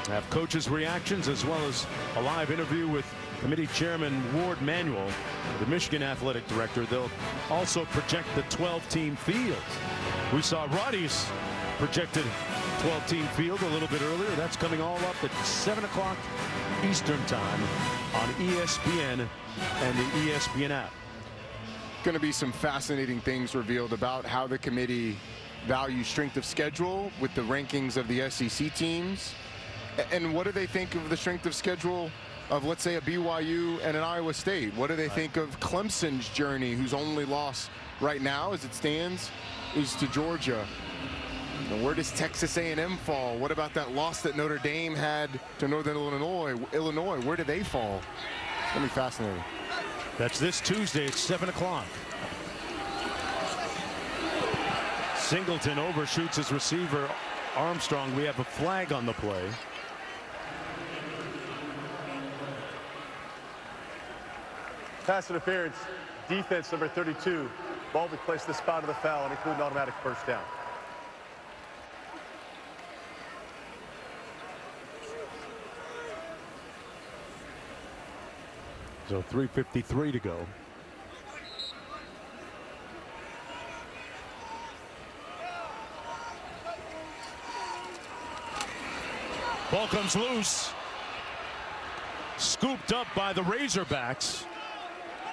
Have coaches' reactions as well as a live interview with committee chairman Ward Manuel, the Michigan athletic director. They'll also project the 12-team field. We saw Roddy's projected 12-team field a little bit earlier. That's coming all up at 7 o'clock Eastern time on ESPN and the ESPN app. Going to be some fascinating things revealed about how the committee values strength of schedule with the rankings of the SEC teams. And what do they think of the strength of schedule of, let's say, a BYU and an Iowa State? What do they think of Clemson's journey, whose only loss right now, as it stands, is to Georgia? And where does Texas A&M fall? What about that loss that Notre Dame had to Northern Illinois? Where do they fall? It's going to be fascinating. That's this Tuesday at 7 o'clock. Singleton overshoots his receiver, Armstrong. We have a flag on the play. Pass interference, defense number 32. Ball will be placed in the spot of the foul and include an automatic first down. So 3:53 to go. Ball comes loose. Scooped up by the Razorbacks.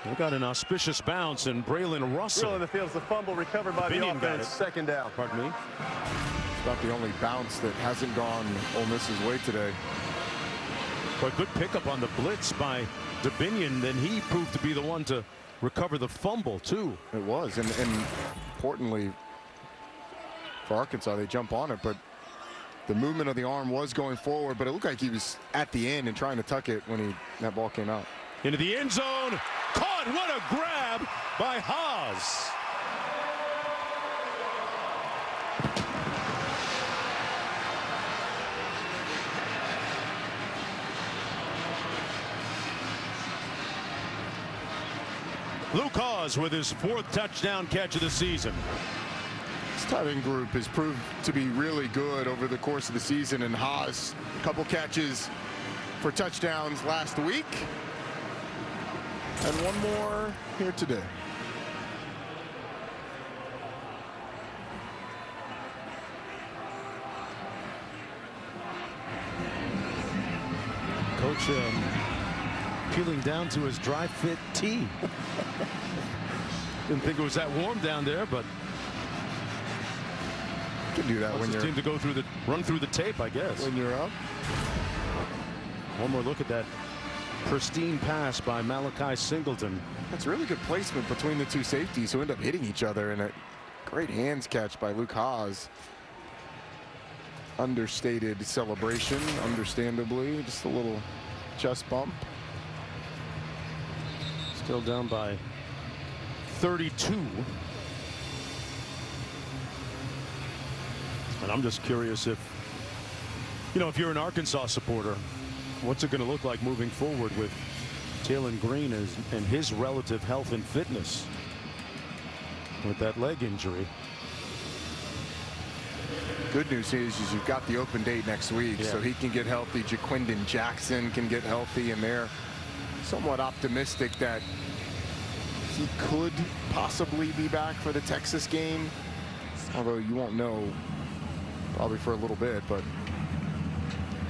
They got an auspicious bounce, and Braylon Russell. Still in the field is the fumble recovered by the offense. Second down. Pardon me. It's about the only bounce that hasn't gone Ole Miss's way today. But good pickup on the blitz by Dubinion. Then he proved to be the one to recover the fumble, too. It was, and importantly for Arkansas, they jump on it, but the movement of the arm was going forward, but it looked like he was at the end and trying to tuck it when that ball came out. Into the end zone. Caught. What a grab by Haas. Luke Haas with his 4th touchdown catch of the season. This tight end group has proved to be really good over the course of the season, and Haas, a couple catches for touchdowns last week, and one more here today. Coach peeling down to his dry fit tee. Didn't think it was that warm down there, but you can do that when you're team to go through run through the tape, I guess. When you're up. One more look at that pristine pass by Malachi Singleton. That's really good placement between the two safeties who end up hitting each other, and a great hands catch by Luke Haas. Understated celebration, understandably, just a little chest bump. Still down by 32. And I'm just curious if you're an Arkansas supporter, what's it going to look like moving forward with Taylen Green and his relative health and fitness with that leg injury? Good news is you've got the open date next week, so he can get healthy. Jaquindon Jackson can get healthy, and they're somewhat optimistic that he could possibly be back for the Texas game, although you won't know probably for a little bit, but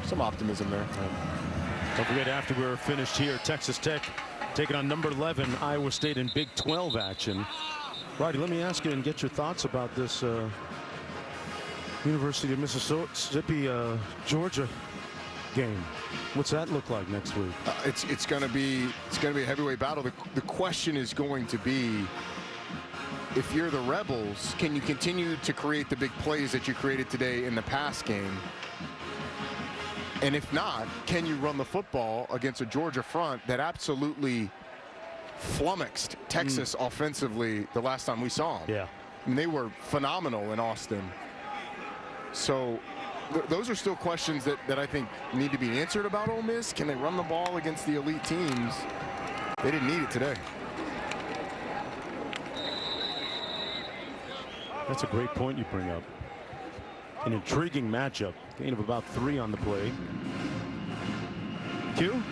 some optimism there. Don't forget, after we're finished here, Texas Tech taking on number 11 Iowa State in Big 12 action. Roddy, let me ask you and get your thoughts about this University of Mississippi Georgia game. What's that look like next week? It's going to be a heavyweight battle. The question is going to be, if you're the Rebels, can you continue to create the big plays that you created today in the pass game? And if not, can you run the football against a Georgia front that absolutely flummoxed Texas offensively the last time we saw them? Yeah. And they were phenomenal in Austin. So those are still questions that I think need to be answered about Ole Miss. Can they run the ball against the elite teams? They didn't need it today. That's a great point you bring up. An intriguing matchup. Gain of about 3 on the play. Q?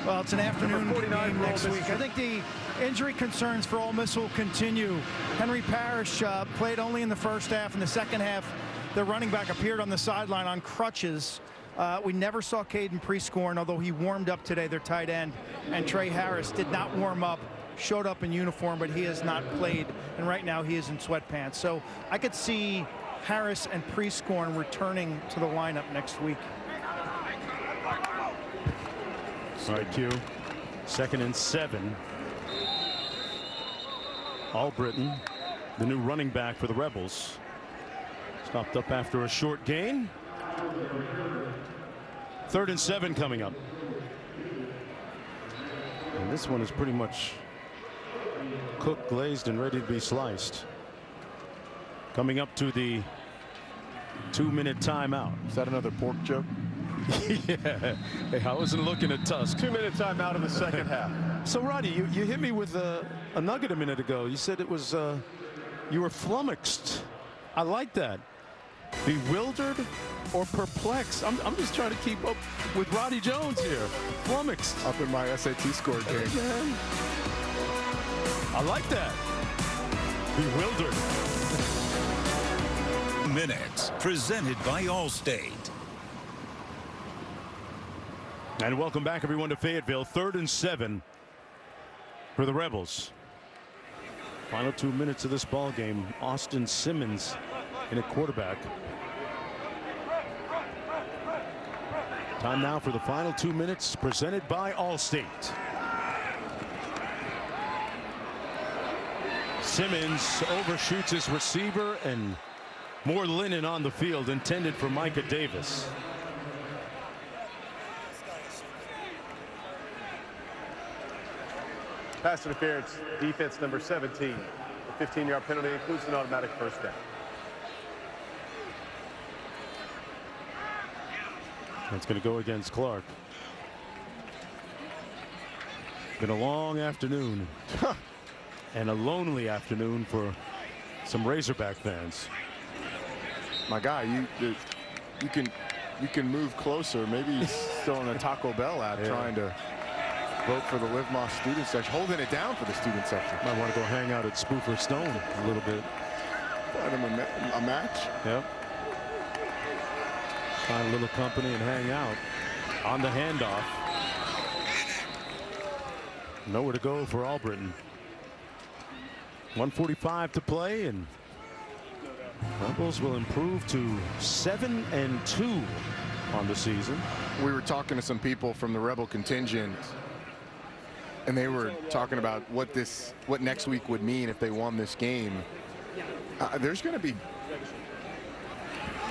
Well, it's an afternoon game next week. I think the injury concerns for Ole Miss will continue. Henry Parrish played only in the first half. In the second half, the running back appeared on the sideline on crutches. We never saw Caden Prescorn, although he warmed up today, their tight end. And Trey Harris did not warm up, showed up in uniform, but he has not played. And right now he is in sweatpants. So I could see Harris and Prescorn returning to the lineup next week. All right, Q. 2nd and 7. Albritton, the new running back for the Rebels, stopped up after a short gain. 3rd and 7 coming up. And this one is pretty much cooked, glazed, and ready to be sliced. Coming up to the 2-minute timeout. Is that another pork joke? Yeah. Hey, I wasn't looking at Tusk. 2-minute timeout in the second half. So, Roddy, you hit me with a nugget a minute ago. You said it was you were flummoxed. I like that. Bewildered or perplexed? I'm just trying to keep up with Roddy Jones here. Flummoxed. Up in my SAT score game. Man. I like that. Bewildered. Minutes, presented by Allstate. And welcome back, everyone, to Fayetteville. 3rd and 7 for the Rebels. Final 2 minutes of this ball game. Austin Simmons in at quarterback. Time now for the final 2 minutes, presented by Allstate. Simmons overshoots his receiver, and more linen on the field intended for Micah Davis. Pass interference, defense number 17. The 15-yard penalty includes an automatic first down. It's going to go against Clark. Been a long afternoon and a lonely afternoon for some Razorback fans. My guy, you can move closer. Maybe he's still in a Taco Bell app trying to vote for the Liv Moss student section, holding it down for the student section. Might want to go hang out at Spoofer Stone a little bit. Find him a match. Yep. Find a little company and hang out. On the handoff. Nowhere to go for Albritton. 1:45 to play, and Rebels will improve to 7-2 on the season. We were talking to some people from the Rebel contingent, and they were talking about what next week would mean if they won this game. There's going to be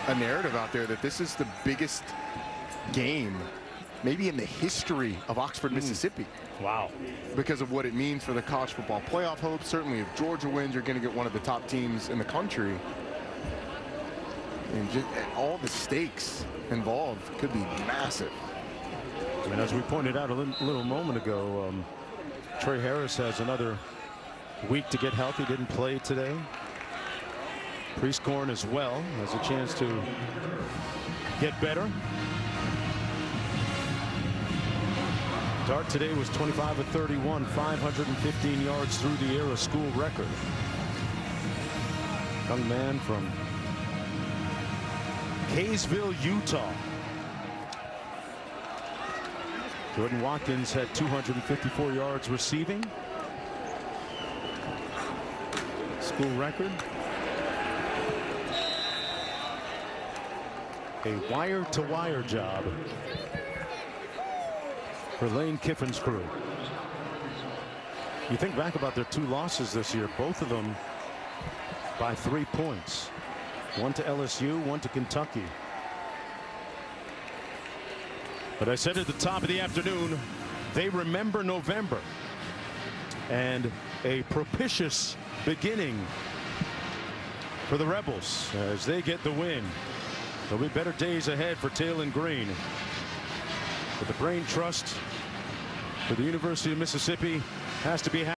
a narrative out there that this is the biggest game maybe in the history of Oxford, Mississippi. Wow. Because of what it means for the college football playoff hopes. Certainly if Georgia wins, you're going to get one of the top teams in the country. And just all the stakes involved could be massive. And as we pointed out a little moment ago, Trey Harris has another week to get healthy. Didn't play today. Priestcorn as well has a chance to get better. Dart today was 25 of 31, 515 yards through the air, a school record. Young man from Kaysville, Utah. Jordan Watkins had 254 yards receiving. School record. A wire-to-wire job for Lane Kiffin's crew. You think back about their 2 losses this year, both of them by 3 points. One to LSU, one to Kentucky. But I said at the top of the afternoon, they remember November. And a propitious beginning for the Rebels as they get the win. There'll be better days ahead for Taylen Green. But the brain trust for the University of Mississippi has to be